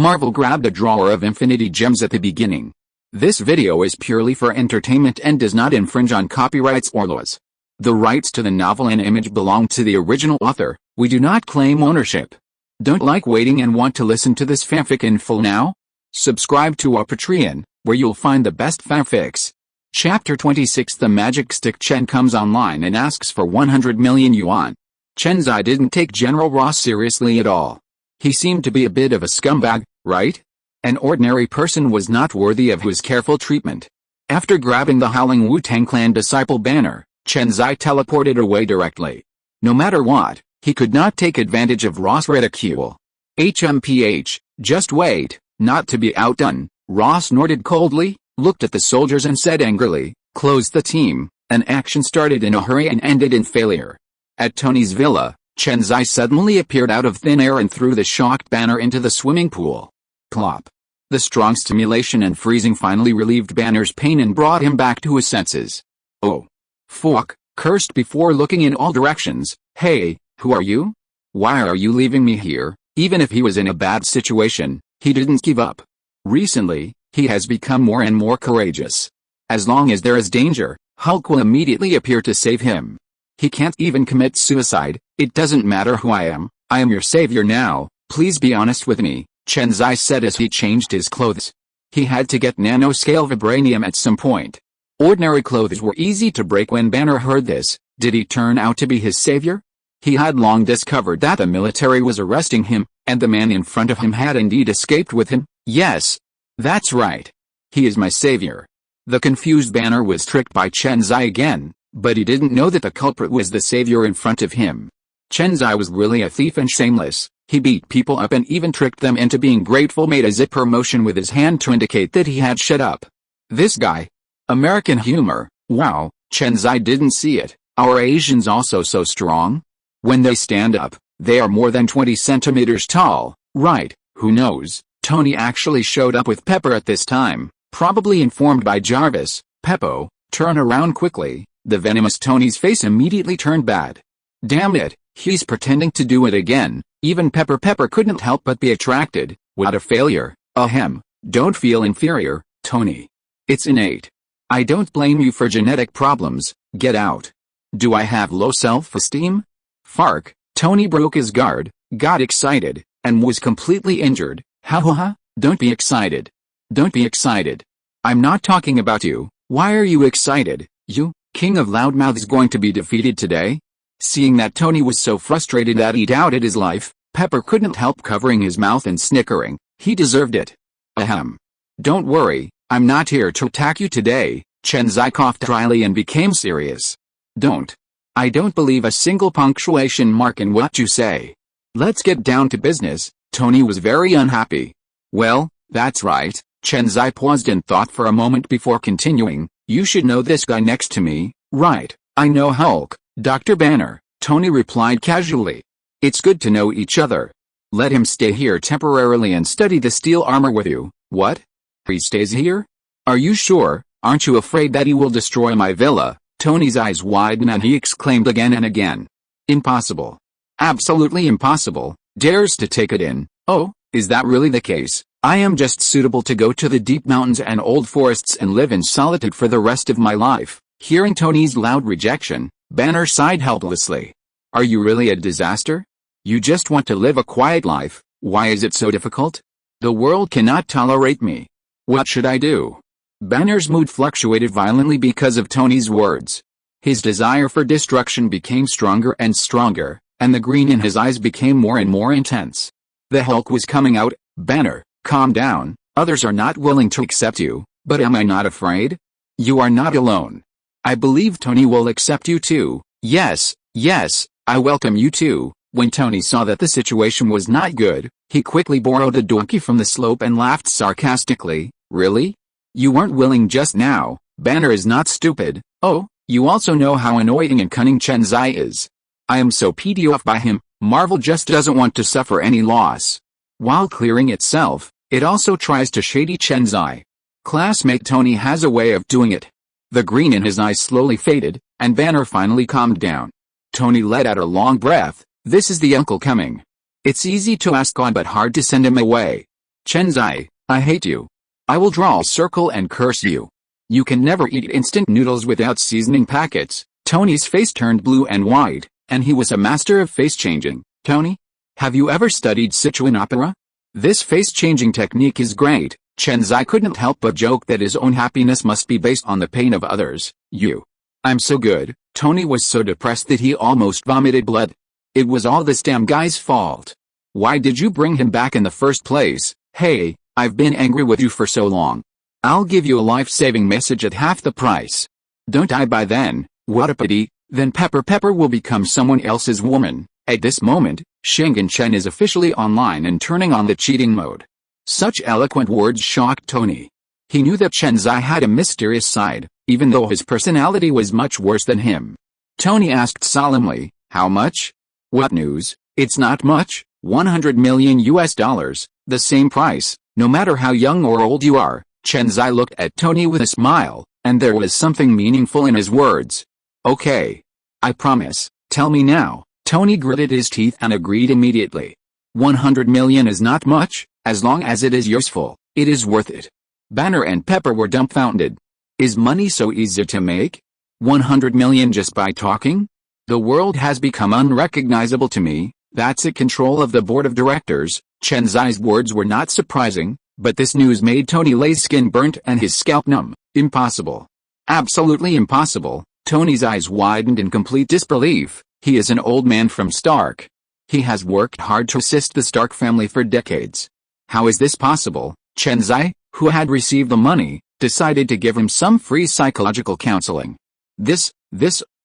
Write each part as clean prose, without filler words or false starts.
Marvel grabbed a drawer of Infinity Gems at the beginning. This video is purely for entertainment and does not infringe on copyrights or laws. The rights to the novel and image belong to the original author. We do not claim ownership. Don't like waiting and want to listen to this fanfic in full now? Subscribe to our Patreon, where you'll find the best fanfics. Chapter 26. The magic stick. Chen comes online and asks for 100 million yuan. Chen Xi didn't take General Ross seriously at all. He seemed to be a bit of a scumbag, right? An ordinary person was not worthy of his careful treatment. After grabbing the Howling Wu-Tang Clan disciple banner, Chen Xi teleported away directly. No matter what, he could not take advantage of Ross' ridicule. HMPH, just wait. Not to be outdone, Ross snorted coldly, looked at the soldiers and said angrily, "Close the team." An action started in a hurry and ended in failure. At Tony's villa, Chen Xi suddenly appeared out of thin air and threw the shocked banner into the swimming pool. Plop. The strong stimulation and freezing finally relieved Banner's pain and brought him back to his senses. "Oh. Fuck," cursed before looking in all directions. "Hey, who are you? Why are you leaving me here?" Even if he was in a bad situation, he didn't give up. Recently, he has become more and more courageous. As long as there is danger, Hulk will immediately appear to save him. He can't even commit suicide. "It doesn't matter who I am your savior now, please be honest with me," Chen Xi said as he changed his clothes. He had to get nanoscale vibranium at some point. Ordinary clothes were easy to break. When Banner heard this, did he turn out to be his savior? He had long discovered that the military was arresting him, and the man in front of him had indeed escaped with him. Yes. That's right. He is my savior. The confused Banner was tricked by Chen Xi again, but he didn't know that the culprit was the savior in front of him. Chen Xi was really a thief and shameless. He beat people up and even tricked them into being grateful, made a zipper motion with his hand to indicate that he had shut up. This guy. American humor, wow, Chen Xi didn't see it. Are Asians also so strong? When they stand up, they are more than 20 centimeters tall, right? Who knows? Tony actually showed up with Pepper at this time, probably informed by Jarvis. "Peppo, turn around quickly." The venomous Tony's face immediately turned bad. Damn it, he's pretending to do it again. Even Pepper couldn't help but be attracted. What a failure. Ahem. Don't feel inferior, Tony. It's innate. I don't blame you for genetic problems. Get out. Do I have low self-esteem? Fark. Tony broke his guard, got excited, and was completely injured. Ha ha ha. Don't be excited. Don't be excited. I'm not talking about you. Why are you excited? You, King of Loudmouth, is going to be defeated today? Seeing that Tony was so frustrated that he doubted his life, Pepper couldn't help covering his mouth and snickering. He deserved it. Ahem. Don't worry, I'm not here to attack you today. Chen Xi coughed dryly and became serious. I don't believe a single punctuation mark in what you say. Let's get down to business. Tony was very unhappy. Well, that's right. Chen Xi paused and thought for a moment before continuing. You should know this guy next to me, right? I know Hulk, Dr. Banner, Tony replied casually. It's good to know each other. Let him stay here temporarily and study the steel armor with you. What? He stays here? Are you sure? Aren't you afraid that he will destroy my villa? Tony's eyes widened and he exclaimed again and again. Impossible. Absolutely impossible. Dares to take it in. Oh, is that really the case? I am just suitable to go to the deep mountains and old forests and live in solitude for the rest of my life. Hearing Tony's loud rejection, Banner sighed helplessly. Are you really a disaster? You just want to live a quiet life. Why is it so difficult? The world cannot tolerate me. What should I do? Banner's mood fluctuated violently because of Tony's words. His desire for destruction became stronger and stronger, and the green in his eyes became more and more intense. The Hulk was coming out. Banner, calm down. Others are not willing to accept you, but am I not afraid? You are not alone. I believe Tony will accept you too. Yes, I welcome you too. When Tony saw that the situation was not good, he quickly borrowed a donkey from the slope and laughed sarcastically. Really? You weren't willing just now. Banner is not stupid. Oh, you also know how annoying and cunning Chen Xi is. I am so peed off by him. Marvel just doesn't want to suffer any loss. While clearing itself, it also tries to shady Chen Xi. Classmate Tony has a way of doing it. The green in his eyes slowly faded, and Banner finally calmed down. Tony let out a long breath. This is the uncle coming. It's easy to ask God but hard to send him away. Chen Xi, I hate you. I will draw a circle and curse you. You can never eat instant noodles without seasoning packets. Tony's face turned blue and white, and he was a master of face changing. Tony? Have you ever studied Sichuan opera? This face-changing technique is great. Chen Xi couldn't help but joke that his own happiness must be based on the pain of others. I'm so good. Tony was so depressed that he almost vomited blood. It was all this damn guy's fault. Why did you bring him back in the first place? Hey, I've been angry with you for so long. I'll give you a life-saving message at half the price. Don't die by then. What a pity. Then Pepper will become someone else's woman. At this moment, Shingen Chen is officially online and turning on the cheating mode. Such eloquent words shocked Tony. He knew that Chen Xi had a mysterious side, even though his personality was much worse than him. Tony asked solemnly, how much? What news? It's not much, $100 million, the same price, no matter how young or old you are. Chen Xi looked at Tony with a smile, and there was something meaningful in his words. Okay. I promise, tell me now. Tony gritted his teeth and agreed immediately. 100 million is not much, as long as it is useful, it is worth it. Banner and Pepper were dumbfounded. Is money so easy to make? 100 million just by talking? The world has become unrecognizable to me. That's a control of the board of directors. Chen Xi's words were not surprising, but this news made Tony Lei's skin burnt and his scalp numb. Impossible. Absolutely impossible. Tony's eyes widened in complete disbelief. He is an old man from Stark. He has worked hard to assist the Stark family for decades. How is this possible? Chen Xi, who had received the money, decided to give him some free psychological counseling.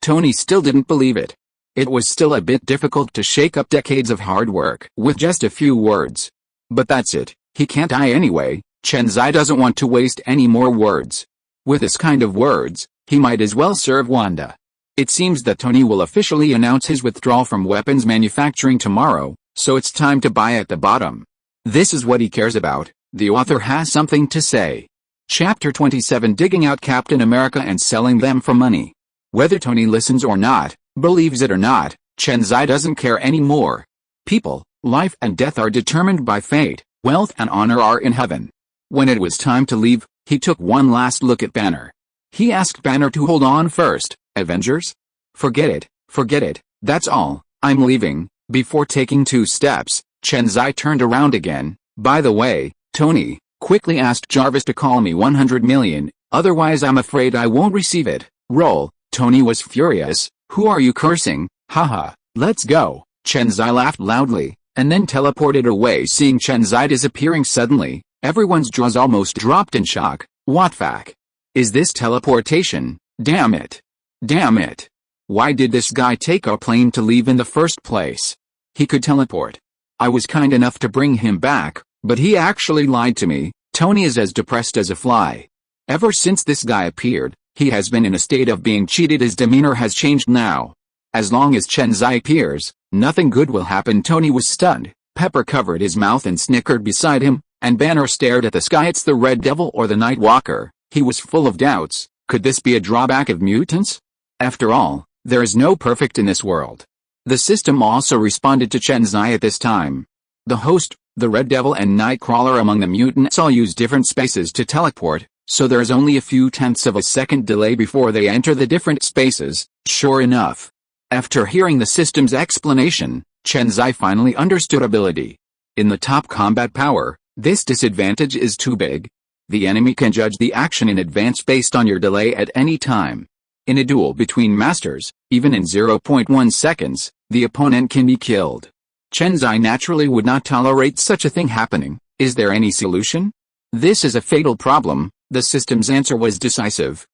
Tony still didn't believe it. It was still a bit difficult to shake up decades of hard work with just a few words. But that's it, he can't die anyway. Chen Xi doesn't want to waste any more words. With this kind of words, he might as well serve Wanda. It seems that Tony will officially announce his withdrawal from weapons manufacturing tomorrow, so it's time to buy at the bottom. This is what he cares about. The author has something to say. Chapter 27, Digging out Captain America and selling them for money. Whether Tony listens or not, believes it or not, Chen Xi doesn't care anymore. People, life and death are determined by fate, wealth and honor are in heaven. When it was time to leave, he took one last look at Banner. He asked Banner to hold on first. Avengers? Forget it, that's all, I'm leaving. Before taking 2 steps, Chen Xi turned around again. By the way, Tony, quickly asked Jarvis to call me 100 million, otherwise I'm afraid I won't receive it. Roll. Tony was furious. Who are you cursing? Haha, let's go. Chen Xi laughed loudly, and then teleported away. Seeing Chen Xi disappearing suddenly, everyone's jaws almost dropped in shock. What fuck? Is this teleportation? Damn it. Why did this guy take our plane to leave in the first place? He could teleport. I was kind enough to bring him back, but he actually lied to me. Tony is as depressed as a fly. Ever since this guy appeared, he has been in a state of being cheated. His demeanor has changed now. As long as Chen Xi appears, nothing good will happen. Tony was stunned. Pepper covered his mouth and snickered beside him, and Banner stared at the sky. It's the Red Devil or the Night Walker. He was full of doubts. Could this be a drawback of mutants? After all, there is no perfect in this world. The system also responded to Chen Xi at this time. The host, the Red Devil and Nightcrawler among the mutants all use different spaces to teleport, so there is only a few tenths of a second delay before they enter the different spaces. Sure enough. After hearing the system's explanation, Chen Xi finally understood ability. In the top combat power, this disadvantage is too big. The enemy can judge the action in advance based on your delay at any time. In a duel between masters, even in 0.1 seconds, the opponent can be killed. Chen Xi naturally would not tolerate such a thing happening. Is there any solution? This is a fatal problem. The system's answer was decisive.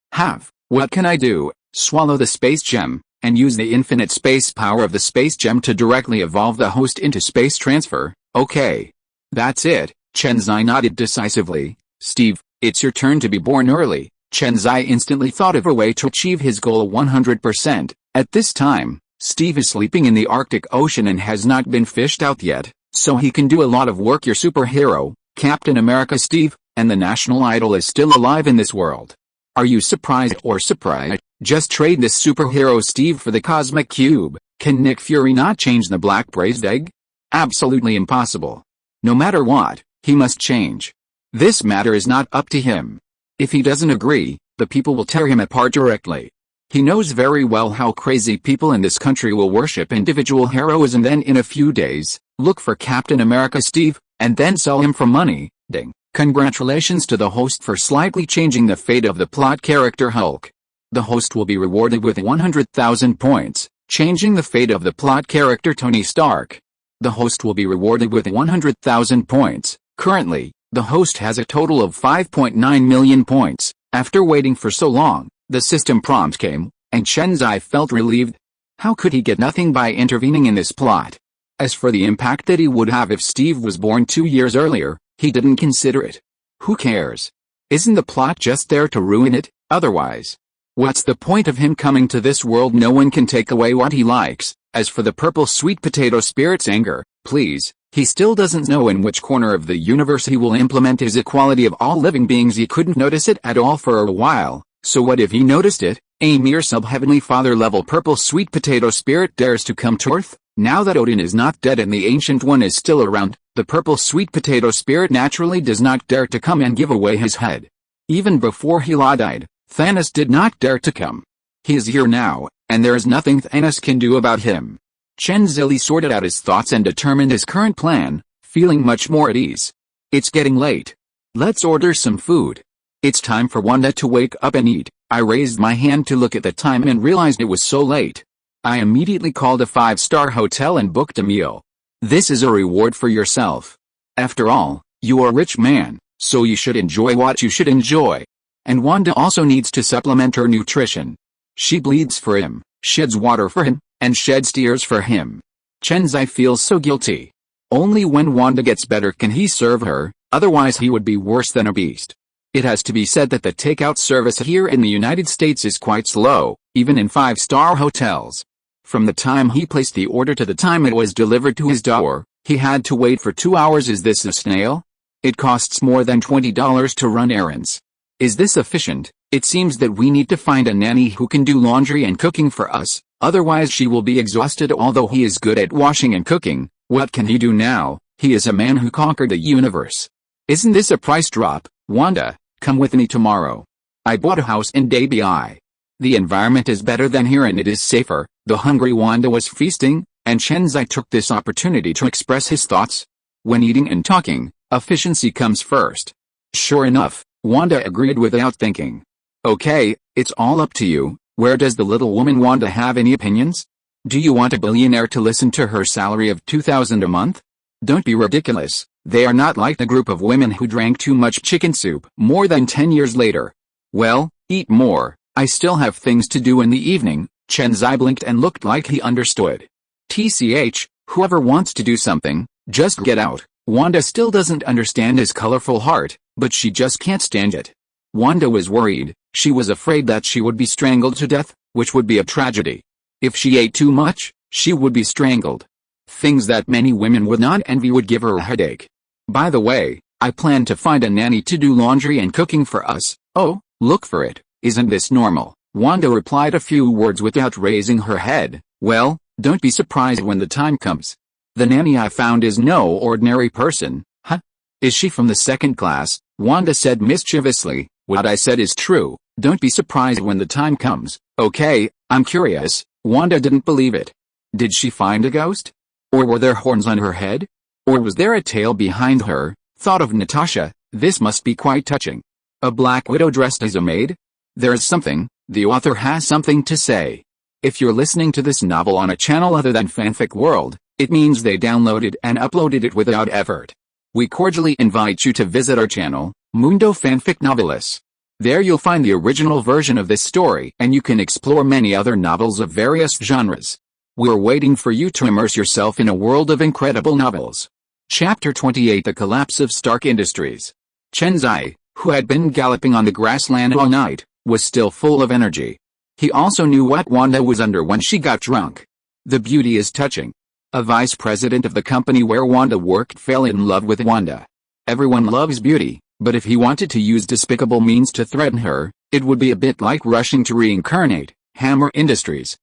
What can I do? Swallow the space gem, and use the infinite space power of the space gem to directly evolve the host into space transfer. Okay. That's it. Chen Xi nodded decisively. Steve, it's your turn to be born early. Chen Xi instantly thought of a way to achieve his goal 100%. At this time, Steve is sleeping in the Arctic Ocean and has not been fished out yet, so he can do a lot of work. Your superhero, Captain America Steve, and the national idol is still alive in this world. Are you surprised or surprised? Just trade this superhero Steve for the Cosmic Cube. Can Nick Fury not change the black braised egg? Absolutely impossible. No matter what, He must change. This matter is not up to him. If he doesn't agree, the people will tear him apart directly. He knows very well how crazy people in this country will worship individual heroism, then in a few days, look for Captain America Steve, and then sell him for money. Ding. Congratulations to the host for slightly changing the fate of the plot character Hulk. The host will be rewarded with 100,000 points, changing the fate of the plot character Tony Stark. The host will be rewarded with 100,000 points. Currently, the host has a total of 5.9 million points. After waiting for so long, the system prompt came, and Chen Xi felt relieved. How could he get nothing by intervening in this plot? As for the impact that he would have if Steve was born 2 years earlier, he didn't consider it. Who cares? Isn't the plot just there to ruin it, otherwise? What's the point of him coming to this world? No one can take away what he likes. As for the purple sweet potato spirit's anger, please, he still doesn't know in which corner of the universe he will implement his equality of all living beings. He couldn't notice it at all for a while, so what if he noticed it? A mere sub-heavenly father level purple sweet potato spirit dares to come to Earth? Now that Odin is not dead and the Ancient One is still around, the purple sweet potato spirit naturally does not dare to come and give away his head. Even before Hela died, Thanos did not dare to come. He is here now, and there is nothing Thanos can do about him. Chen Xi sorted out his thoughts and determined his current plan, feeling much more at ease. It's getting late. Let's order some food. It's time for Wanda to wake up and eat. I raised my hand to look at the time and realized it was so late. I immediately called a 5-star hotel and booked a meal. This is a reward for yourself. After all, you are a rich man, so you should enjoy what you should enjoy. And Wanda also needs to supplement her nutrition. She bleeds for him, sheds water for him, and sheds tears for him. Chen Xi feels so guilty. Only when Wanda gets better can he serve her, otherwise he would be worse than a beast. It has to be said that the takeout service here in the United States is quite slow, even in 5-star hotels. From the time he placed the order to the time it was delivered to his door, he had to wait for 2 hours. Is this a snail? It costs more than $20 to run errands. Is this efficient? It seems that we need to find a nanny who can do laundry and cooking for us, otherwise she will be exhausted. Although he is good at washing and cooking, what can he do now? He is a man who conquered the universe. Isn't this a price drop? Wanda, come with me tomorrow. I bought a house in Dabi. The environment is better than here and it is safer. The hungry Wanda was feasting, and Chen Xi took this opportunity to express his thoughts. When eating and talking, efficiency comes first. Sure enough, Wanda agreed without thinking. Okay, it's all up to you. Where does the little woman Wanda have any opinions? Do you want a billionaire to listen to her salary of $2,000 a month? Don't be ridiculous. They are not like the group of women who drank too much chicken soup more than 10 years later. Well, eat more. I still have things to do in the evening. Chen Xi blinked and looked like he understood. TCH, whoever wants to do something, just get out. Wanda still doesn't understand his colorful heart, but she just can't stand it. Wanda was worried. She was afraid that she would be strangled to death, which would be a tragedy. If she ate too much, she would be strangled. Things that many women would not envy would give her a headache. By the way, I plan to find a nanny to do laundry and cooking for us. Oh, look for it. Isn't this normal? Wanda replied a few words without raising her head. Well, don't be surprised when the time comes. The nanny I found is no ordinary person. Huh? Is she from the second class? Wanda said mischievously. What I said is true. Don't be surprised when the time comes. Okay, I'm curious. Wanda didn't believe it. Did she find a ghost? Or were there horns on her head? Or was there a tail behind her? Thought of Natasha. This must be quite touching. A black widow dressed as a maid? There is something. The author has something to say. If you're listening to this novel on a channel other than Fanfic World, it means they downloaded and uploaded it without effort. We cordially invite you to visit our channel, Mundo Fanfic Novelis. There you'll find the original version of this story and you can explore many other novels of various genres. We're waiting for you to immerse yourself in a world of incredible novels. Chapter 28: The Collapse of Stark Industries. Chen Xi, who had been galloping on the grassland all night, was still full of energy. He also knew what Wanda was under when she got drunk. The beauty is touching. A vice president of the company where Wanda worked fell in love with Wanda. Everyone loves beauty, but if he wanted to use despicable means to threaten her, it would be a bit like rushing to reincarnate. Hammer Industries.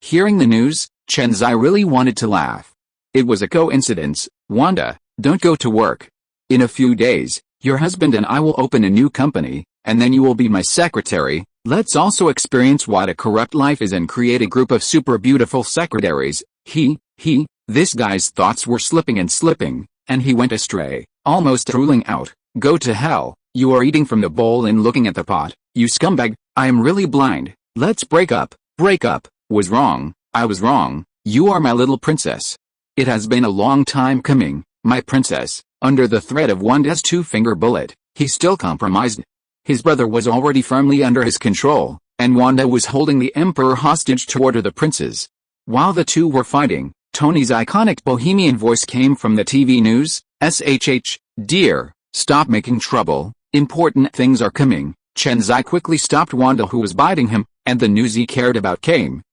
Hearing the news, Chen Xi really wanted to laugh. It was a coincidence. Wanda, don't go to work. In a few days, your husband and I will open a new company, and then you will be my secretary. Let's also experience what a corrupt life is and create a group of super beautiful secretaries. This guy's thoughts were slipping and slipping, and he went astray, almost drooling out. Go to hell, you are eating from the bowl and looking at the pot, you scumbag. I am really blind. Let's break up. Break up. Was wrong. I was wrong. You are my little princess. It has been a long time coming, my princess. Under the threat of Wanda's two-finger bullet, he still compromised. His brother was already firmly under his control, and Wanda was holding the Emperor hostage to order the princes. While the two were fighting, Tony's iconic bohemian voice came from the TV news. SHH, dear, stop making trouble, important things are coming. Chen Xi quickly stopped Wanda, who was biting him, and the news he cared about came.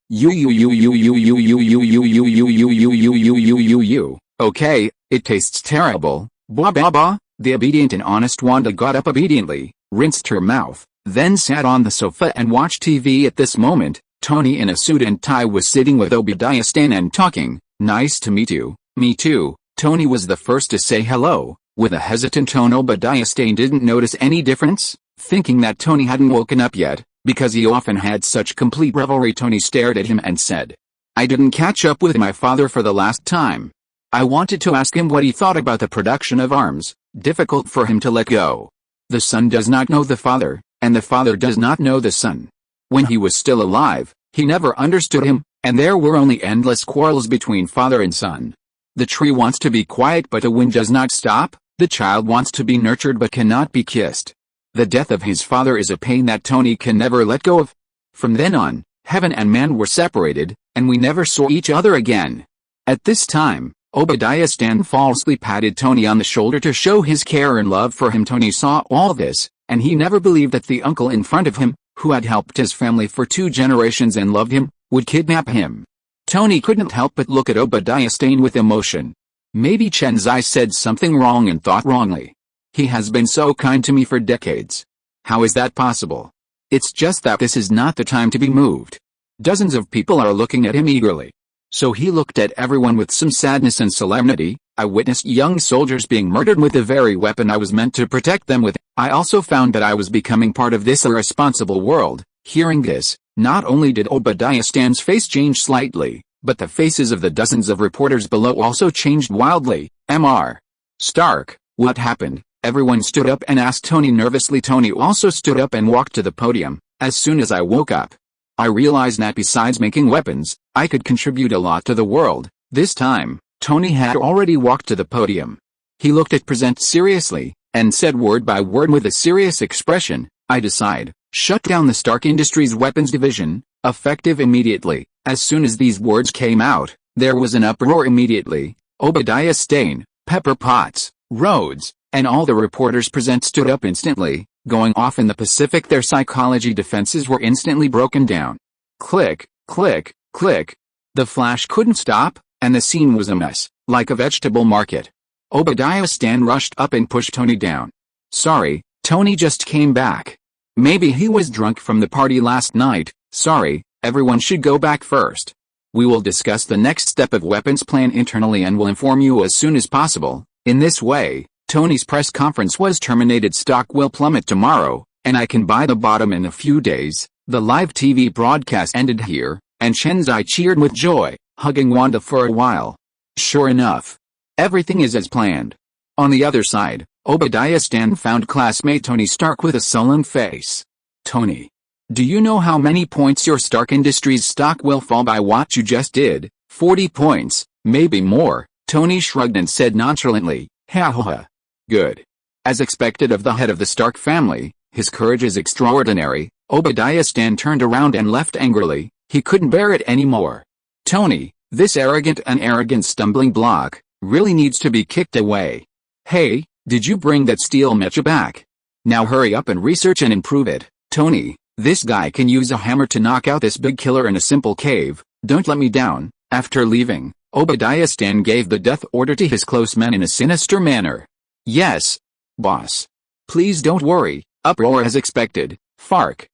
Okay, it tastes terrible. Blah blah blah. The obedient and honest Wanda got up obediently, rinsed her mouth, then sat on the sofa and watched TV. At this moment, Tony in a suit and tie was sitting with Obadiah Stane and talking. Nice to meet you. Me too. Tony was the first to say hello. With a hesitant tone, Obadiah Stane didn't notice any difference. Thinking that Tony hadn't woken up yet, because he often had such complete revelry, Tony stared at him and said, I didn't catch up with my father for the last time. I wanted to ask him what he thought about the production of arms. Difficult for him to let go. The son does not know the father, and the father does not know the son. When he was still alive, he never understood him, and there were only endless quarrels between father and son. The tree wants to be quiet but the wind does not stop. The child wants to be nurtured but cannot be kissed. The death of his father is a pain that Tony can never let go of. From then on, heaven and man were separated, and we never saw each other again. At this time, Obadiah Stane falsely patted Tony on the shoulder to show his care and love for him. Tony saw all this, and he never believed that the uncle in front of him, who had helped his family for 2 generations and loved him, would kidnap him. Tony couldn't help but look at Obadiah Stane with emotion. Maybe Chen Xi said something wrong and thought wrongly. He has been so kind to me for decades. How is that possible? It's just that this is not the time to be moved. Dozens of people are looking at him eagerly. So he looked at everyone with some sadness and solemnity. I witnessed young soldiers being murdered with the very weapon I was meant to protect them with. I also found that I was becoming part of this irresponsible world. Hearing this, not only did Obadiah Stane's face change slightly, but the faces of the dozens of reporters below also changed wildly. Mr. Stark, what happened? Everyone stood up and asked Tony nervously. Tony also stood up and walked to the podium. As soon as I woke up, I realized that besides making weapons, I could contribute a lot to the world. This time, Tony had already walked to the podium. He looked at Present seriously, and said word by word with a serious expression, I decide, shut down the Stark Industries weapons division, effective immediately. As soon as these words came out, there was an uproar immediately. Obadiah Stane, Pepper Potts, Rhodes, and all the reporters present stood up instantly, going off in the Pacific. Their psychology defenses were instantly broken down. Click, click, click. The flash couldn't stop, and the scene was a mess, like a vegetable market. Obadiah Stane rushed up and pushed Tony down. Sorry, Tony just came back. Maybe he was drunk from the party last night. Sorry, everyone should go back first. We will discuss the next step of weapons plan internally and will inform you as soon as possible. In this way, Tony's press conference was terminated. Stock will plummet tomorrow, and I can buy the bottom in a few days. The live TV broadcast ended here, and Chen Xi cheered with joy, hugging Wanda for a while. Sure enough, everything is as planned. On the other side, Obadiah Stane found classmate Tony Stark with a sullen face. Tony, do you know how many points your Stark Industries stock will fall by what you just did? 40 points, maybe more. Tony shrugged and said nonchalantly, ha ha ha. Good. As expected of the head of the Stark family, his courage is extraordinary. Obadiah Stane turned around and left angrily. He couldn't bear it anymore. Tony, this arrogant stumbling block, really needs to be kicked away. Hey, did you bring that steel mecha back? Now hurry up and research and improve it. Tony, this guy can use a hammer to knock out this big killer in a simple cave. Don't let me down. After leaving, Obadiah Stane gave the death order to his close men in a sinister manner. Yes, boss. Please don't worry. Uproar as expected. Fark.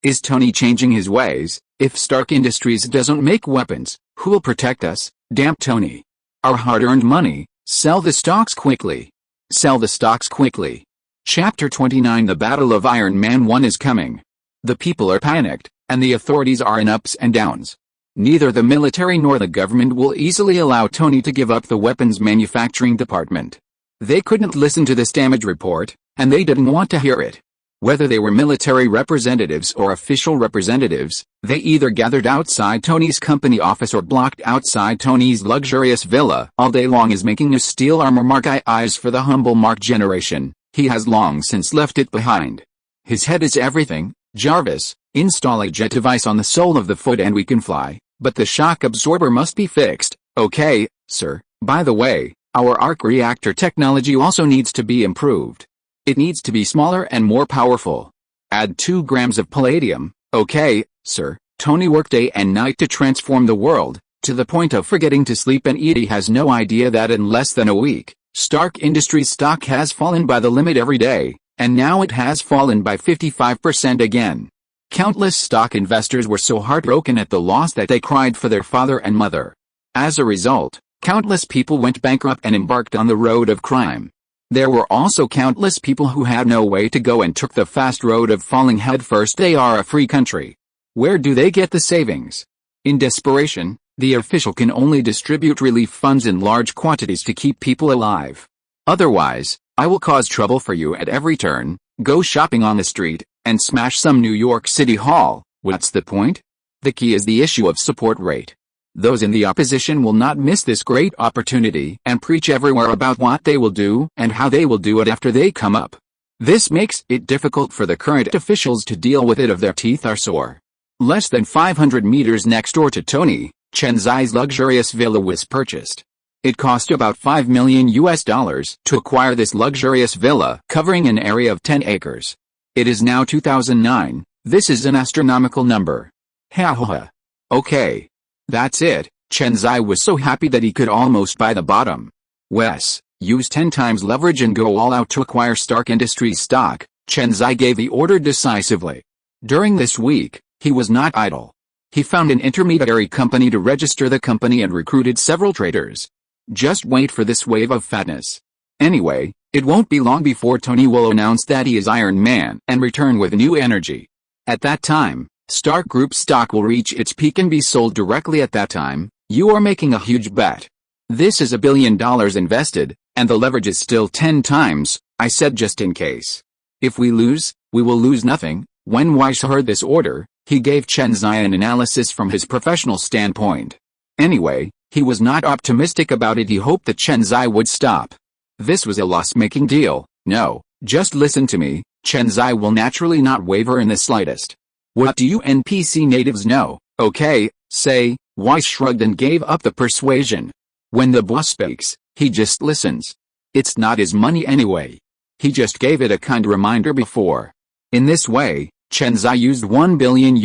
Is Tony changing his ways? If Stark Industries doesn't make weapons, who will protect us? Damn Tony. Our hard-earned money. Sell the stocks quickly. Sell the stocks quickly. Chapter 29 The Battle of Iron Man 1 is coming. The people are panicked, and the authorities are in ups and downs. Neither the military nor the government will easily allow Tony to give up the weapons manufacturing department. They couldn't listen to this damage report, and they didn't want to hear it. Whether they were military representatives or official representatives, they either gathered outside Tony's company office or blocked outside Tony's luxurious villa all day long. Is making a steel armor Mark eyes for the humble Mark generation. He has long since left it behind. His head is everything. Jarvis, install a jet device on the sole of the foot and we can fly, but the shock absorber must be fixed. Okay, sir. By the way, our arc reactor technology also needs to be improved. It needs to be smaller and more powerful. Add 2 grams of palladium. Okay, sir. Tony worked day and night to transform the world, to the point of forgetting to sleep and eat. He has no idea that in less than a week, Stark Industries stock has fallen by the limit every day, and now it has fallen by 55% again. Countless stock investors were so heartbroken at the loss that they cried for their father and mother. As a result, countless people went bankrupt and embarked on the road of crime. There were also countless people who had no way to go and took the fast road of falling headfirst. They are a free country. Where do they get the savings? In desperation, the official can only distribute relief funds in large quantities to keep people alive. Otherwise, I will cause trouble for you at every turn, go shopping on the street, and smash some New York City Hall. What's the point? The key is the issue of support rate. Those in the opposition will not miss this great opportunity and preach everywhere about what they will do and how they will do it after they come up. This makes it difficult for the current officials to deal with it if their teeth are sore. Less than 500 meters next door to Tony, Chen Xi's luxurious villa was purchased. It cost about $5 million to acquire this luxurious villa covering an area of 10 acres. It is now 2009. This is an astronomical number. Ha ha ha. Okay. That's it. Chen Xi was so happy that he could almost buy the bottom. Wes, use 10 times leverage and go all out to acquire Stark Industries stock. Chen Xi gave the order decisively. During this week, he was not idle. He found an intermediary company to register the company and recruited several traders. Just wait for this wave of fatness. Anyway, it won't be long before Tony will announce that he is Iron Man and return with new energy. At that time, Stark Group stock will reach its peak and be sold directly at that time. You are making a huge bet. This is $1 billion invested, and the leverage is still 10 times, I said just in case. If we lose, we will lose nothing. When Weiss heard this order, he gave Chen Xi an analysis from his professional standpoint. Anyway, he was not optimistic about it. He hoped that Chen Xi would stop. This was a loss-making deal. No, just listen to me. Chen Xi will naturally not waver in the slightest. What do you NPC natives know? Okay, say. Weiss shrugged and gave up the persuasion. When the boss speaks, he just listens. It's not his money anyway. He just gave it a kind reminder before. In this way, Chen Xi used $1 billion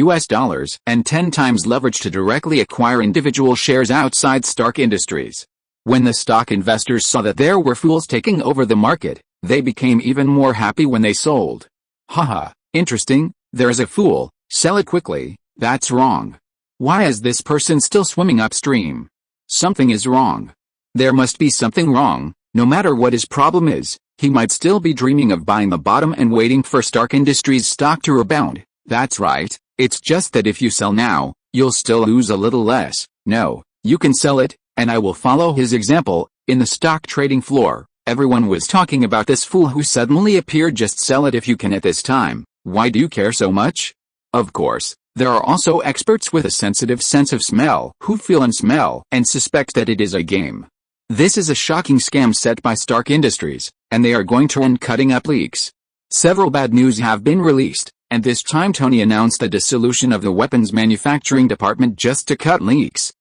and 10 times leverage to directly acquire individual shares outside Stark Industries. When the stock investors saw that there were fools taking over the market, they became even more happy when they sold. Haha, interesting, there's a fool. Sell it quickly. That's wrong. Why is this person still swimming upstream? Something is wrong. There must be something wrong. No matter what his problem is, he might still be dreaming of buying the bottom and waiting for Stark Industries stock to rebound. That's right. It's just that if you sell now, you'll still lose a little less. No, you can sell it, and I will follow his example. In the stock trading floor, everyone was talking about this fool who suddenly appeared. Just sell it if you can at this time. Why do you care so much? Of course, there are also experts with a sensitive sense of smell who feel and smell and suspect that it is a game. This is a shocking scam set by Stark Industries, and they are going to run cutting up leaks. Several bad news have been released, and this time Tony announced the dissolution of the weapons manufacturing department just to cut leaks.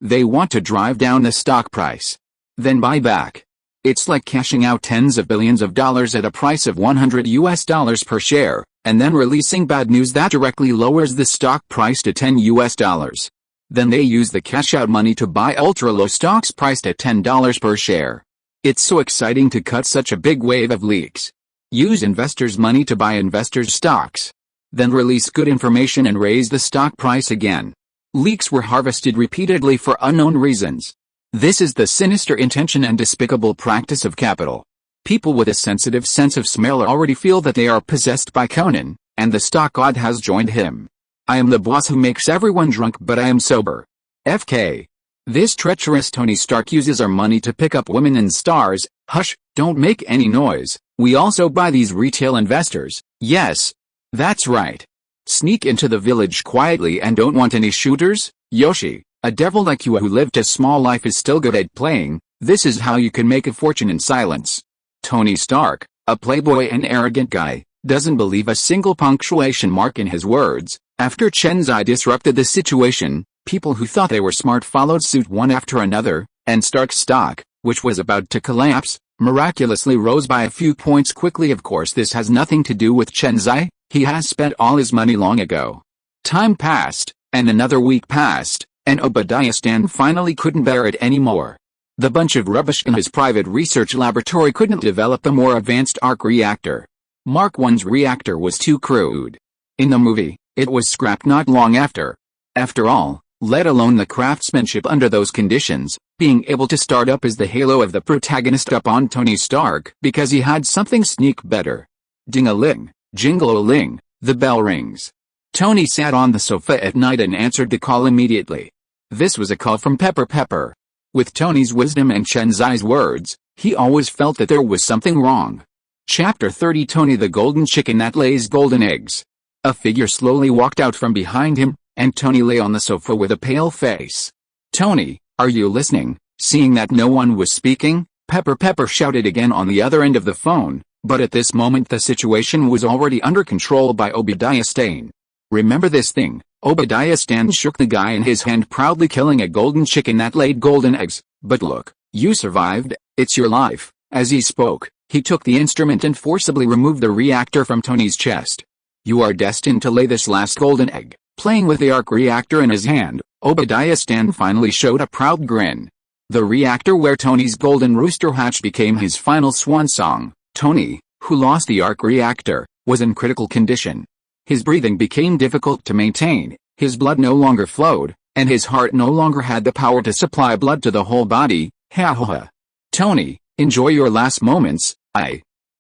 They want to drive down the stock price. Then buy back. It's like cashing out tens of billions of dollars at a price of $100 per share, and then releasing bad news that directly lowers the stock price to $10. Then they use the cash out money to buy ultra-low stocks priced at $10 per share. It's so exciting to cut such a big wave of leaks. Use investors' money to buy investors' stocks. Then release good information and raise the stock price again. Leaks were harvested repeatedly for unknown reasons. This is the sinister intention and despicable practice of capital. People with a sensitive sense of smell already feel that they are possessed by Conan, and the stock god has joined him. I am the boss who makes everyone drunk, but I am sober. FK. This treacherous Tony Stark uses our money to pick up women and stars. Hush, don't make any noise. We also buy these retail investors. Yes. That's right. Sneak into the village quietly and don't want any shooters? Yoshi, a devil like you who lived a small life is still good at playing. This is how you can make a fortune in silence. Tony Stark, a playboy and arrogant guy, doesn't believe a single punctuation mark in his words. After Chen Xi disrupted the situation, people who thought they were smart followed suit one after another, and Stark's stock, which was about to collapse, miraculously rose by a few points quickly. Of course, this has nothing to do with Chen Xi. He has spent all his money long ago. Time passed, and another week passed, and Obadiah Stane finally couldn't bear it anymore. The bunch of rubbish in his private research laboratory couldn't develop a more advanced arc reactor. Mark I's reactor was too crude. In the movie, it was scrapped not long after. After all, let alone the craftsmanship under those conditions, being able to start up is the halo of the protagonist up on Tony Stark because he had something sneak better. Ding-a-ling, jingle-a-ling, the bell rings. Tony sat on the sofa at night and answered the call immediately. This was a call from Pepper. With Tony's wisdom and Chen Xi's words, he always felt that there was something wrong. Chapter 30 Tony the golden chicken that lays golden eggs. A figure slowly walked out from behind him, and Tony lay on the sofa with a pale face. Tony, are you listening? Seeing that no one was speaking, Pepper shouted again on the other end of the phone, but at this moment the situation was already under control by Obadiah Stane. Remember this thing. Obadiah Stane shook the guy in his hand, proudly killing a golden chicken that laid golden eggs. But look, you survived, it's your life. As he spoke, he took the instrument and forcibly removed the reactor from Tony's chest. You are destined to lay this last golden egg. Playing with the arc reactor in his hand, Obadiah Stane finally showed a proud grin. The reactor where Tony's golden rooster hatched became his final swan song. Tony, who lost the arc reactor, was in critical condition. His breathing became difficult to maintain, his blood no longer flowed, and his heart no longer had the power to supply blood to the whole body. Ha. Tony, enjoy your last moments.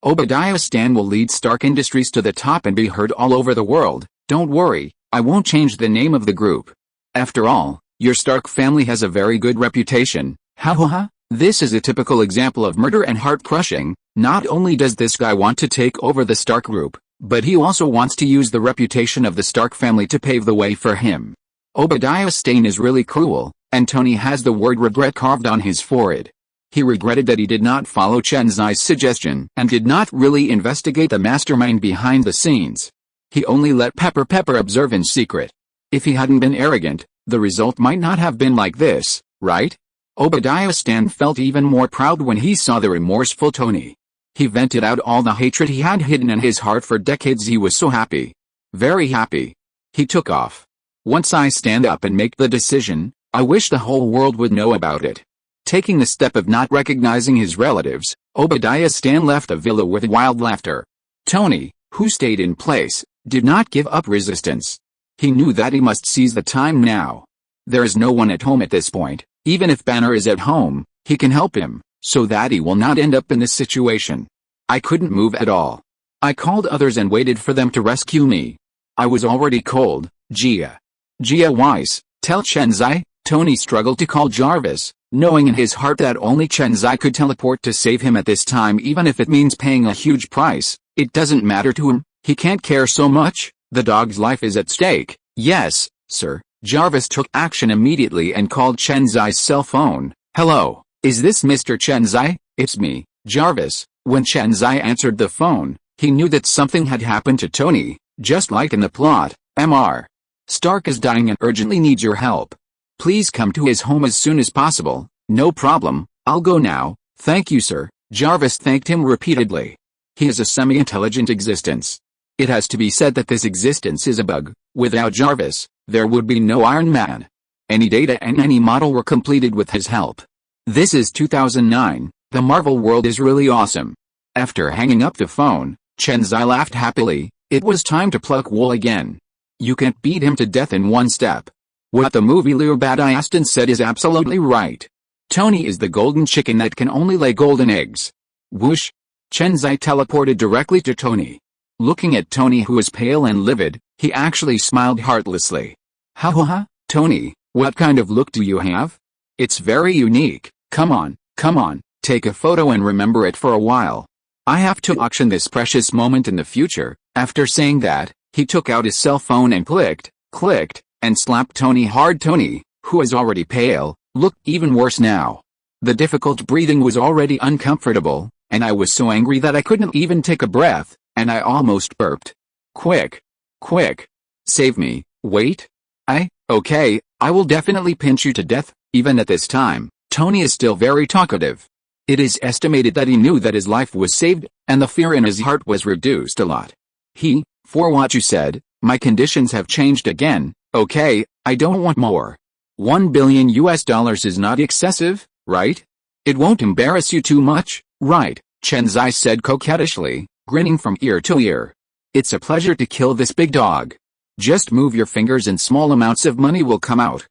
Obadiah Stane will lead Stark Industries to the top and be heard all over the world. Don't worry, I won't change the name of the group. After all, your Stark family has a very good reputation. Ha. This is a typical example of murder and heart-crushing. Not only does this guy want to take over the Stark group, but he also wants to use the reputation of the Stark family to pave the way for him. Obadiah Stane is really cruel, and Tony has the word regret carved on his forehead. He regretted that he did not follow Chen Xi's suggestion and did not really investigate the mastermind behind the scenes. He only let Pepper observe in secret. If he hadn't been arrogant, the result might not have been like this, right? Obadiah Stane felt even more proud when he saw the remorseful Tony. He vented out all the hatred he had hidden in his heart for decades. He was so happy. Very happy. He took off. Once I stand up and make the decision, I wish the whole world would know about it. Taking the step of not recognizing his relatives, Obadiah Stane left the villa with wild laughter. Tony, who stayed in place, did not give up resistance. He knew that he must seize the time now. There is no one at home at this point. Even if Banner is at home, he can help him, so that he will not end up in this situation. I couldn't move at all. I called others and waited for them to rescue me. I was already cold. Gia Weiss, tell Chen Xi. Tony struggled to call Jarvis, knowing in his heart that only Chen Xi could teleport to save him at this time. Even if it means paying a huge price, it doesn't matter to him. He can't care so much. The dog's life is at stake. Yes, sir. Jarvis took action immediately and called Chen Xi's cell phone. Hello, is this Mr. Chen Xi? It's me, Jarvis. When Chen Xi answered the phone, he knew that something had happened to Tony, just like in the plot. Mr. Stark is dying and urgently needs your help. Please come to his home as soon as possible. No problem, I'll go now. Thank you, sir. Jarvis thanked him repeatedly. He is a semi-intelligent existence. It has to be said that this existence is a bug. Without Jarvis, there would be no Iron Man. Any data and any model were completed with his help. This is 2009, the Marvel world is really awesome. After hanging up the phone, Chen Xi laughed happily. It was time to pluck wool again. You can't beat him to death in one step. What the movie Obadiah Stane said is absolutely right. Tony is the golden chicken that can only lay golden eggs. Whoosh! Chen Xi teleported directly to Tony. Looking at Tony, who was pale and livid, he actually smiled heartlessly. Ha ha ha, Tony, what kind of look do you have? It's very unique. Come on, take a photo and remember it for a while. I have to auction this precious moment in the future. After saying that, he took out his cell phone and clicked, and slapped Tony hard. Tony, who was already pale, looked even worse now. The difficult breathing was already uncomfortable, and I was so angry that I couldn't even take a breath, and I almost burped. Quick, save me. Wait. Okay, I will definitely pinch you to death. Even at this time, Tony is still very talkative. It is estimated that he knew that his life was saved, and the fear in his heart was reduced a lot. For what you said, my conditions have changed again. Okay, I don't want more. $1 billion is not excessive, right? It won't embarrass you too much, right? Chen Xi said coquettishly, grinning from ear to ear. It's a pleasure to kill this big dog. Just move your fingers and small amounts of money will come out.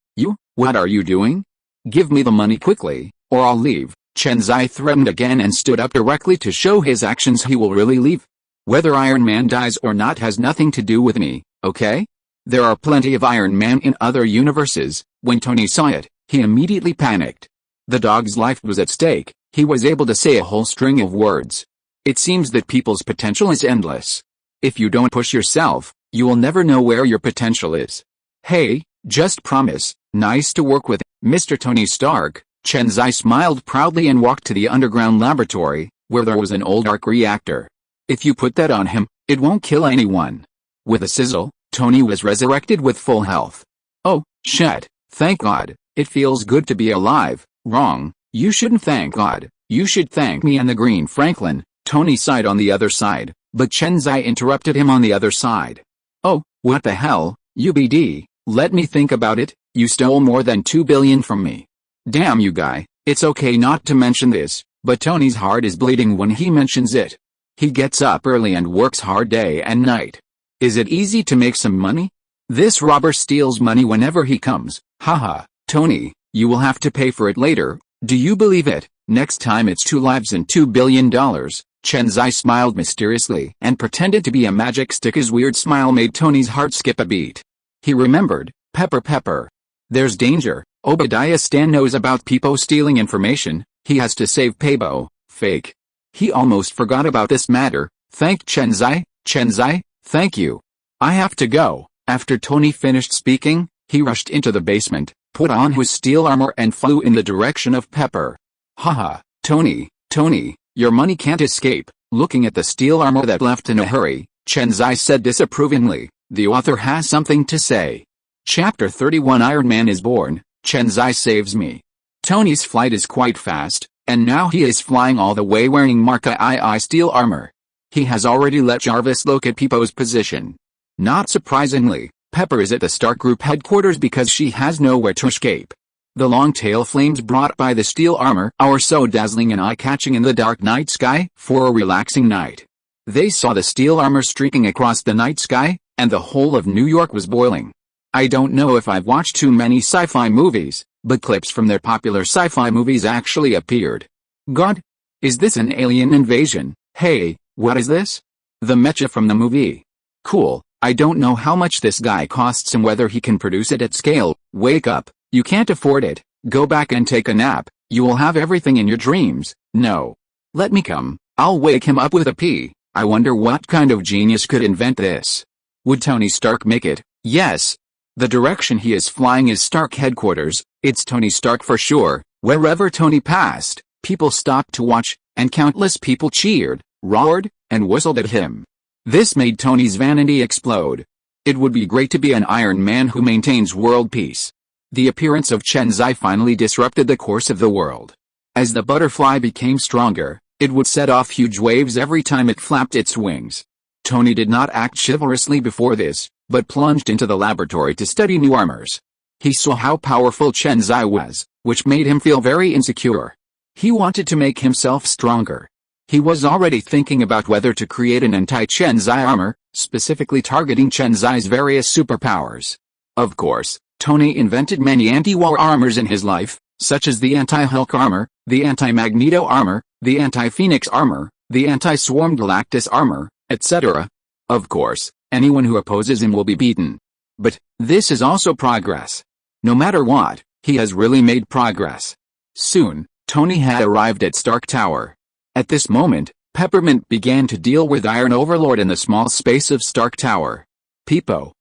What are you doing? Give me the money quickly, or I'll leave. Chen Xi threatened again and stood up directly to show his actions. He will really leave. Whether Iron Man dies or not has nothing to do with me, okay? There are plenty of Iron Man in other universes. When Tony saw it, he immediately panicked. The dog's life was at stake. He was able to say a whole string of words. It seems that people's potential is endless. If you don't push yourself, you will never know where your potential is. Hey, just promise. Nice to work with, Mr. Tony Stark. Chen Xi smiled proudly and walked to the underground laboratory, where there was an old arc reactor. If you put that on him, it won't kill anyone. With a sizzle, Tony was resurrected with full health. Oh, shit, thank God, it feels good to be alive. Wrong, you shouldn't thank God, you should thank me and the Green Franklin. Tony sighed on the other side, but Chen Xi interrupted him on the other side. Oh, what the hell, UBD, let me think about it. You stole more than $2 billion from me. Damn you guy, it's okay not to mention this, but Tony's heart is bleeding when he mentions it. He gets up early and works hard day and night. Is it easy to make some money? This robber steals money whenever he comes. Haha, Tony, you will have to pay for it later. Do you believe it? Next time it's 2 lives and $2 billion. Chen Xi smiled mysteriously and pretended to be a magic stick. His weird smile made Tony's heart skip a beat. He remembered, Pepper. There's danger. Obadiah Stan knows about Peepo stealing information. He has to save Peepo. Fake. He almost forgot about this matter. Thank Chen Xi. Thank you. I have to go. After Tony finished speaking, he rushed into the basement, put on his steel armor and flew in the direction of Pepper. Haha, Tony, your money can't escape. Looking at the steel armor that left in a hurry, Chen Xi said disapprovingly, the author has something to say. Chapter 31 Iron Man is born. Chen Xi saves me. Tony's flight is quite fast, and now he is flying all the way wearing Mark II steel armor. He has already let Jarvis look at Peepo's position. Not surprisingly, Pepper is at the Stark Group headquarters because she has nowhere to escape. The long tail flames brought by the steel armor are so dazzling and eye-catching in the dark night sky for a relaxing night. They saw the steel armor streaking across the night sky, and the whole of New York was boiling. I don't know if I've watched too many sci-fi movies, but clips from their popular sci-fi movies actually appeared. God? Is this an alien invasion? Hey, what is this? The mecha from the movie. Cool, I don't know how much this guy costs and whether he can produce it at scale. Wake up, you can't afford it. Go back and take a nap, you will have everything in your dreams. No. Let me come, I'll wake him up with a pee. I wonder what kind of genius could invent this. Would Tony Stark make it? Yes. The direction he is flying is Stark headquarters. It's Tony Stark for sure. Wherever Tony passed, people stopped to watch, and countless people cheered, roared, and whistled at him. This made Tony's vanity explode. It would be great to be an Iron Man who maintains world peace. The appearance of Chen Xi finally disrupted the course of the world. As the butterfly became stronger, it would set off huge waves every time it flapped its wings. Tony did not act chivalrously before this, but plunged into the laboratory to study new armors. He saw how powerful Chen Xi was, which made him feel very insecure. He wanted to make himself stronger. He was already thinking about whether to create an anti-Chen Xi armor, specifically targeting Chen Xi's various superpowers. Of course, Tony invented many anti-war armors in his life, such as the anti-Hulk armor, the anti-Magneto armor, the anti-Phoenix armor, the anti-swarm Galactus armor, etc. Of course, anyone who opposes him will be beaten. But this is also progress. No matter what, he has really made progress. Soon, Tony had arrived at Stark Tower. At this moment, Peppermint began to deal with Iron Overlord in the small space of Stark Tower. Peepo,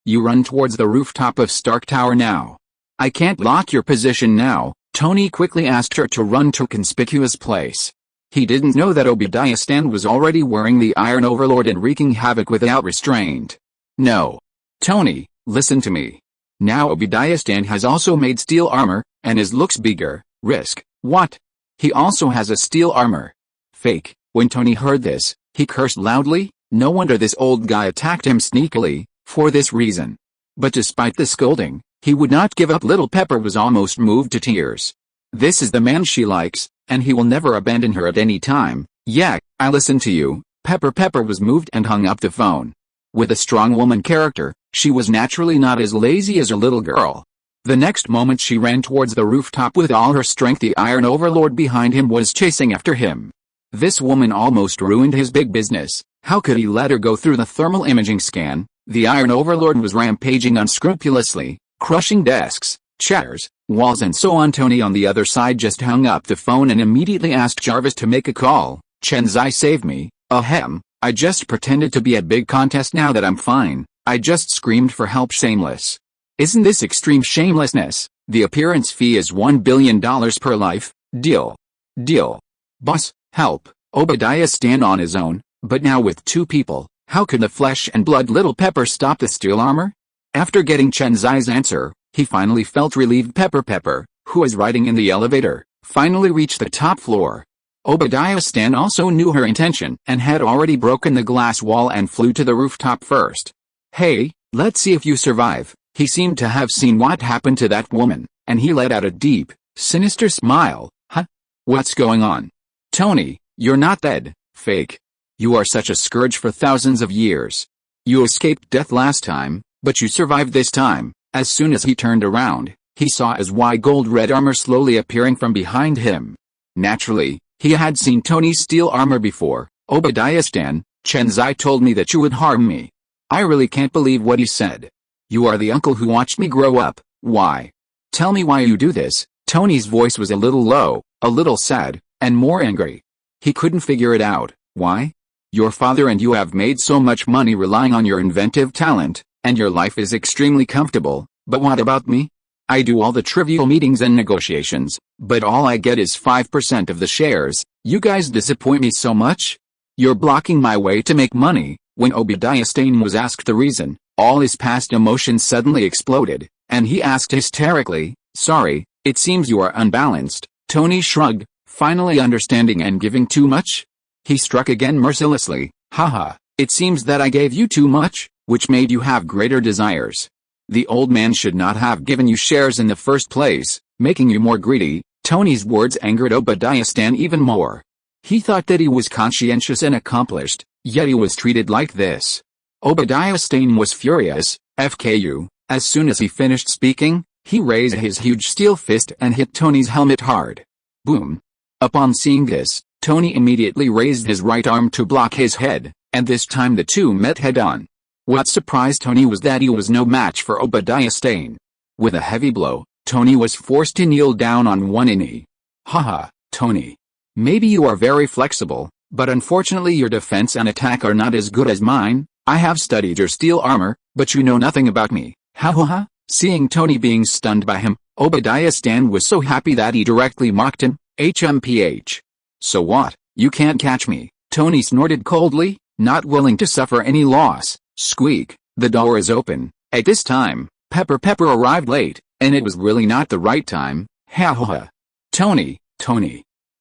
you run towards the rooftop of Stark Tower now. I can't lock your position now, Tony quickly asked her to run to a conspicuous place. He didn't know that Obadiah Stan was already wearing the Iron Overlord and wreaking havoc without restraint. No. Tony, listen to me. Now Obadiah Stan has also made steel armor, and his looks bigger. Risk, what? He also has a steel armor. Fake. When Tony heard this, he cursed loudly. No wonder this old guy attacked him sneakily, for this reason. But despite the scolding, he would not give up. Little Pepper was almost moved to tears. This is the man she likes, and he will never abandon her at any time. Yeah, I listen to you. Pepper was moved and hung up the phone. With a strong woman character, she was naturally not as lazy as a little girl. The next moment she ran towards the rooftop with all her strength. The Iron Overlord behind him was chasing after him. This woman almost ruined his big business. How could he let her go through the thermal imaging scan? The Iron Overlord was rampaging unscrupulously, crushing desks, chairs, walls and so on. Tony on the other side just hung up the phone and immediately asked Jarvis to make a call. Chen Xi saved me. Ahem, I just pretended to be at big contest. Now that I'm fine, I just screamed for help. Shameless. Isn't this extreme shamelessness? The appearance fee is $1 billion per life. Deal. Boss, help. Obadiah Stan on his own, but now with two people. How could the flesh and blood Little Pepper stop the steel armor? After getting Chen Xi's answer, he finally felt relieved. Pepper, who was riding in the elevator, finally reached the top floor. Obadiah Stan also knew her intention and had already broken the glass wall and flew to the rooftop first. Hey, let's see if you survive. He seemed to have seen what happened to that woman, and he let out a deep, sinister smile. Huh? What's going on? Tony, you're not dead. Fake. You are such a scourge for thousands of years. You escaped death last time, but you survived this time. As soon as he turned around, he saw his gold-red armor slowly appearing from behind him. Naturally, he had seen Tony's steel armor before. Obadiah Stan, Chen Xi told me that you would harm me. I really can't believe what he said. You are the uncle who watched me grow up. Why? Tell me why you do this. Tony's voice was a little low, a little sad, and more angry. He couldn't figure it out. Why? Your father and you have made so much money relying on your inventive talent, and your life is extremely comfortable, but what about me? I do all the trivial meetings and negotiations, but all I get is 5% of the shares. You guys disappoint me so much. You're blocking my way to make money. When Obadiah Stan was asked the reason, all his past emotions suddenly exploded, and he asked hysterically, sorry, it seems you are unbalanced. Tony shrugged, finally understanding and giving too much. He struck again mercilessly. Haha, it seems that I gave you too much, which made you have greater desires. The old man should not have given you shares in the first place, making you more greedy. Tony's words angered Obadiah Stan even more. He thought that he was conscientious and accomplished, yet he was treated like this. Obadiah Stan was furious. FKU. As soon as he finished speaking, he raised his huge steel fist and hit Tony's helmet hard. Boom. Upon seeing this, Tony immediately raised his right arm to block his head, and this time the two met head-on. What surprised Tony was that he was no match for Obadiah Stan. With a heavy blow, Tony was forced to kneel down on one knee. Haha, Tony. Maybe you are very flexible, but unfortunately your defense and attack are not as good as mine. I have studied your steel armor, but you know nothing about me. Ha ha ha. Seeing Tony being stunned by him, Obadiah Stan was so happy that he directly mocked him. HMPH. So what? You can't catch me. Tony snorted coldly, not willing to suffer any loss. Squeak. The door is open. At this time, Pepper arrived late, and it was really not the right time. Ha ha ha. Tony.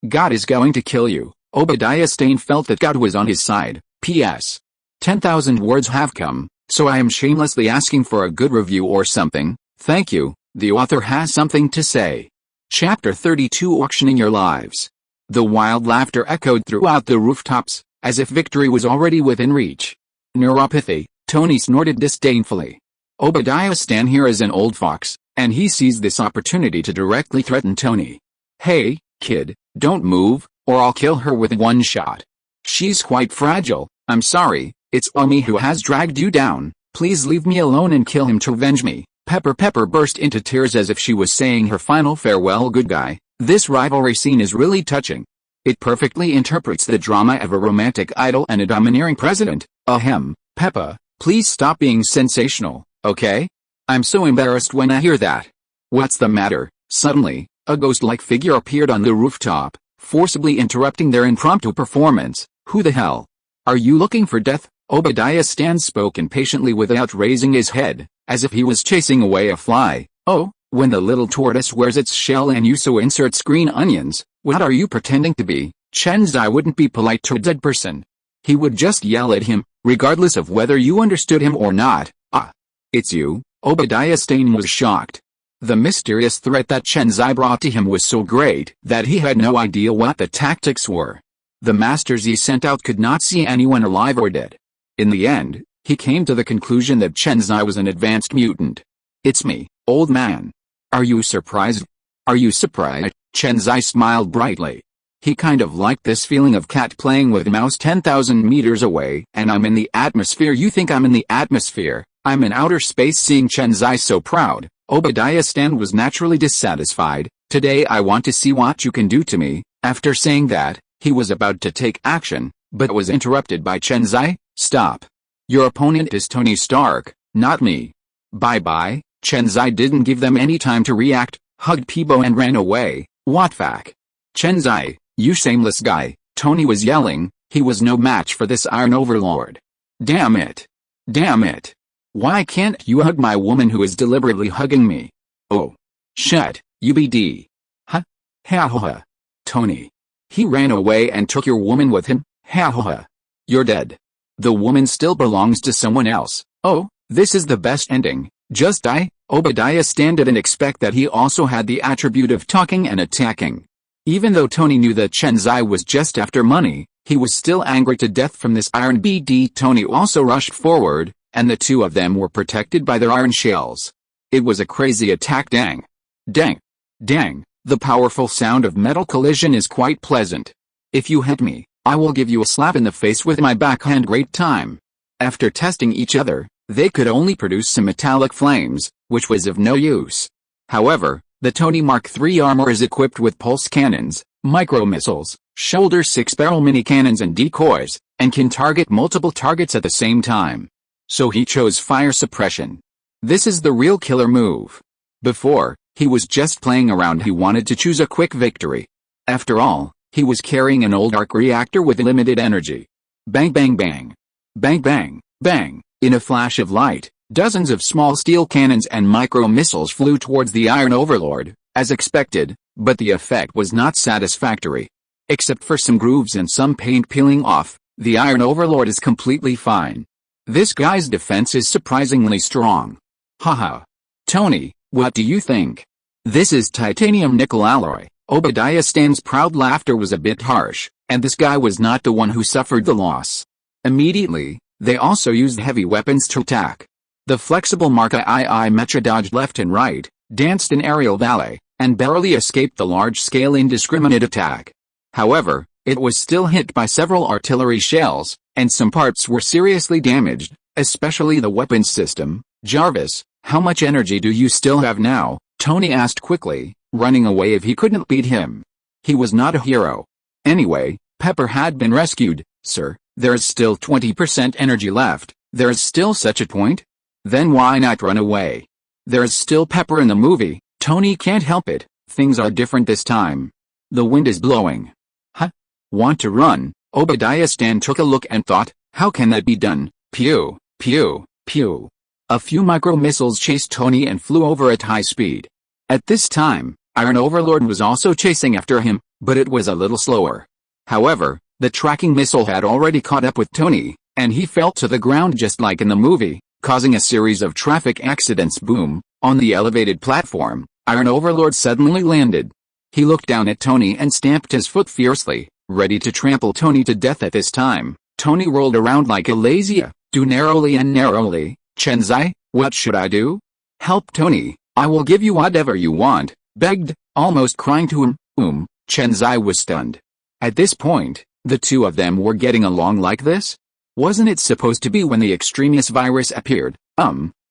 God is going to kill you. Obadiah Stan felt that God was on his side. P.S. 10,000 words have come, so I am shamelessly asking for a good review or something. Thank you. The author has something to say. Chapter 32 Auctioning Your Lives. The wild laughter echoed throughout the rooftops, as if victory was already within reach. Neuropathy, Tony snorted disdainfully. Obadiah Stan here is an old fox, and he seized this opportunity to directly threaten Tony. Hey, kid, don't move, or I'll kill her with one shot. She's quite fragile. I'm sorry, it's me who has dragged you down. Please leave me alone and kill him to avenge me. Pepper burst into tears as if she was saying her final farewell. Good guy. This rivalry scene is really touching. It perfectly interprets the drama of a romantic idol and a domineering president. Ahem, Peppa, please stop being sensational, okay? I'm so embarrassed when I hear that. What's the matter? Suddenly, a ghost-like figure appeared on the rooftop, forcibly interrupting their impromptu performance. Who the hell? Are you looking for death? Obadiah Stan spoke impatiently without raising his head, as if he was chasing away a fly. Oh, when the little tortoise wears its shell and you so insert green onions, what are you pretending to be? Chen Xi wouldn't be polite to a dead person. He would just yell at him, regardless of whether you understood him or not. Ah, it's you? Obadiah Stan was shocked. The mysterious threat that Chen Xi brought to him was so great that he had no idea what the tactics were. The masters he sent out could not see anyone alive or dead. In the end, he came to the conclusion that Chen Xi was an advanced mutant. It's me, old man. Are you surprised? Are you surprised? Chen Xi smiled brightly. He kind of liked this feeling of cat playing with mouse 10,000 meters away. And I'm in the atmosphere. You think I'm in the atmosphere? I'm in outer space. Seeing Chen Xi so proud, Obadiah Stan was naturally dissatisfied. Today I want to see what you can do to me. After saying that, he was about to take action, but was interrupted by Chen Xi. Stop. Your opponent is Tony Stark, not me. Bye-bye. Chen Xi didn't give them any time to react, hugged Peebo and ran away. What fuck? Chen Xi, you shameless guy, Tony was yelling. He was no match for this Iron Overlord. Damn it. Damn it. Why can't you hug my woman who is deliberately hugging me? Oh. Shut, UBD. Huh? Ha ha ha. Tony. He ran away and took your woman with him? Ha ha ha. You're dead. The woman still belongs to someone else. Oh, this is the best ending. Just die? Obadiah Stan didn't expect that he also had the attribute of talking and attacking. Even though Tony knew that Chen Xi was just after money, he was still angry to death from this iron BD. Tony also rushed forward, and the two of them were protected by their iron shells. It was a crazy attack. Dang. Dang. Dang. The powerful sound of metal collision is quite pleasant. If you hit me, I will give you a slap in the face with my backhand. Great time. After testing each other, they could only produce some metallic flames, which was of no use. However, the Tony Mark III armor is equipped with pulse cannons, micro-missiles, shoulder 6-barrel mini-cannons and decoys, and can target multiple targets at the same time. So he chose fire suppression. This is the real killer move. Before, he was just playing around. He wanted to choose a quick victory. After all, he was carrying an old arc reactor with limited energy. Bang bang bang. Bang bang, bang. In a flash of light, dozens of small steel cannons and micro-missiles flew towards the Iron Overlord, as expected, but the effect was not satisfactory. Except for some grooves and some paint peeling off, the Iron Overlord is completely fine. This guy's defense is surprisingly strong. Haha. Tony, what do you think? This is titanium nickel alloy. Obadiah Stan's proud laughter was a bit harsh, and this guy was not the one who suffered the loss. Immediately, they also used heavy weapons to attack. The flexible Mark II Mecha dodged left and right, danced in aerial ballet, and barely escaped the large-scale indiscriminate attack. However, it was still hit by several artillery shells, and some parts were seriously damaged, especially the weapons system. Jarvis, how much energy do you still have now? Tony asked quickly, running away if he couldn't beat him. He was not a hero. Anyway, Pepper had been rescued. Sir, there is still 20% energy left. There is still such a point? Then why not run away? There is still Pepper in the movie. Tony can't help it. Things are different this time. The wind is blowing. Huh? Want to run? Obadiah Stan took a look and thought, how can that be done? Pew, pew, pew. A few micro-missiles chased Tony and flew over at high speed. At this time, Iron Overlord was also chasing after him, but it was a little slower. However, the tracking missile had already caught up with Tony, and he fell to the ground just like in the movie, causing a series of traffic accidents. Boom. On the elevated platform, Iron Overlord suddenly landed. He looked down at Tony and stamped his foot fiercely, ready to trample Tony to death. At this time, Tony rolled around like a lazy, do narrowly and narrowly. Chen Xi, what should I do? Help Tony, I will give you whatever you want, begged, almost crying to him. Chen Xi was stunned. At this point, the two of them were getting along like this? Wasn't it supposed to be when the extraneous virus appeared?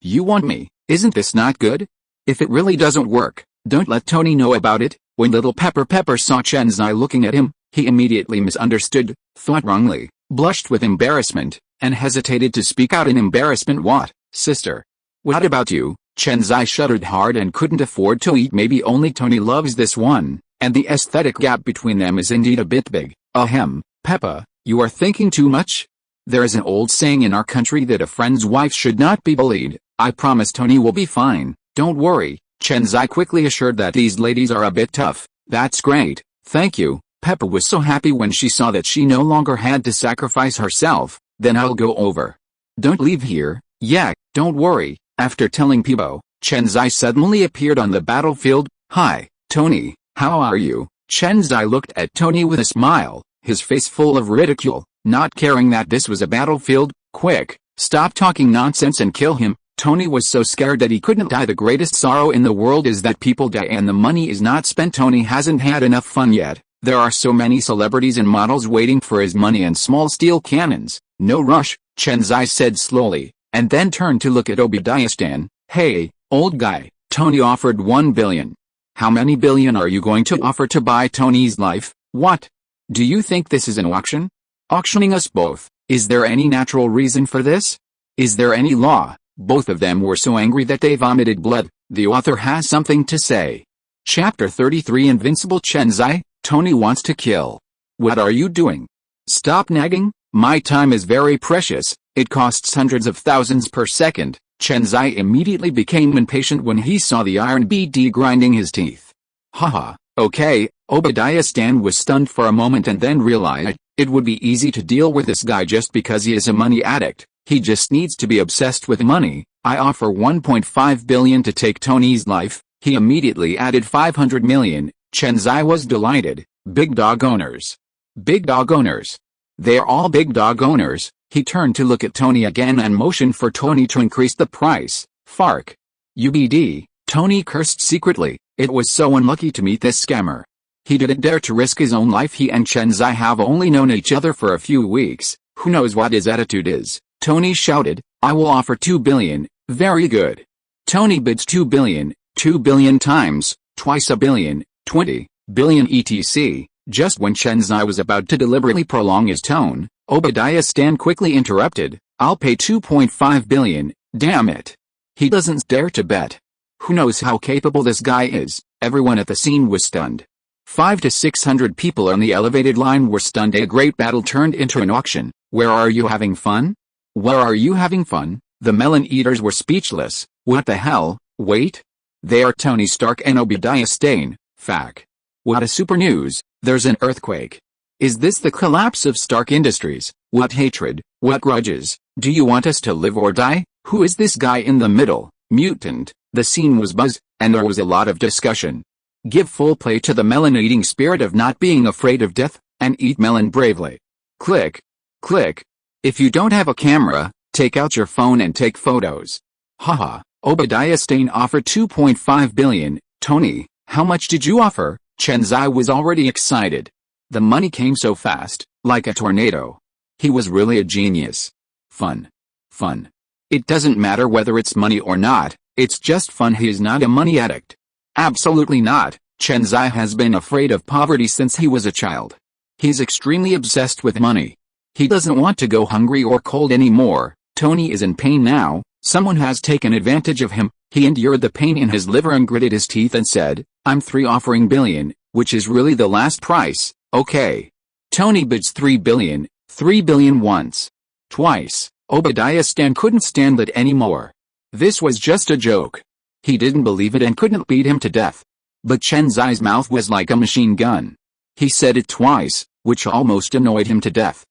You want me, isn't this not good? If it really doesn't work, don't let Tony know about it. When little Pepper saw Chen Xi looking at him, he immediately misunderstood, thought wrongly, blushed with embarrassment, and hesitated to speak out in embarrassment. What, sister? What about you? Chen Xi shuddered hard and couldn't afford to eat. Maybe only Tony loves this one, and the aesthetic gap between them is indeed a bit big. Ahem, Peppa, you are thinking too much? There is an old saying in our country that a friend's wife should not be bullied. I promise Tony will be fine, don't worry. Chen Xi quickly assured that these ladies are a bit tough. That's great, thank you. Peppa was so happy when she saw that she no longer had to sacrifice herself. Then I'll go over. Don't leave here. Yeah, don't worry. After telling Peebo, Chen Xi suddenly appeared on the battlefield. Hi, Tony, how are you? Chen Xi looked at Tony with a smile, his face full of ridicule, not caring that this was a battlefield. Quick, stop talking nonsense and kill him. Tony was so scared that he couldn't die. The greatest sorrow in the world is that people die and the money is not spent. Tony hasn't had enough fun yet. There are so many celebrities and models waiting for his money and small steel cannons. No rush, Chen Xi said slowly, and then turned to look at Obadiah Stan. Hey, old guy, Tony offered 1 billion. How many billion are you going to offer to buy Tony's life? What? Do you think this is an auction? Auctioning us both? Is there any natural reason for this? Is there any law? Both of them were so angry that they vomited blood. The author has something to say. Chapter 33 Invincible Chen Xi, Tony wants to kill. What are you doing? Stop nagging, my time is very precious, it costs hundreds of thousands per second. Chen Xi immediately became impatient when he saw the iron BD grinding his teeth. Haha, okay, Obadiah Stan was stunned for a moment and then realized it would be easy to deal with this guy just because he is a money addict. He just needs to be obsessed with money. I offer 1.5 billion to take Tony's life. He immediately added 500 million. Chen Xi was delighted. Big dog owners. Big dog owners. They're all big dog owners. He turned to look at Tony again and motioned for Tony to increase the price. Fark. UBD. Tony cursed secretly. It was so unlucky to meet this scammer. He didn't dare to risk his own life. He and Chen Xi have only known each other for a few weeks. Who knows what his attitude is? Tony shouted, I will offer 2 billion, very good. Tony bids 2 billion, 2 billion times, twice a billion, 20 billion etc. Just when Chen Xi was about to deliberately prolong his tone, Obadiah Stan quickly interrupted, I'll pay 2.5 billion, damn it. He doesn't dare to bet. Who knows how capable this guy is? Everyone at the scene was stunned. 500 to 600 people on the elevated line were stunned. A great battle turned into an auction. Where are you having fun? Where are you having fun? The melon eaters were speechless. What the hell? Wait. They are Tony Stark and Obadiah Stane. Fact. What a super news. There's an earthquake. Is this the collapse of Stark Industries? What hatred? What grudges? Do you want us to live or die? Who is this guy in the middle? Mutant. The scene was buzz, and there was a lot of discussion. Give full play to the melon-eating spirit of not being afraid of death, and eat melon bravely. Click. Click. If you don't have a camera, take out your phone and take photos. Haha, Obadiah Stane offered 2.5 billion. Tony, how much did you offer? Chen Xi was already excited. The money came so fast, like a tornado. He was really a genius. Fun. Fun. It doesn't matter whether it's money or not, it's just fun. He is not a money addict. Absolutely not. Chen Xi has been afraid of poverty since he was a child. He's extremely obsessed with money. He doesn't want to go hungry or cold anymore. Tony is in pain now. Someone has taken advantage of him. He endured the pain in his liver and gritted his teeth and said, I'm offering billion, which is really the last price. Okay. Tony bids 3 billion, 3 billion once. Twice. Obadiah Stan couldn't stand it anymore. This was just a joke. He didn't believe it and couldn't beat him to death. But Chen Xi's mouth was like a machine gun. He said it twice, which almost annoyed him to death.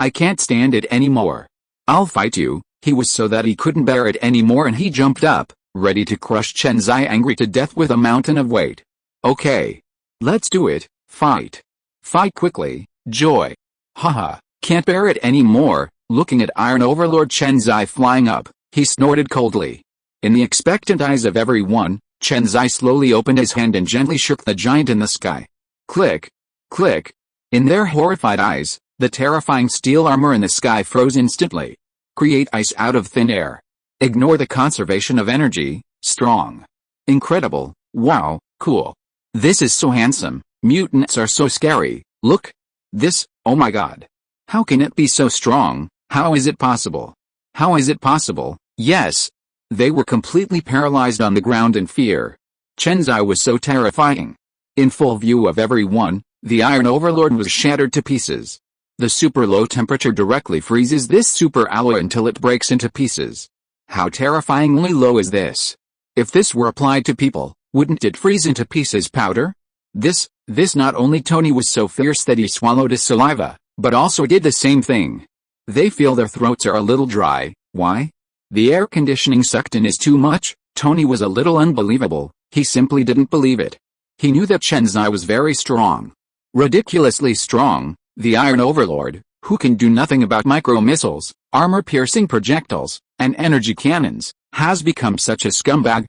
I can't stand it anymore. I'll fight you. He was so that he couldn't bear it anymore and he jumped up, ready to crush Chen Xi angry to death with a mountain of weight. Okay. Let's do it. Fight. Fight quickly. Joy. Haha, can't bear it anymore. Looking at Iron Overlord Chen Xi flying up, he snorted coldly. In the expectant eyes of everyone, Chen Xi slowly opened his hand and gently shook the giant in the sky. Click. Click. In their horrified eyes, the terrifying steel armor in the sky froze instantly. Create ice out of thin air. Ignore the conservation of energy. Strong. Incredible. Wow, cool. This is so handsome. Mutants are so scary. Look. This, oh my god. How can it be so strong? How is it possible? How is it possible? Yes. They were completely paralyzed on the ground in fear. Chen Xi was so terrifying. In full view of everyone, the Iron Overlord was shattered to pieces. The super low temperature directly freezes this super alloy until it breaks into pieces. How terrifyingly low is this? If this were applied to people, wouldn't it freeze into pieces powder? This not only Tony was so fierce that he swallowed his saliva, but also did the same thing. They feel their throats are a little dry. Why? The air conditioning sucked in is too much. Tony was a little unbelievable. He simply didn't believe it. He knew that Chen Xi was very strong. Ridiculously strong. The Iron Overlord, who can do nothing about micro-missiles, armor-piercing projectiles, and energy cannons, has become such a scumbag.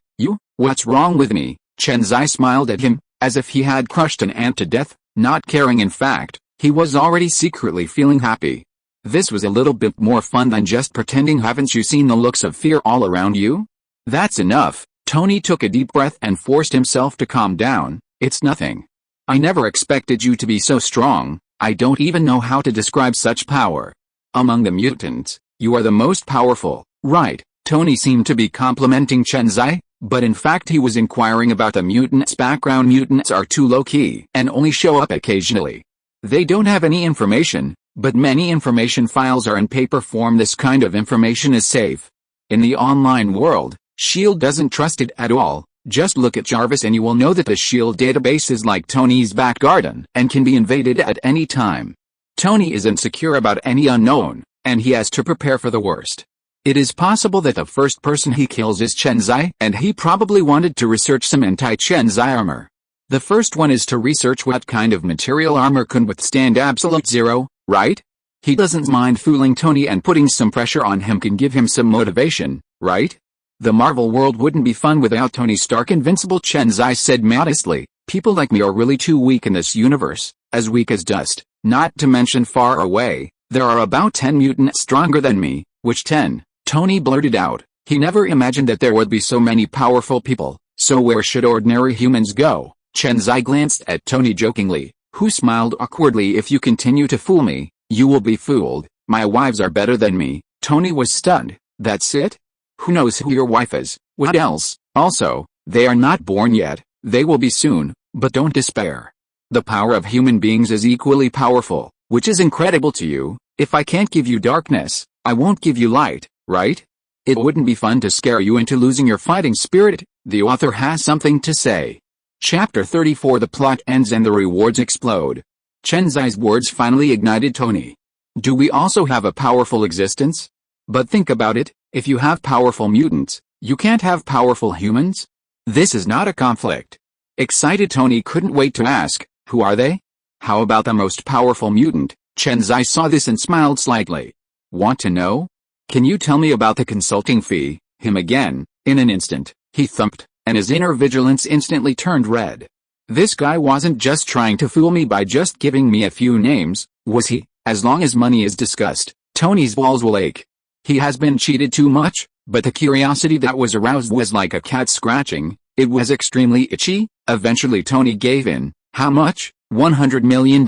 What's wrong with me? Chen Xi smiled at him, as if he had crushed an ant to death, not caring. In fact, he was already secretly feeling happy. This was a little bit more fun than just pretending. Haven't you seen the looks of fear all around you? That's enough. Tony took a deep breath and forced himself to calm down. It's nothing. I never expected you to be so strong. I don't even know how to describe such power. Among the mutants, you are the most powerful, right? Tony seemed to be complimenting Chen Xi, but in fact he was inquiring about the mutants' background. Mutants are too low-key and only show up occasionally. They don't have any information, but many information files are in paper form. This kind of information is safe. In the online world, S.H.I.E.L.D. doesn't trust it at all. Just look at Jarvis and you will know that the S.H.I.E.L.D. database is like Tony's back garden and can be invaded at any time. Tony is insecure about any unknown, and he has to prepare for the worst. It is possible that the first person he kills is Chen Xi, and he probably wanted to research some anti-Chen Xi armor. The first one is to research what kind of material armor can withstand absolute zero, right? He doesn't mind fooling Tony, and putting some pressure on him can give him some motivation, right? The Marvel world wouldn't be fun without Tony Stark. Invincible, Chen Xi said modestly. People like me are really too weak in this universe, as weak as dust, not to mention far away. There are about 10 mutants stronger than me. Which 10? Tony blurted out. He never imagined that there would be so many powerful people. So where should ordinary humans go? Chen Xi glanced at Tony jokingly, who smiled awkwardly. If you continue to fool me, you will be fooled. My wives are better than me. Tony was stunned. That's it? Who knows who your wife is? What else? Also, they are not born yet. They will be soon, but don't despair. The power of human beings is equally powerful, which is incredible to you. If I can't give you darkness, I won't give you light, right? It wouldn't be fun to scare you into losing your fighting spirit. The author has something to say. Chapter 34. The plot ends and the rewards explode. Chen Xi's words finally ignited Tony. Do we also have a powerful existence? But think about it, if you have powerful mutants, you can't have powerful humans? This is not a conflict. Excited Tony couldn't wait to ask, who are they? How about the most powerful mutant? Chen Xi saw this and smiled slightly. Want to know? Can you tell me about the consulting fee? Him again. In an instant, he thumped, and his inner vigilance instantly turned red. This guy wasn't just trying to fool me by just giving me a few names, was he? As long as money is discussed, Tony's balls will ache. He has been cheated too much, but the curiosity that was aroused was like a cat scratching. It was extremely itchy. Eventually Tony gave in. How much? $100 million.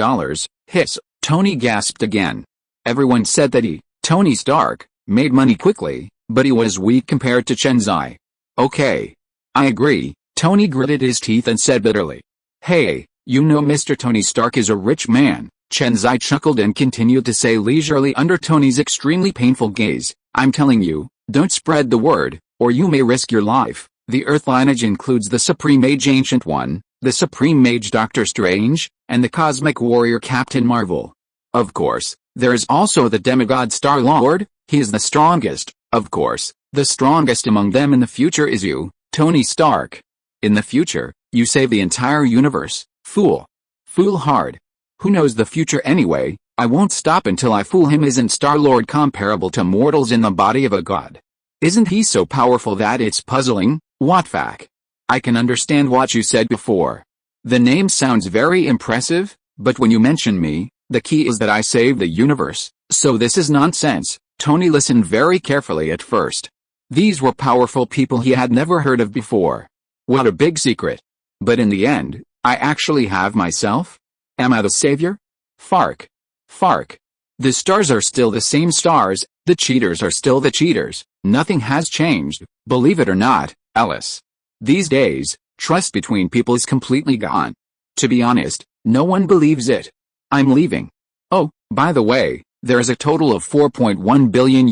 Hiss. Tony gasped again. Everyone said that he, Tony Stark, made money quickly, but he was weak compared to Chen Xi. Okay. I agree. Tony gritted his teeth and said bitterly. Hey, you know Mr. Tony Stark is a rich man. Chen Xi chuckled and continued to say leisurely under Tony's extremely painful gaze, I'm telling you, don't spread the word, or you may risk your life. The Earth lineage includes the Supreme Mage Ancient One, the Supreme Mage Doctor Strange, and the Cosmic Warrior Captain Marvel. Of course, there is also the demigod Star-Lord. He is the strongest. Of course, the strongest among them in the future is you, Tony Stark. In the future, you save the entire universe. Fool. Fool hard. Who knows the future anyway? I won't stop until I fool him. Isn't Star-Lord comparable to mortals in the body of a god? Isn't he so powerful that it's puzzling? What fact? I can understand what you said before. The name sounds very impressive, But when you mention me, the key is that I save the universe, so this is nonsense. Tony listened very carefully at first. These were powerful people he had never heard of before. What a big secret. But in the end, I actually have myself? Am I the savior? Fark. Fark. The stars are still the same stars, the cheaters are still the cheaters, nothing has changed, believe it or not, Alice. These days, trust between people is completely gone. To be honest, no one believes it. I'm leaving. Oh, by the way, there is a total of $4.1 billion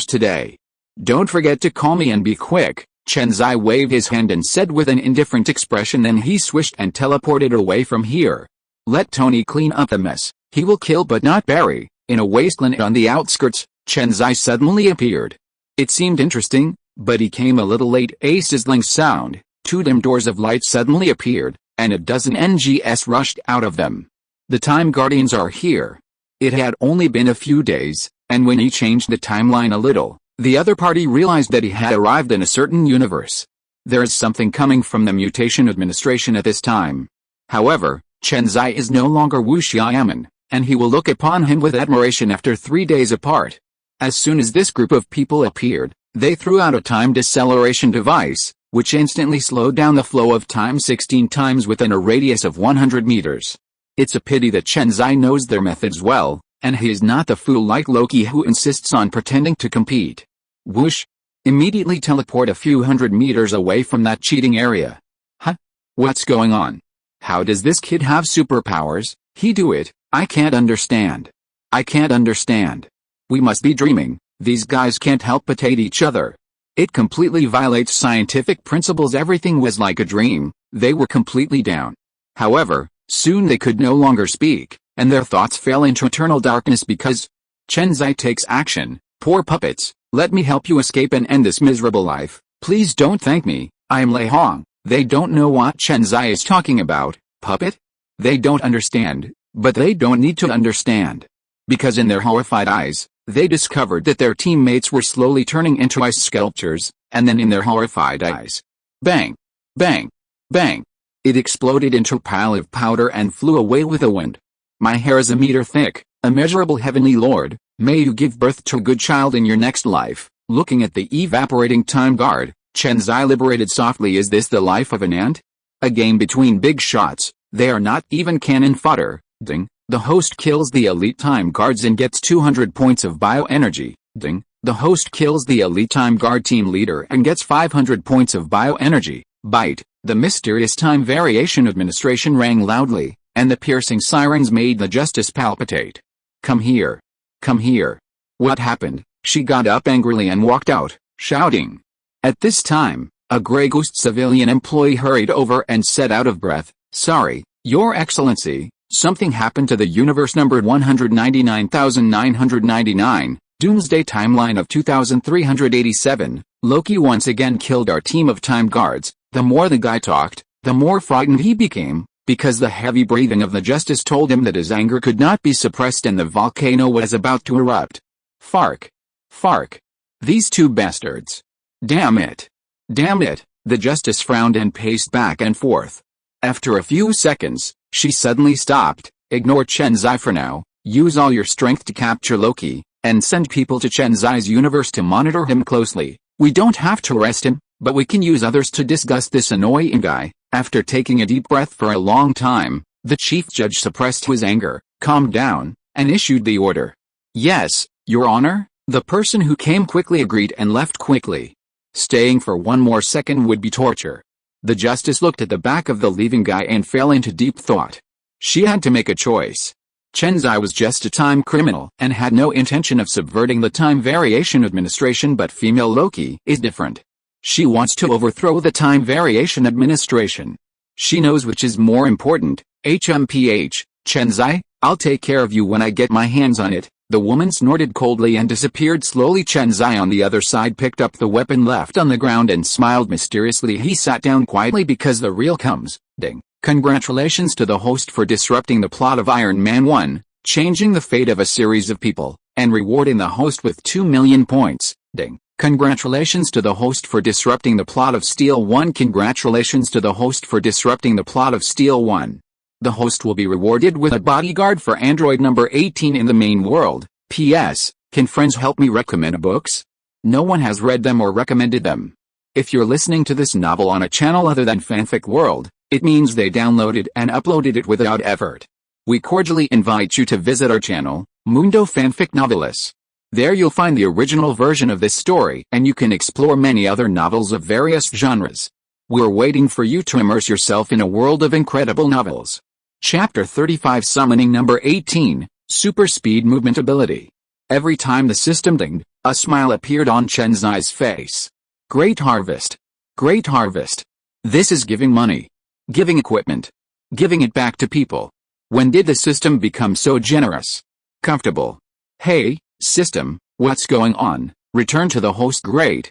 today. Don't forget to call me and be quick. Chen Xi waved his hand and said with an indifferent expression, then he swished and teleported away from here. Let Tony clean up the mess, he will kill but not bury. In a wasteland on the outskirts, Chen Xi suddenly appeared. It seemed interesting, but he came a little late. A sizzling sound, 2 dim doors of light suddenly appeared, and a dozen NGS rushed out of them. The Time Guardians are here. It had only been a few days, and when he changed the timeline a little, the other party realized that he had arrived in a certain universe. There is something coming from the Mutation Administration at this time. However, Chen Xi is no longer Wu Xiaoman, and he will look upon him with admiration after 3 days apart. As soon as this group of people appeared, they threw out a time deceleration device, which instantly slowed down the flow of time 16 times within a radius of 100 meters. It's a pity that Chen Xi knows their methods well, and he is not the fool like Loki who insists on pretending to compete. Whoosh! Immediately teleport a few hundred meters away from that cheating area. Huh? What's going on? How does this kid have superpowers? He do it, I can't understand. I can't understand. We must be dreaming, these guys can't help but hate each other. It completely violates scientific principles. Everything was like a dream, they were completely down. However, soon they could no longer speak, and their thoughts fell into eternal darkness because Chen Xi takes action. Poor puppets, let me help you escape and end this miserable life. Please don't thank me, I am Lei Hong. They don't know what Chen Xi is talking about, puppet? They don't understand, but they don't need to understand. Because in their horrified eyes, they discovered that their teammates were slowly turning into ice sculptures, and then in their horrified eyes, bang, bang, bang. It exploded into a pile of powder and flew away with the wind. My hair is a meter thick, immeasurable heavenly lord, may you give birth to a good child in your next life. Looking at the evaporating time guard, Chen Xi liberated softly. Is this the life of an ant? A game between big shots, they are not even cannon fodder. Ding. The host kills the elite time guards and gets 200 points of bioenergy. Ding. The host kills the elite time guard team leader and gets 500 points of bioenergy. Bite. The mysterious Time Variation Administration rang loudly, and the piercing sirens made the justice palpitate. Come here. Come here. What happened? She got up angrily and walked out, shouting. At this time, a Grey Ghost civilian employee hurried over and said out of breath, Sorry, Your Excellency, something happened to the universe numbered 199,999, Doomsday Timeline of 2387, Loki once again killed our team of time guards. The more the guy talked, the more frightened he became, because the heavy breathing of the justice told him that his anger could not be suppressed and the volcano was about to erupt. Fark. Fark. These two bastards. Damn it. Damn it. The justice frowned and paced back and forth. After a few seconds, she suddenly stopped. Ignore Chen Xi for now, use all your strength to capture Loki, and send people to Chen Xi's universe to monitor him closely. We don't have to arrest him, but we can use others to disgust this annoying guy. After taking a deep breath for a long time, the chief judge suppressed his anger, calmed down, and issued the order. Yes, Your Honor, the person who came quickly agreed and left quickly. Staying for one more second would be torture. The justice looked at the back of the leaving guy and fell into deep thought. She had to make a choice. Chen Xi was just a time criminal and had no intention of subverting the Time Variation Administration, but female Loki is different. She wants to overthrow the Time Variation Administration. She knows which is more important. HMPH, Chen Xi, I'll take care of you when I get my hands on it. The woman snorted coldly and disappeared slowly. Chen Xi on the other side picked up the weapon left on the ground and smiled mysteriously. He sat down quietly because the real comes. Ding. Congratulations to the host for disrupting the plot of Iron Man 1, changing the fate of a series of people, and rewarding the host with 2 million points. Ding. Congratulations to the host for disrupting the plot of Steel 1. Congratulations to the host for disrupting the plot of Steel 1. The host will be rewarded with a bodyguard for android number 18 in the main world. P.S. Can friends help me recommend books? No one has read them or recommended them. If you're listening to this novel on a channel other than Fanfic World, it means they downloaded and uploaded it without effort. We cordially invite you to visit our channel, Mundo Fanfic Novelis. There you'll find the original version of this story and you can explore many other novels of various genres. We're waiting for you to immerse yourself in a world of incredible novels. Chapter 35 Summoning Number 18, Super Speed Movement Ability. Every time the system dinged, a smile appeared on Chen Xi's face. Great harvest. Great harvest. This is giving money. Giving equipment. Giving it back to people. When did the system become so generous? Comfortable. Hey, system, what's going on? Return to the host. Great.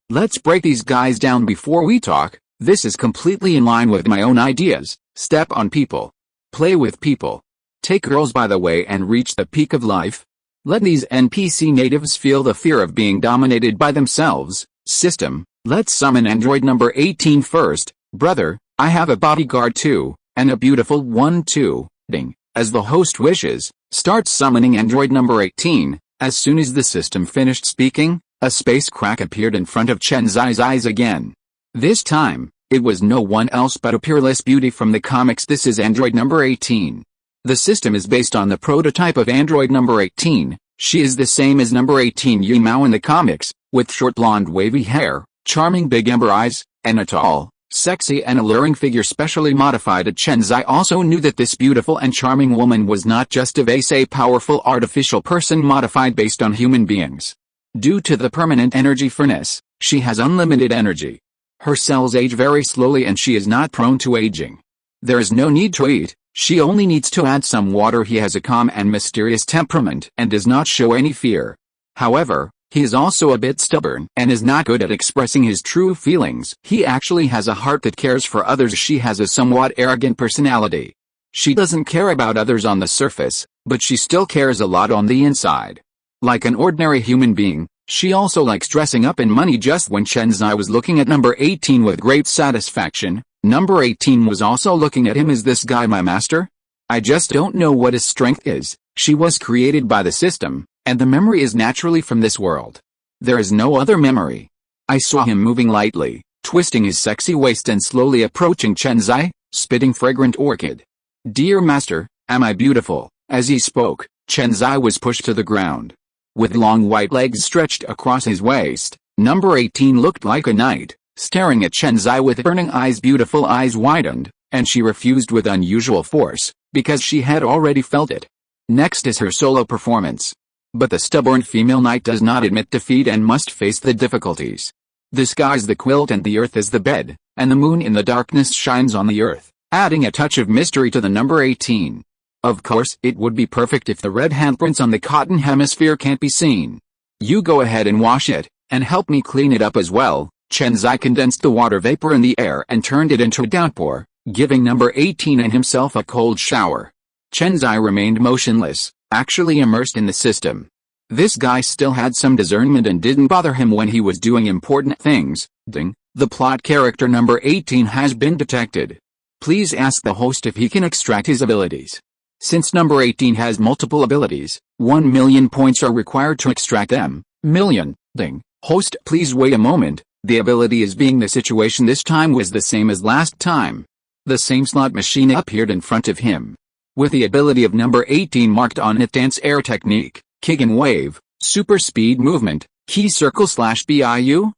Let's break these guys down before we talk. This is completely in line with my own ideas. Step on people. Play with people. Take girls by the way and reach the peak of life. Let these NPC natives feel the fear of being dominated by themselves. System, let's summon android number 18 first. Brother, I have a bodyguard too, and a beautiful one too. Ding. As the host wishes, start summoning android number 18. As soon as the system finished speaking, a space crack appeared in front of Chen Xi's eyes again. This time, it was no one else but a peerless beauty from the comics. This is android number 18. The system is based on the prototype of android number 18. She is the same as number 18 Yu Mao in the comics, with short blonde wavy hair, charming big amber eyes, and a tall, sexy and alluring figure specially modified. Chen Xi also knew that this beautiful and charming woman was not just a powerful artificial person modified based on human beings. Due to the permanent energy furnace, she has unlimited energy. Her cells age very slowly and she is not prone to aging. There is no need to eat. She only needs to add some water. He has a calm and mysterious temperament and does not show any fear. However, he is also a bit stubborn and is not good at expressing his true feelings. He actually has a heart that cares for others. She has a somewhat arrogant personality. She doesn't care about others on the surface, but she still cares a lot on the inside. Like an ordinary human being, she also likes dressing up in money. Just when Chen Xi was looking at number 18 with great satisfaction, number 18 was also looking at him. Is this guy my master? I just don't know what his strength is. She was created by the system, and the memory is naturally from this world. There is no other memory. I saw him moving lightly, twisting his sexy waist and slowly approaching Chen Xi, spitting fragrant orchid. Dear master, am I beautiful? As he spoke, Chen Xi was pushed to the ground. With long white legs stretched across his waist, number 18 looked like a knight, staring at Chen Xi with burning eyes. Beautiful eyes widened, and she refused with unusual force, because she had already felt it. Next is her solo performance. But the stubborn female knight does not admit defeat and must face the difficulties. The sky is the quilt and the earth is the bed, and the moon in the darkness shines on the earth, adding a touch of mystery to the number 18. Of course, it would be perfect if the red handprints on the cotton hemisphere can't be seen. You go ahead and wash it, and help me clean it up as well. Chen Xi condensed the water vapor in the air and turned it into a downpour, giving number 18 and himself a cold shower. Chen Xi remained motionless, actually immersed in the system. This guy still had some discernment and didn't bother him when he was doing important things. Ding, the plot character number 18 has been detected. Please ask the host if he can extract his abilities. Since number 18 has multiple abilities, 1 million points are required to extract them. Million. Ding. Host, please wait a moment. The ability is being the situation this time was the same as last time. The same slot machine appeared in front of him. With the ability of number 18 marked on it, dance air technique, kick and wave, super speed movement, key circle / BIU,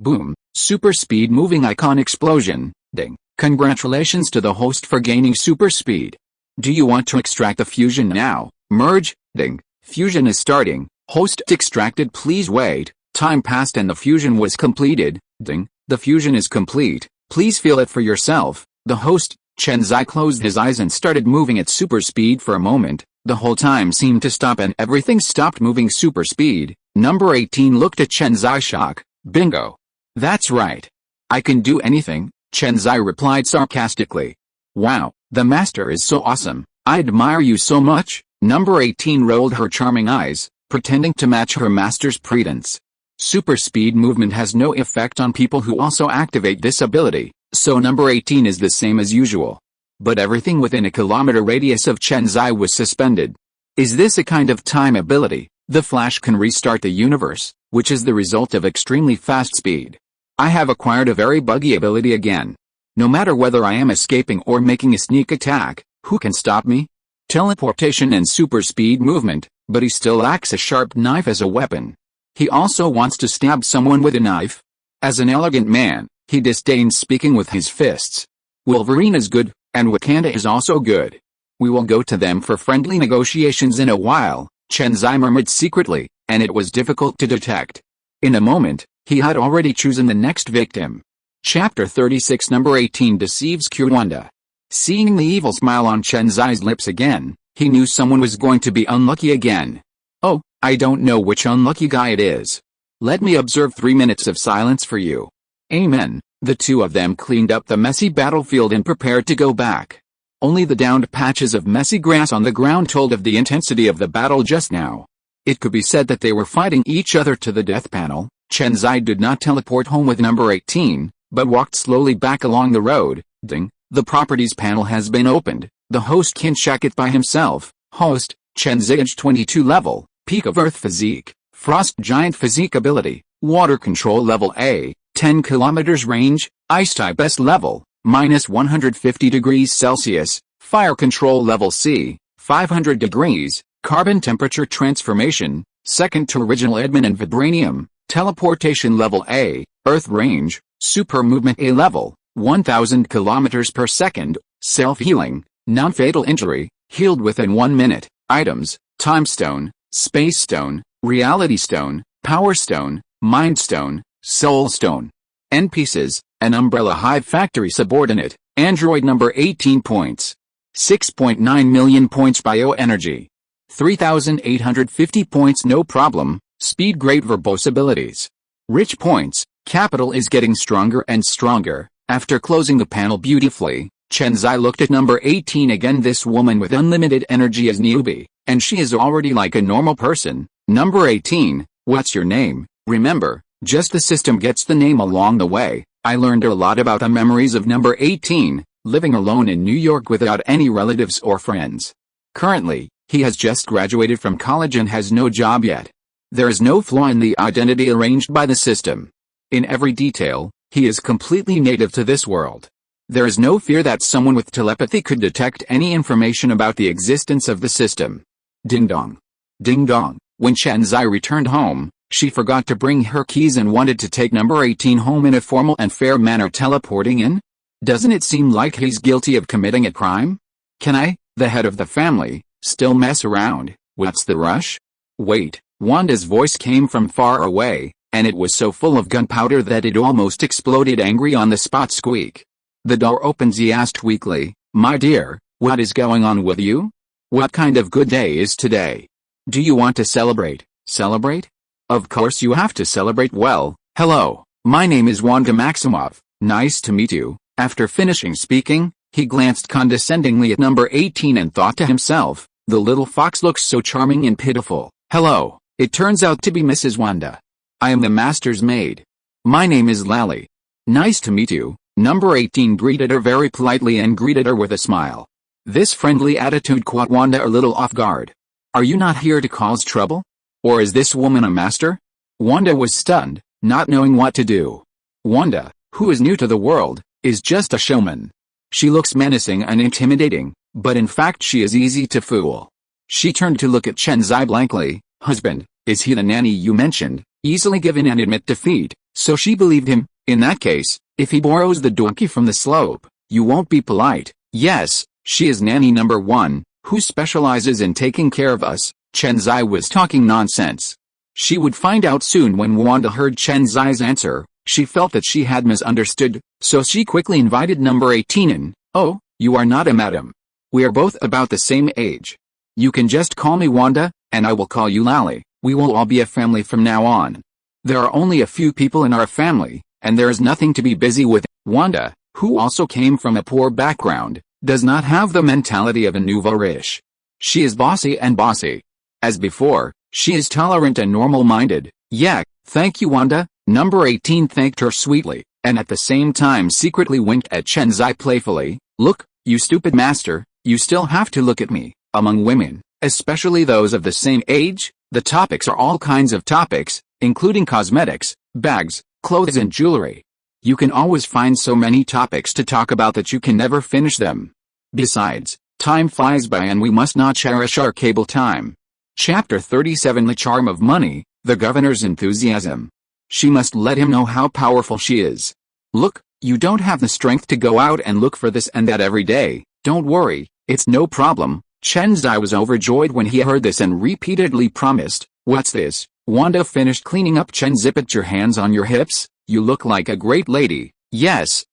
boom, super speed moving icon explosion. Ding. Congratulations to the host for gaining super speed. Do you want to extract the fusion now? Merge. Ding. Fusion is starting. Host extracted. Please wait. Time passed and the fusion was completed. Ding. The fusion is complete. Please feel it for yourself. The host, Chen Xi, closed his eyes and started moving at super speed for a moment. The whole time seemed to stop and everything stopped moving super speed. Number 18 looked at Chen Xi shock. Bingo. That's right. I can do anything, Chen Xi replied sarcastically. Wow, the master is so awesome. I admire you so much. Number 18 rolled her charming eyes, pretending to match her master's predence. Super speed movement has no effect on people who also activate this ability. So number 18 is the same as usual. But everything within a kilometer radius of Chen Xi was suspended. Is this a kind of time ability? The Flash can restart the universe, which is the result of extremely fast speed. I have acquired a very buggy ability again. No matter whether I am escaping or making a sneak attack, who can stop me? Teleportation and super speed movement, but he still lacks a sharp knife as a weapon. He also wants to stab someone with a knife. As an elegant man, he disdains speaking with his fists. Wolverine is good, and Wakanda is also good. We will go to them for friendly negotiations in a while, Chen Xi murmured secretly, and it was difficult to detect. In a moment, he had already chosen the next victim. Chapter 36 Number 18 deceives Wanda. Seeing the evil smile on Chen Xi's lips again, he knew someone was going to be unlucky again. Oh, I don't know which unlucky guy it is. Let me observe 3 minutes of silence for you. Amen. The two of them cleaned up the messy battlefield and prepared to go back. Only the downed patches of messy grass on the ground told of the intensity of the battle just now. It could be said that they were fighting each other to the death panel. Chen Xi did not teleport home with number 18, but walked slowly back along the road. Ding, the properties panel has been opened. The host can check it by himself. Host, Chen Xi age 22 level, peak of Earth physique, frost giant physique ability, water control level A, 10 kilometers range, ice type S level, minus 150 degrees Celsius, fire control level C, 500 degrees, carbon temperature transformation, second to original admin and vibranium, teleportation level A, earth range, super movement A level, 1000 kilometers per second, self-healing, non-fatal injury, healed within 1 minute, items, time stone, space stone, reality stone, power stone, mind stone, soul stone. NPCs, an Umbrella Hive factory subordinate, android number 18 points. 6.9 million points bioenergy. 3,850 points no problem, speed great verbose abilities. Rich points, capital is getting stronger and stronger. After closing the panel beautifully, Chen Xi looked at number 18 again. This woman with unlimited energy is newbie, and she is already like a normal person. Number 18, what's your name? Remember, just the system gets the name along the way. I learned a lot about the memories of number 18, living alone in New York without any relatives or friends. Currently, he has just graduated from college and has no job yet. There is no flaw in the identity arranged by the system. In every detail, he is completely native to this world. There is no fear that someone with telepathy could detect any information about the existence of the system. Ding dong. Ding dong. When Chen Xi returned home, she forgot to bring her keys and wanted to take number 18 home in a formal and fair manner. Teleporting in? Doesn't it seem like he's guilty of committing a crime? Can I, the head of the family, still mess around? What's the rush? Wait, Wanda's voice came from far away, and it was so full of gunpowder that it almost exploded. Angry on the spot squeak. The door opens. He asked weakly, "My dear, what is going on with you? What kind of good day is today? Do you want to celebrate?" Celebrate? Of course you have to celebrate. Well, hello, my name is Wanda Maximoff, nice to meet you. After finishing speaking, he glanced condescendingly at number 18 and thought to himself, the little fox looks so charming and pitiful. Hello, it turns out to be Mrs. Wanda. I am the master's maid. My name is Lally. Nice to meet you. Number 18 greeted her very politely and greeted her with a smile. This friendly attitude caught Wanda a little off guard. Are you not here to cause trouble? Or is this woman a master? Wanda was stunned, not knowing what to do. Wanda, who is new to the world, is just a showman. She looks menacing and intimidating, but in fact she is easy to fool. She turned to look at Chen Xi blankly. Husband, is he the nanny you mentioned? Easily given and admit defeat, so she believed him. In that case, if he borrows the donkey from the slope, you won't be polite. Yes, she is nanny number 1, who specializes in taking care of us. Chen Xi was talking nonsense. She would find out soon. When Wanda heard Chen Xi's answer, she felt that she had misunderstood, so she quickly invited number 18 in. Oh, you are not a madam. We are both about the same age. You can just call me Wanda, and I will call you Lally. We will all be a family from now on. There are only a few people in our family, and there is nothing to be busy with. Wanda, who also came from a poor background, does not have the mentality of a nouveau riche. She is bossy and bossy. As before, she is tolerant and normal-minded. Yeah, thank you Wanda. Number 18 thanked her sweetly. and at the same time secretly winked at Chen Xi playfully. "Look, you stupid master, you still have to look at me." Among women, especially those of the same age, the topics are all kinds of topics, including cosmetics, bags, clothes and jewelry. You can always find so many topics to talk about that you can never finish them. Besides, time flies by and we must not cherish our cable time. Chapter 37 The Charm of Money, the Governor's Enthusiasm. She must let him know how powerful she is. "Look, you don't have the strength to go out and look for this and that every day. Don't worry, it's no problem." Chen Xi was overjoyed when he heard this and repeatedly promised. "What's this?" Wanda finished cleaning up. Chen Xi, put your hands on your hips. "You look like a great lady." Yes,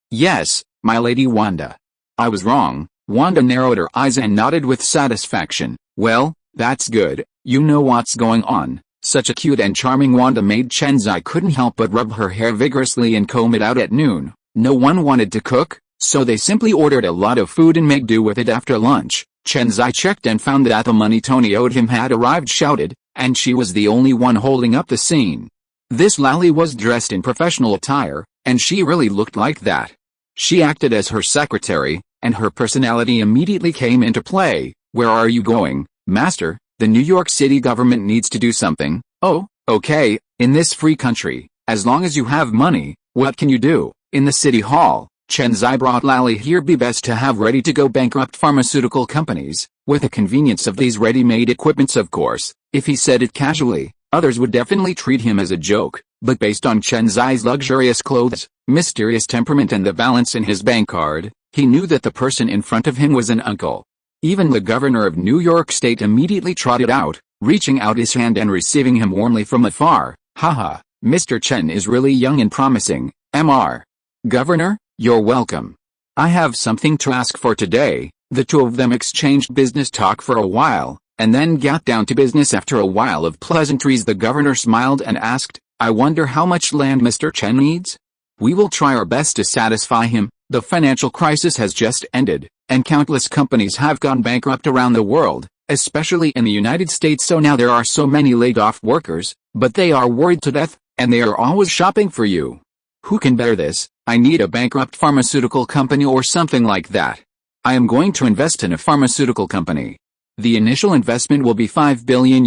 my lady Wanda." "I was wrong." Wanda narrowed her eyes and nodded with satisfaction. "Well, that's good, you know what's going on." Such a cute and charming Wanda maid. Chen Xi couldn't help but rub her hair vigorously and comb it out at noon. No one wanted to cook, so they simply ordered a lot of food and made do with it after lunch. Chen Xi checked and found that the money Tony owed him had arrived, shouted, and she was the only one holding up the scene. This Lally was dressed in professional attire, and she really looked like that. She acted as her secretary, and her personality immediately came into play. "Where are you going, master? The New York City government needs to do something." "Oh, okay, in this free country, as long as you have money, what can you do?" "In the city hall, Chen Xi brought Lally here. Be best to have ready-to-go bankrupt pharmaceutical companies, with the convenience of these ready-made equipments of course." If he said it casually, others would definitely treat him as a joke, but based on Chen Xi's luxurious clothes, mysterious temperament and the balance in his bank card, he knew that the person in front of him was an uncle. Even the governor of New York State immediately trotted out, reaching out his hand and receiving him warmly from afar. "Haha, Mr. Chen is really young and promising, Mr. Governor, you're welcome. I have something to ask for today." The two of them exchanged business talk for a while, and then got down to business. After a while of pleasantries, the governor smiled and asked, "I wonder how much land Mr. Chen needs? We will try our best to satisfy him. The financial crisis has just ended, and countless companies have gone bankrupt around the world, especially in the United States, so now there are so many laid-off workers, but they are worried to death, and they are always shopping for you. Who can bear this? I need a bankrupt pharmaceutical company or something like that. I am going to invest in a pharmaceutical company. The initial investment will be $5 billion,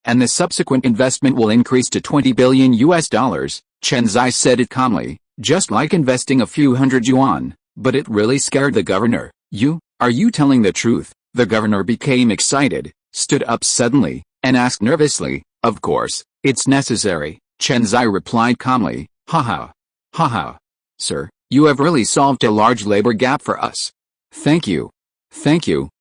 and the subsequent investment will increase to $20 billion. Chen Xi said it calmly, just like investing a few hundred yuan, but it really scared the governor. Are you telling the truth?" The governor became excited, stood up suddenly, and asked nervously, "Of course, it's necessary." Chen Xi replied calmly, Haha. "Sir, you have really solved a large labor gap for us." Thank you.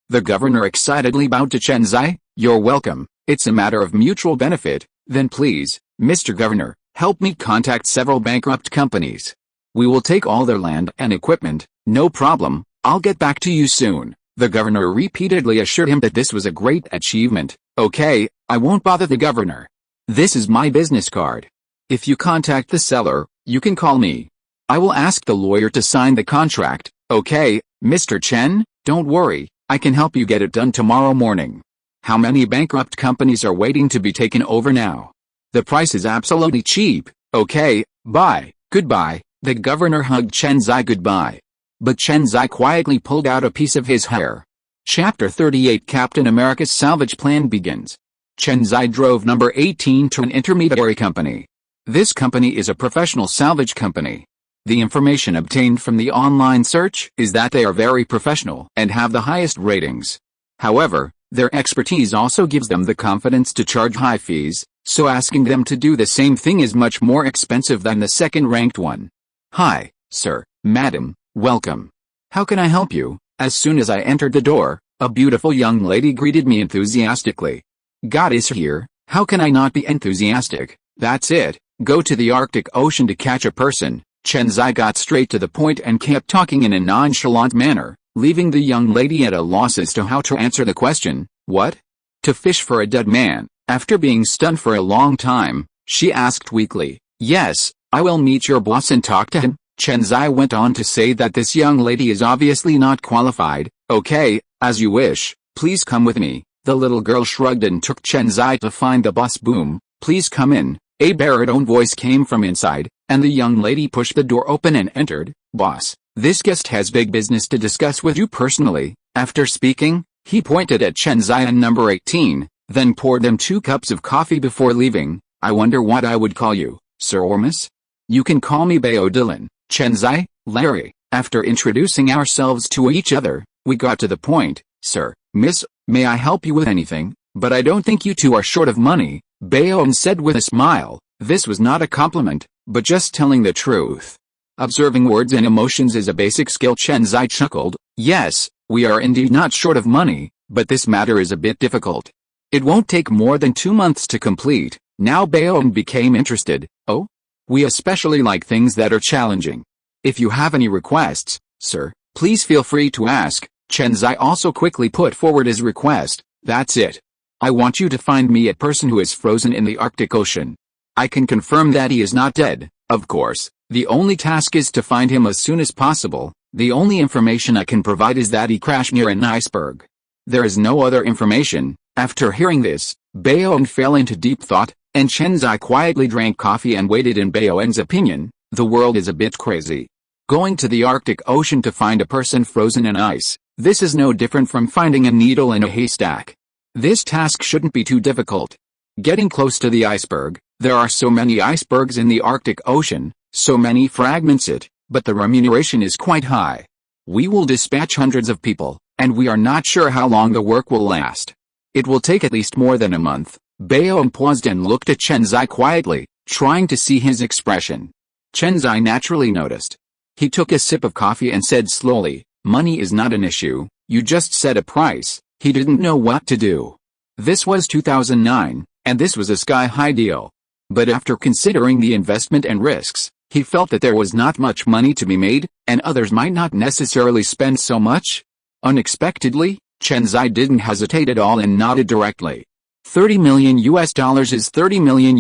The governor excitedly bowed to Chen Xi. "You're welcome. It's a matter of mutual benefit. Then please, Mr. Governor, help me contact several bankrupt companies. We will take all their land and equipment." "No problem, I'll get back to you soon." The governor repeatedly assured him that this was a great achievement. "Okay, I won't bother the governor. This is my business card. If you contact the seller, you can call me. I will ask the lawyer to sign the contract." "Okay, Mr. Chen, don't worry, I can help you get it done tomorrow morning." How many bankrupt companies are waiting to be taken over now? The price is absolutely cheap. "Okay, bye." "Goodbye." The governor hugged Chen Xi goodbye. But Chen Xi quietly pulled out a piece of his hair. Chapter 38 Captain America's salvage plan begins. Chen Xi drove number 18 to an intermediary company. This company is a professional salvage company. The information obtained from the online search is that they are very professional and have the highest ratings. However, their expertise also gives them the confidence to charge high fees, so asking them to do the same thing is much more expensive than the second-ranked one. "Hi, sir, madam, welcome. How can I help you?" As soon as I entered the door, a beautiful young lady greeted me enthusiastically. "God is here, how can I not be enthusiastic? That's it, go to the Arctic Ocean to catch a person." Chen Xi got straight to the point and kept talking in a nonchalant manner, leaving the young lady at a loss as to how to answer the question. "What? To fish for a dead man?" After being stunned for a long time, she asked weakly. "Yes, I will meet your boss and talk to him." Chen Xi went on to say that this young lady is obviously not qualified. "Okay, as you wish, please come with me." The little girl shrugged and took Chen Xi to find the boss. "Boom, please come in." A baritone voice came from inside, and the young lady pushed the door open and entered. "Boss, this guest has big business to discuss with you personally." After speaking, he pointed at Chen Xi and number 18, then poured them 2 cups of coffee before leaving. "I wonder what I would call you, sir or miss?" "You can call me Bao Dylan, Chen Xi, Larry." After introducing ourselves to each other, we got to the point. "Sir, miss, may I help you with anything? But I don't think you two are short of money," Bao said with a smile. This was not a compliment, but just telling the truth. Observing words and emotions is a basic skill. Chen Xi chuckled. "Yes, we are indeed not short of money, but this matter is a bit difficult. It won't take more than 2 months to complete." Now Bao became interested. "Oh? We especially like things that are challenging. If you have any requests, sir, please feel free to ask." Chen Xi also quickly put forward his request. "That's it. I want you to find me a person who is frozen in the Arctic Ocean. I can confirm that he is not dead, of course. The only task is to find him as soon as possible. The only information I can provide is that he crashed near an iceberg. There is no other information." After hearing this, Bao fell into deep thought, and Chen Xi quietly drank coffee and waited. In Bao's opinion, the world is a bit crazy. Going to the Arctic Ocean to find a person frozen in ice, this is no different from finding a needle in a haystack. This task shouldn't be too difficult. Getting close to the iceberg, there are so many icebergs in the Arctic Ocean, so many fragments but the remuneration is quite high. We will dispatch hundreds of people, and we are not sure how long the work will last. It will take at least more than a month." Bao paused and looked at Chen Xi quietly, trying to see his expression. Chen Xi naturally noticed. He took a sip of coffee and said slowly, "Money is not an issue, you just set a price." He didn't know what to do. This was 2009, and this was a sky-high deal. But after considering the investment and risks, he felt that there was not much money to be made, and others might not necessarily spend so much. Unexpectedly, Chen Xi didn't hesitate at all and nodded directly. $30 million is $30 million,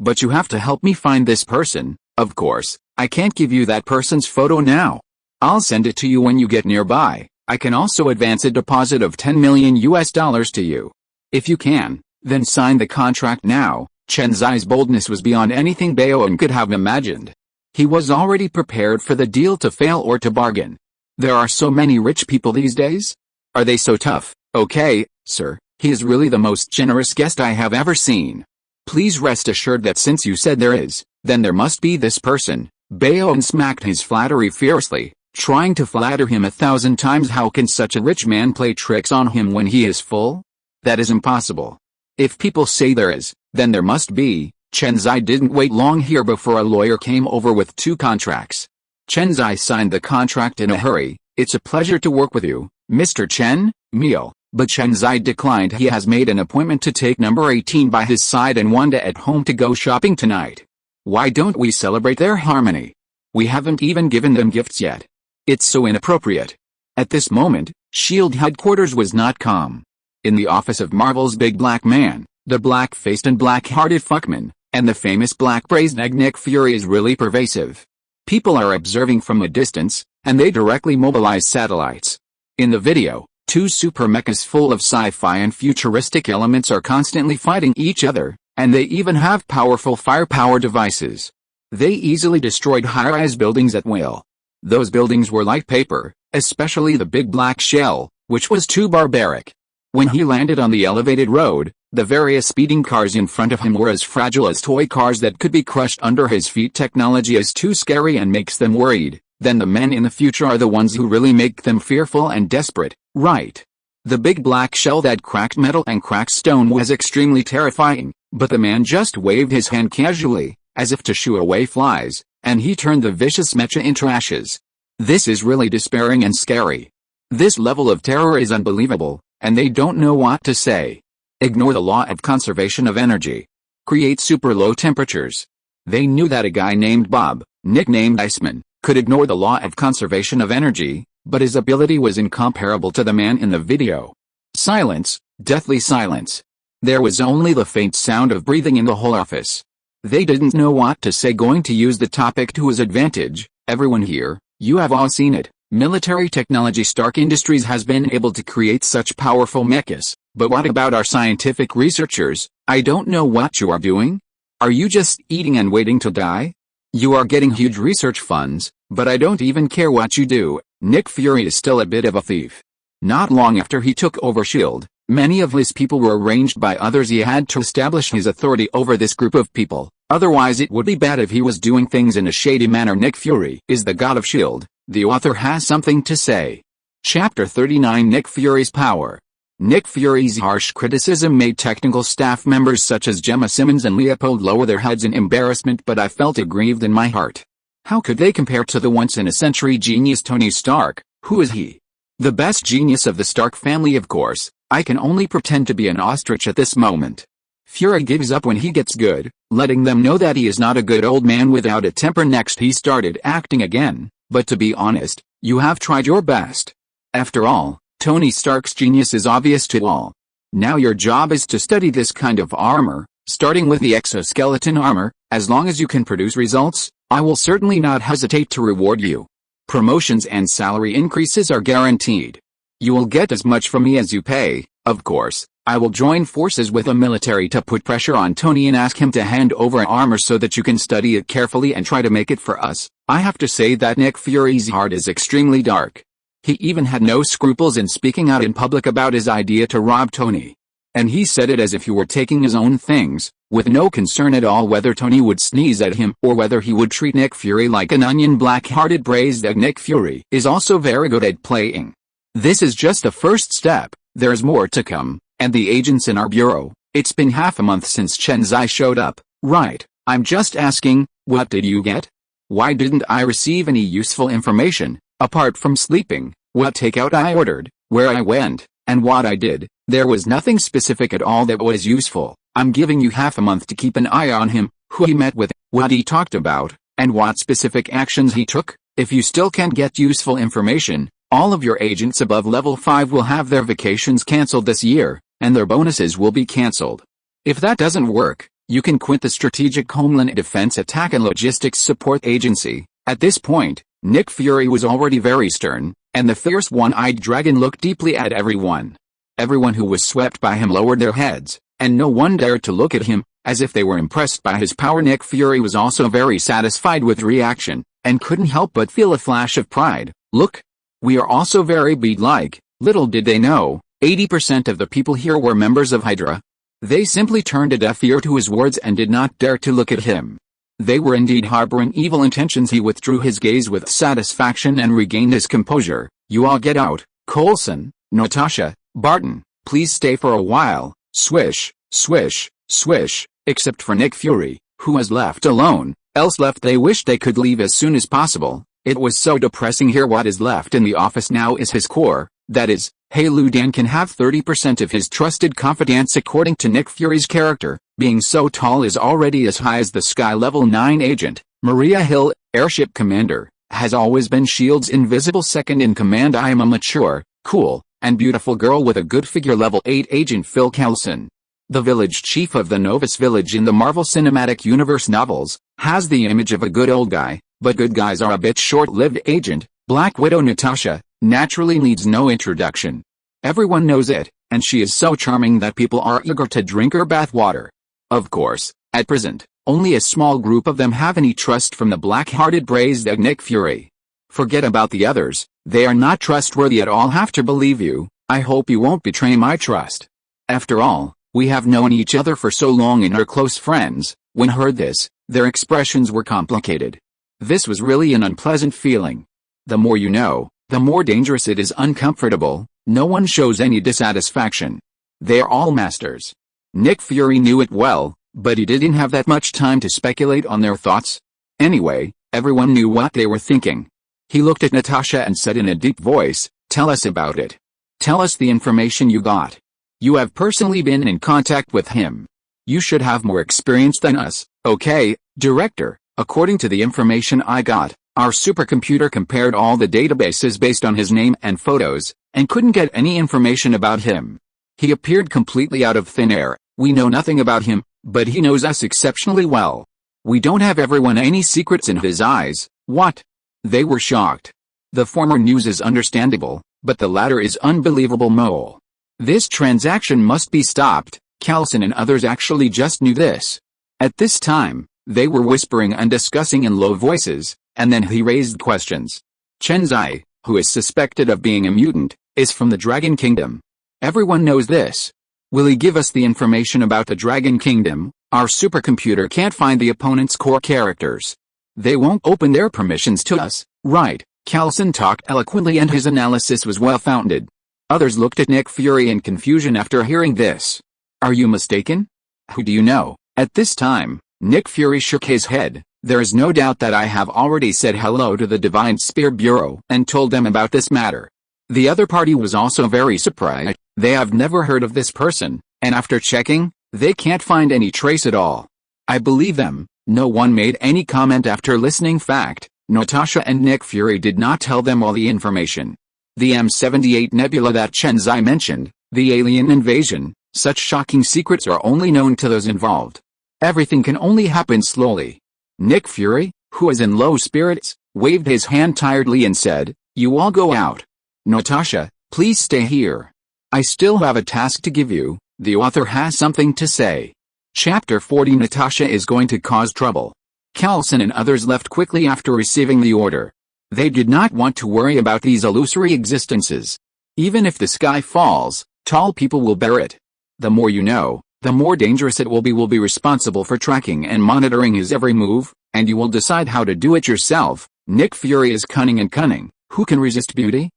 but you have to help me find this person. Of course, I can't give you that person's photo now. I'll send it to you when you get nearby. I can also advance a deposit of $10 million to you. If you can, then sign the contract now." Chen Xi's boldness was beyond anything Bao could have imagined. He was already prepared for the deal to fail or to bargain. There are so many rich people these days. Are they so tough? "Okay, sir, he is really the most generous guest I have ever seen. Please rest assured that since you said there is, then there must be this person." Bao smacked his flattery fiercely, trying to flatter him 1,000 times. How can such a rich man play tricks on him when he is full? That is impossible. If people say there is, then there must be. Chen Xi didn't wait long here before a lawyer came over with 2 contracts. Chen Xi signed the contract in a hurry. "It's a pleasure to work with you, Mr. Chen." Meal. But Chen Xi declined. He has made an appointment to take number 18 by his side and Wanda at home to go shopping tonight. Why don't we celebrate their harmony? We haven't even given them gifts yet. It's so inappropriate. At this moment, SHIELD headquarters was not calm. In the office of Marvel's Big Black Man, the black-faced and black-hearted fuckman, and the famous black-braised egg Nick Fury is really pervasive. People are observing from a distance, and they directly mobilize satellites. In the video, 2 super mechas full of sci-fi and futuristic elements are constantly fighting each other, and they even have powerful firepower devices. They easily destroyed high-rise buildings at will. Those buildings were like paper, especially the big black shell, which was too barbaric. When he landed on the elevated road, the various speeding cars in front of him were as fragile as toy cars that could be crushed under his feet. Technology is too scary and makes them worried. Then the men in the future are the ones who really make them fearful and desperate, right? The big black shell that cracked metal and cracked stone was extremely terrifying, but the man just waved his hand casually, as if to shoo away flies, and he turned the vicious mecha into ashes. This is really despairing and scary. This level of terror is unbelievable, and they don't know what to say. Ignore the law of conservation of energy. Create super low temperatures. They knew that a guy named Bob, nicknamed Iceman, could ignore the law of conservation of energy, but his ability was incomparable to the man in the video. Silence, deathly silence. There was only the faint sound of breathing in the whole office. They didn't know what to say. Going to use the topic to his advantage. Everyone here, you have all seen it. Military technology. Stark Industries has been able to create such powerful mechas, but what about our scientific researchers? I don't know what you are doing. Are you just eating and waiting to die? You are getting huge research funds, but I don't even care what you do. Nick Fury is still a bit of a thief. Not long after he took over S.H.I.E.L.D., many of his people were arranged by others. He had to establish his authority over this group of people, otherwise it would be bad if he was doing things in a shady manner. Nick Fury is the god of S.H.I.E.L.D. The author has something to say. Chapter 39 Nick Fury's Power. Nick Fury's harsh criticism made technical staff members such as Gemma Simmons and Leopold lower their heads in embarrassment, but I felt aggrieved in my heart. How could they compare to the once-in-a-century genius Tony Stark? Who is he? The best genius of the Stark family, of course. I can only pretend to be an ostrich at this moment. Fury gives up when he gets good, letting them know that he is not a good old man without a temper. Next he started acting again, but to be honest, you have tried your best. After all, Tony Stark's genius is obvious to all. Now your job is to study this kind of armor, starting with the exoskeleton armor. As long as you can produce results, I will certainly not hesitate to reward you. Promotions and salary increases are guaranteed. You will get as much from me as you pay. Of course, I will join forces with the military to put pressure on Tony and ask him to hand over armor so that you can study it carefully and try to make it for us. I have to say that Nick Fury's heart is extremely dark. He even had no scruples in speaking out in public about his idea to rob Tony. And he said it as if he were taking his own things, with no concern at all whether Tony would sneeze at him or whether he would treat Nick Fury like an onion. Black-hearted braised egg. Nick Fury is also very good at playing. This is just the first step. There's more to come, and the agents in our bureau. It's been half a month since Chen Xi showed up, right? I'm just asking, what did you get? Why didn't I receive any useful information? Apart from sleeping, what takeout I ordered, where I went, and what I did, there was nothing specific at all that was useful. I'm giving you half a month to keep an eye on him, who he met with, what he talked about, and what specific actions he took. If you still can't get useful information, all of your agents above level 5 will have their vacations cancelled this year, and their bonuses will be cancelled. If that doesn't work, you can quit the Strategic Homeland Defense Attack and Logistics Support Agency. At this point, Nick Fury was already very stern, and the fierce one-eyed dragon looked deeply at everyone. Everyone who was swept by him lowered their heads, and no one dared to look at him, as if they were impressed by his power. Nick Fury was also very satisfied with reaction, and couldn't help but feel a flash of pride. Look, we are also very bead-like. Little did they know, 80% of the people here were members of Hydra. They simply turned a deaf ear to his words and did not dare to look at him. They were indeed harboring evil intentions. He withdrew his gaze with satisfaction and regained his composure. You all get out. Coulson, Natasha, Barton, please stay for a while. Swish, swish, swish, except for Nick Fury, who was left alone, else left they wished they could leave as soon as possible. It was so depressing here. What is left in the office now is his core, that is, Hey Lu Dan can have 30% of his trusted confidence. According to Nick Fury's character, being so tall is already as high as the Sky Level 9 agent. Maria Hill, airship commander, has always been S.H.I.E.L.D.'s invisible second in command. I am a mature, cool, and beautiful girl with a good figure. Level 8 agent Phil Coulson, the village chief of the Novus village in the Marvel Cinematic Universe novels, has the image of a good old guy, but good guys are a bit short-lived. Agent Black Widow Natasha naturally needs no introduction. Everyone knows it, and she is so charming that people are eager to drink her bathwater. Of course, at present, only a small group of them have any trust from the black-hearted braised egg Nick Fury. Forget about the others, they are not trustworthy at all. Have to believe you. I hope you won't betray my trust. After all, we have known each other for so long and are close friends. When heard this, their expressions were complicated. This was really an unpleasant feeling. The more you know, the more dangerous it is. Uncomfortable. No one shows any dissatisfaction. They are all masters. Nick Fury knew it well, but he didn't have that much time to speculate on their thoughts. Anyway, everyone knew what they were thinking. He looked at Natasha and said in a deep voice, "Tell us about it. Tell us the information you got. You have personally been in contact with him. You should have more experience than us." "Okay, Director, according to the information I got, our supercomputer compared all the databases based on his name and photos, and couldn't get any information about him. He appeared completely out of thin air. We know nothing about him, but he knows us exceptionally well. We don't have everyone any secrets in his eyes." "What?" They were shocked. The former news is understandable, but the latter is unbelievable. Mole. This transaction must be stopped. Coulson and others actually just knew this. At this time, They were whispering and discussing in low voices, and then he raised questions. Chen Xi, who is suspected of being a mutant, is from the Dragon Kingdom. Everyone knows this. Will he give us the information about the Dragon Kingdom? Our supercomputer can't find the opponent's core characters. They won't open their permissions to us, right? Carlson talked eloquently and his analysis was well-founded. Others looked at Nick Fury in confusion after hearing this. Are you mistaken? Who do you know? At this time, Nick Fury shook his head. There is no doubt that I have already said hello to the Divine Spear Bureau and told them about this matter. The other party was also very surprised. They have never heard of this person, and after checking, they can't find any trace at all. I believe them. No one made any comment after listening. Fact, Natasha and Nick Fury did not tell them all the information. The M78 nebula that Chen Xi mentioned, the alien invasion, such shocking secrets are only known to those involved. Everything can only happen slowly. Nick Fury, who is in low spirits, waved his hand tiredly and said, "You all go out. Natasha, please stay here. I still have a task to give you." The author has something to say. Chapter 40. Natasha is going to cause trouble. Carlson and others left quickly after receiving the order. They did not want to worry about these illusory existences. Even if the sky falls, tall people will bear it. The more you know, the more dangerous it will be responsible for tracking and monitoring his every move, and you will decide how to do it yourself. Nick Fury is cunning and cunning. Who can resist beauty?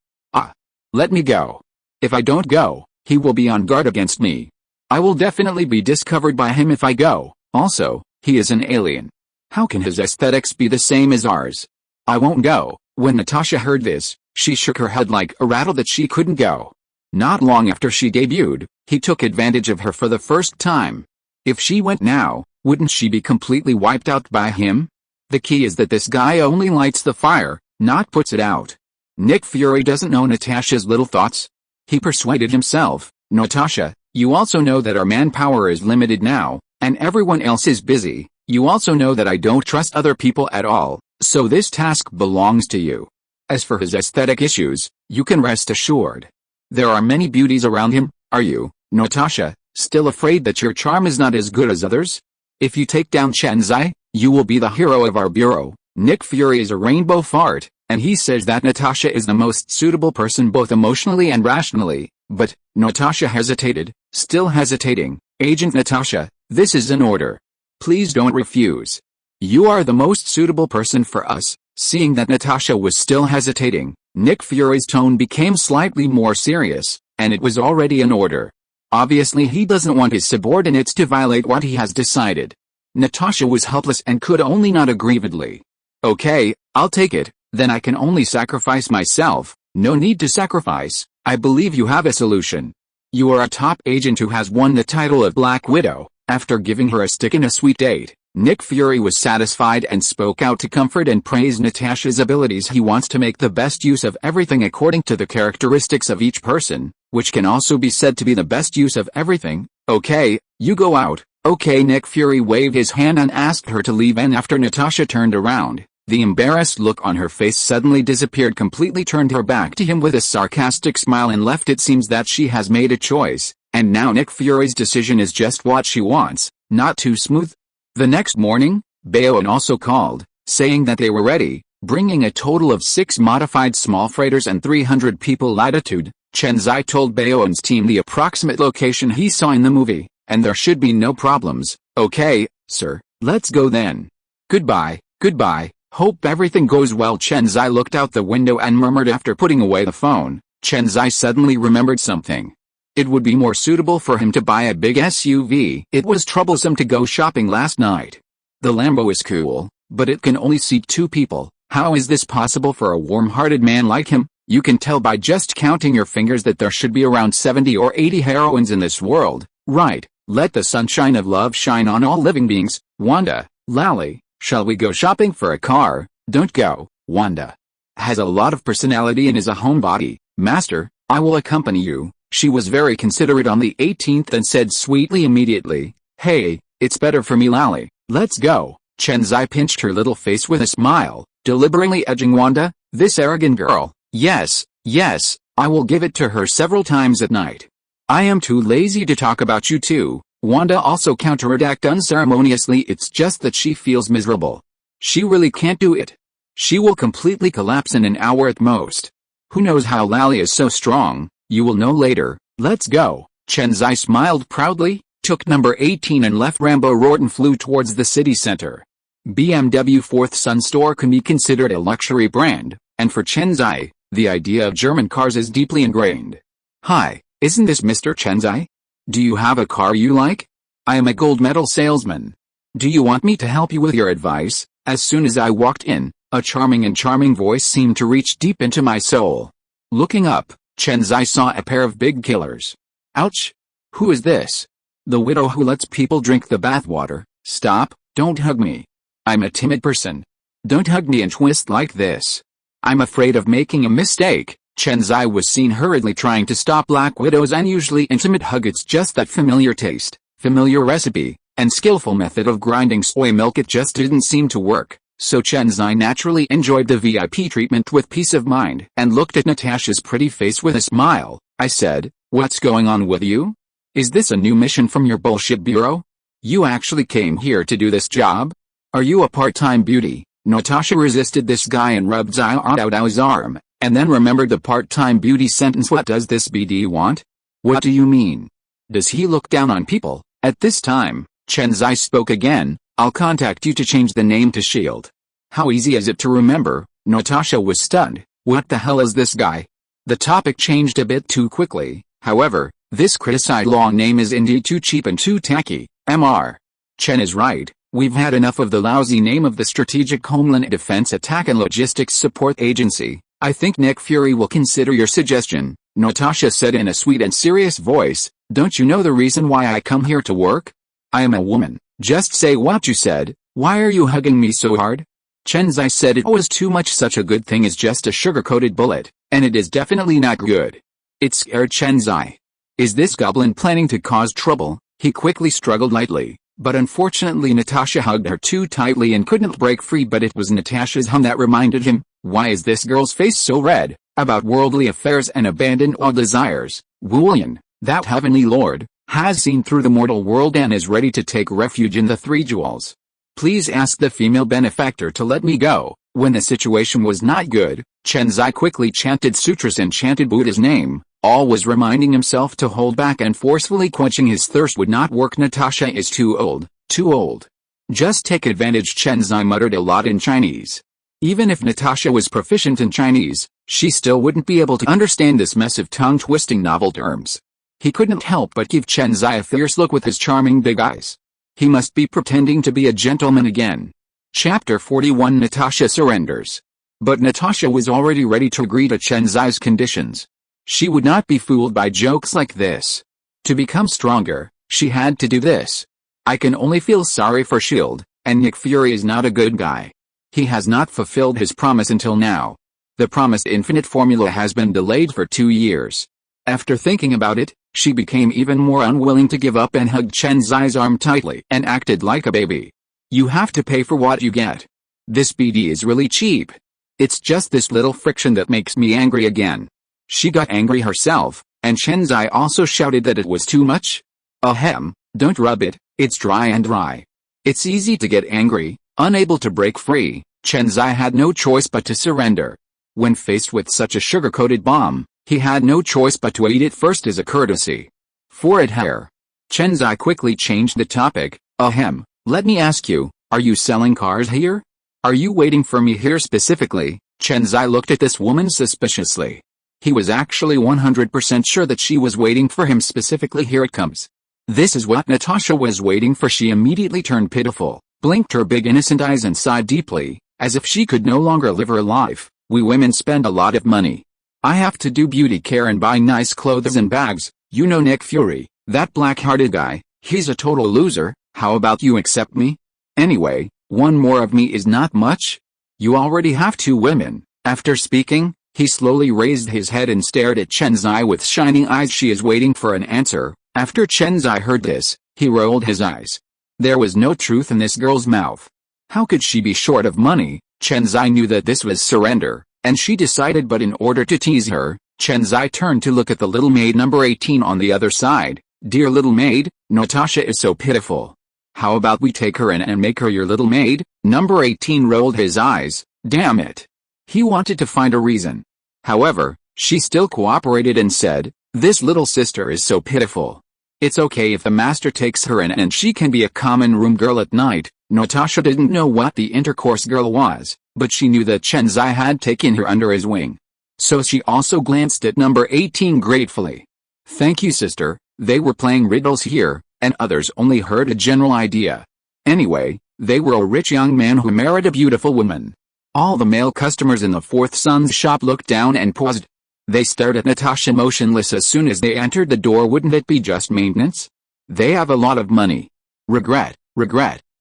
Let me go. If I don't go, he will be on guard against me. I will definitely be discovered by him if I go. Also, he is an alien. How can his aesthetics be the same as ours? I won't go. When Natasha heard this, she shook her head like a rattle that she couldn't go. Not long after she debuted, he took advantage of her for the first time. If she went now, wouldn't she be completely wiped out by him? The key is that this guy only lights the fire, not puts it out. Nick Fury doesn't know Natasha's little thoughts. He persuaded himself, Natasha, you also know that our manpower is limited now, and everyone else is busy. You also know that I don't trust other people at all, so this task belongs to you. As for his aesthetic issues, you can rest assured. There are many beauties around him. Are you, Natasha, still afraid that your charm is not as good as others? If you take down Chen Xi, you will be the hero of our bureau. Nick Fury is a rainbow fart, and he says that Natasha is the most suitable person both emotionally and rationally. But, Natasha hesitated, still hesitating. Agent Natasha, this is an order. Please don't refuse. You are the most suitable person for us. Seeing that Natasha was still hesitating, Nick Fury's tone became slightly more serious, and it was already an order. Obviously he doesn't want his subordinates to violate what he has decided. Natasha was helpless and could only nod aggrievedly. Okay, I'll take it, then I can only sacrifice myself. No need to sacrifice, I believe you have a solution. You are a top agent who has won the title of Black Widow. After giving her a stick and a sweet date, Nick Fury was satisfied and spoke out to comfort and praise Natasha's abilities. He wants to make the best use of everything according to the characteristics of each person, which can also be said to be the best use of everything. Okay, you go out. Okay. Nick Fury waved his hand and asked her to leave, and after Natasha turned around, the embarrassed look on her face suddenly disappeared completely, turned her back to him with a sarcastic smile and left. It seems that she has made a choice, and now Nick Fury's decision is just what she wants, not too smooth. The next morning, Baoan also called, saying that they were ready, bringing a total of 6 modified small freighters and 300 people latitude. Chen Xi told Baoan's team the approximate location he saw in the movie, and there should be no problems. Okay, sir, let's go then. Goodbye, goodbye, hope everything goes well. Chen Xi looked out the window and murmured after putting away the phone. Chen Xi suddenly remembered something. It would be more suitable for him to buy a big SUV. It was troublesome to go shopping last night. The Lambo is cool, but it can only seat 2 people. How is this possible for a warm-hearted man like him? You can tell by just counting your fingers that there should be around 70 or 80 heroines in this world. Right, let the sunshine of love shine on all living beings. Wanda, Lally, shall we go shopping for a car? Don't go. Wanda has a lot of personality and is a homebody. Master, I will accompany you. She was very considerate on the 18th and said sweetly immediately, hey, it's better for me, Lally. Let's go. Chen Xi pinched her little face with a smile, deliberately edging Wanda, this arrogant girl. Yes, yes, I will give it to her several times at night. I am too lazy to talk about you two. Wanda also counterattacked unceremoniously. It's just that she feels miserable. She really can't do it. She will completely collapse in an hour at most. Who knows how Lally is so strong? You will know later. Let's go. Chen Xi smiled proudly, took number 18 and left. Rambo roared and flew towards the city center. BMW Fourth Sun store can be considered a luxury brand, and for Chen Xi, the idea of German cars is deeply ingrained. Hi, isn't this Mr. Chen Xi? Do you have a car you like? I am a gold medal salesman. Do you want me to help you with your advice? As soon as I walked in, a charming voice seemed to reach deep into my soul. Looking up, Chen Xi saw a pair of big killers. Ouch! Who is this? The widow who lets people drink the bathwater. Stop, don't hug me. I'm a timid person. Don't hug me and twist like this. I'm afraid of making a mistake. Chen Xi was seen hurriedly trying to stop Black Widow's unusually intimate hug. It's just that familiar taste, familiar recipe, and skillful method of grinding soy milk. It just didn't seem to work, so Chen Xi naturally enjoyed the VIP treatment with peace of mind and looked at Natasha's pretty face with a smile. I said, "What's going on with you? Is this a new mission from your bullshit bureau? You actually came here to do this job? Are you a part-time beauty?" Natasha resisted this guy and rubbed Xiao's arm, and then remembered the part-time beauty sentence. What does this BD want? What do you mean? Does he look down on people? At this time, Chen Xi spoke again. I'll contact you to change the name to Shield. How easy is it to remember? Natasha was stunned. What the hell is this guy? The topic changed a bit too quickly. However, this criticized long name is indeed too cheap and too tacky. Mr. Chen is right. We've had enough of the lousy name of the Strategic Homeland Defense Attack and Logistics Support Agency. I think Nick Fury will consider your suggestion, Natasha said in a sweet and serious voice. Don't you know the reason why I come here to work? I am a woman. Just say what you said. Why are you hugging me so hard? Chen Xi said it was too much. Such a good thing is just a sugar-coated bullet, and it is definitely not good. It scared Chen Xi. Is this goblin planning to cause trouble? He quickly struggled lightly. But unfortunately Natasha hugged her too tightly and couldn't break free. But it was Natasha's hum that reminded him, why is this girl's face so red? About worldly affairs and abandon all desires. Wulian, that heavenly lord, has seen through the mortal world and is ready to take refuge in the Three Jewels. Please ask the female benefactor to let me go. When the situation was not good, Chen Xi quickly chanted sutras and chanted Buddha's name. Always reminding himself to hold back and forcefully quenching his thirst would not work. Natasha is too old, too old. Just take advantage. Chen Xi muttered a lot in Chinese. Even if Natasha was proficient in Chinese, she still wouldn't be able to understand this mess of tongue-twisting novel terms. He couldn't help but give Chen Xi a fierce look with his charming big eyes. He must be pretending to be a gentleman again. Chapter 41 Natasha surrenders. But Natasha was already ready to agree to Chen Xi's conditions. She would not be fooled by jokes like this. To become stronger, she had to do this. I can only feel sorry for S.H.I.E.L.D., and Nick Fury is not a good guy. He has not fulfilled his promise until now. The promised infinite formula has been delayed for 2 years. After thinking about it, she became even more unwilling to give up and hugged Chen Xi's arm tightly and acted like a baby. You have to pay for what you get. This BD is really cheap. It's just this little friction that makes me angry again. She got angry herself, and Chen Xi also shouted that it was too much. Ahem, don't rub it, it's dry and dry. It's easy to get angry, unable to break free. Chen Xi had no choice but to surrender. When faced with such a sugar-coated bomb, he had no choice but to eat it first as a courtesy. For it hair. Chen Xi quickly changed the topic. Ahem, let me ask you, are you selling cars here? Are you waiting for me here specifically? Chen Xi looked at this woman suspiciously. He was actually 100% sure that she was waiting for him specifically. Here it comes. This is what Natasha was waiting for. She immediately turned pitiful, blinked her big innocent eyes and sighed deeply, as if she could no longer live her life. We women spend a lot of money. I have to do beauty care and buy nice clothes and bags. You know Nick Fury, that black-hearted guy, he's a total loser. How about you accept me? Anyway, one more of me is not much. You already have 2 women. After speaking, he slowly raised his head and stared at Chen Xi with shining eyes. She is waiting for an answer. After Chen Xi heard this, he rolled his eyes. There was no truth in this girl's mouth. How could she be short of money? Chen Xi knew that this was surrender, and she decided. But in order to tease her, Chen Xi turned to look at the little maid number 18 on the other side. Dear little maid, Natasha is so pitiful. How about we take her in and make her your little maid? Number 18 rolled his eyes. Damn it. He wanted to find a reason. However, she still cooperated and said, this little sister is so pitiful. It's okay if the master takes her in and she can be a common room girl at night. Natasha didn't know what the intercourse girl was, but she knew that Chen Xi had taken her under his wing. So she also glanced at number 18 gratefully. Thank you, sister. They were playing riddles here, and others only heard a general idea. Anyway, they were a rich young man who married a beautiful woman. All the male customers in the Fourth Son's shop looked down and paused. They stared at Natasha motionless as soon as they entered the door. Wouldn't it be just maintenance? They have a lot of money. Regret.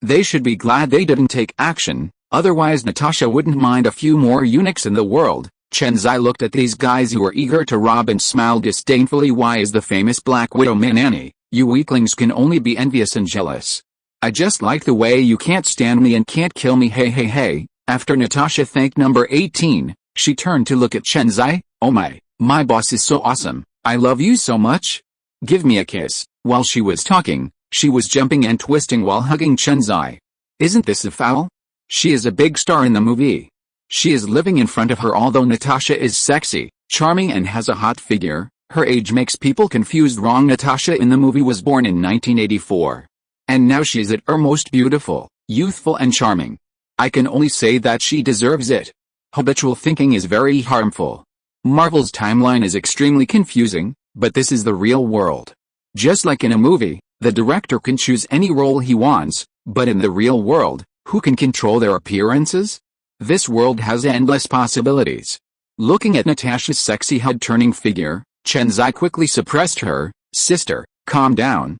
They should be glad they didn't take action, otherwise Natasha wouldn't mind a few more eunuchs in the world. Chen Xi looked at these guys who were eager to rob and smiled disdainfully. Why is the famous Black Widow Manani? You weaklings can only be envious and jealous. I just like the way you can't stand me and can't kill me. Hey. After Natasha thanked number 18, she turned to look at Chen Xi. Oh my boss is so awesome. I love you so much. Give me a kiss. While she was talking, she was jumping and twisting while hugging Chen Xi. Isn't this a foul? She is a big star in the movie. She is living in front of her. Although Natasha is sexy, charming and has a hot figure, her age makes people confused. Wrong. Natasha in the movie was born in 1984. And now she is at her most beautiful, youthful and charming. I can only say that she deserves it. Habitual thinking is very harmful. Marvel's timeline is extremely confusing, but this is the real world. Just like in a movie, the director can choose any role he wants, but in the real world, who can control their appearances? This world has endless possibilities. Looking at Natasha's sexy head-turning figure, Chen Xi quickly suppressed her. Sister, calm down.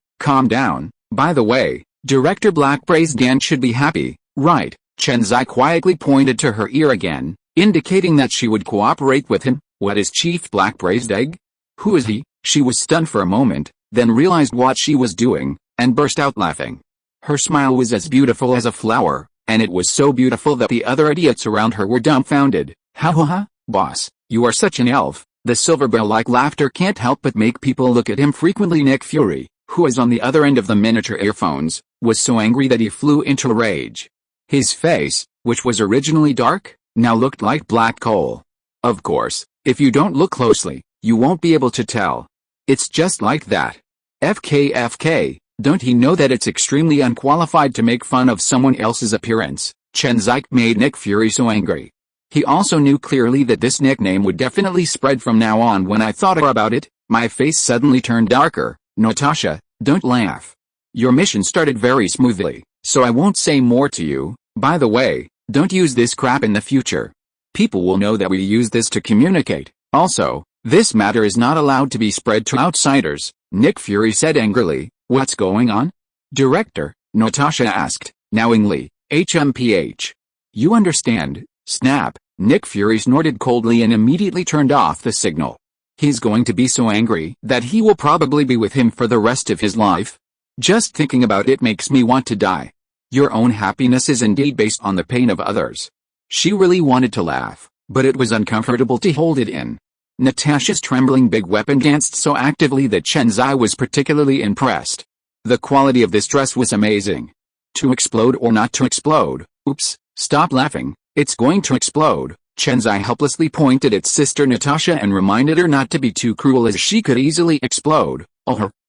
By the way, director Blackbrace Dan should be happy, right? Chen Xi quietly pointed to her ear again, indicating that she would cooperate with him. What is Chief Blackbrace Egg? Who is he? She was stunned for a moment, then realized what she was doing, and burst out laughing. Her smile was as beautiful as a flower, and it was so beautiful that the other idiots around her were dumbfounded. Ha, boss, you are such an elf. The silver bell-like laughter can't help but make people look at him frequently. Nick Fury, who was on the other end of the miniature earphones, was so angry that he flew into a rage. His face, which was originally dark, now looked like black coal. Of course, if you don't look closely, you won't be able to tell. It's just like that. FK, don't he know that it's extremely unqualified to make fun of someone else's appearance? Chen Xi made Nick Fury so angry. He also knew clearly that this nickname would definitely spread from now on. When I thought about it, my face suddenly turned darker. Natasha, don't laugh. Your mission started very smoothly, so I won't say more to you. By the way, don't use this crap in the future. People will know that we use this to communicate. Also, this matter is not allowed to be spread to outsiders, Nick Fury said angrily. What's going on? Director, Natasha asked, knowingly. HMPH. You understand? Snap. Nick Fury snorted coldly and immediately turned off the signal. He's going to be so angry that he will probably be with him for the rest of his life. Just thinking about it makes me want to die. Your own happiness is indeed based on the pain of others. She really wanted to laugh, but it was uncomfortable to hold it in. Natasha's trembling big weapon danced so actively that Chen Xi was particularly impressed. The quality of this dress was amazing. To explode or not to explode? Oops, stop laughing, it's going to explode. Chen Xi helplessly pointed at sister Natasha and reminded her not to be too cruel as she could easily explode.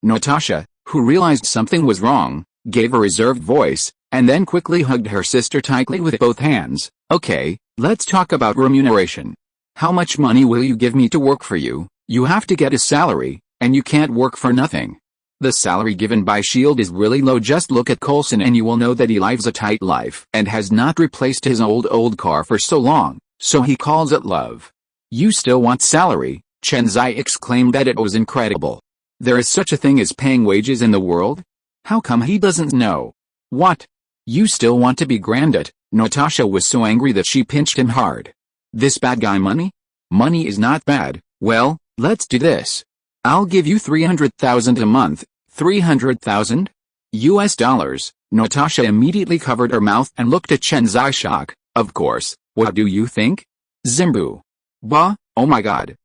Natasha, who realized something was wrong, gave a reserved voice, and then quickly hugged her sister tightly with both hands. Okay, let's talk about remuneration. How much money will you give me to work for you? You have to get a salary, and you can't work for nothing. The salary given by S.H.I.E.L.D. is really low. Just look at Coulson and you will know that he lives a tight life and has not replaced his old car for so long, so he calls it love. You still want salary? Chen Xi exclaimed that it was incredible. There is such a thing as paying wages in the world? How come he doesn't know? What? You still want to be granted? Natasha was so angry that she pinched him hard. This bad guy money? Money is not bad. Well, let's do this. I'll give you 300,000 a month. 300,000? US dollars. Natasha immediately covered her mouth and looked at Chen Xi shock. Of course, what do you think? Zimbu. Bah, oh my god,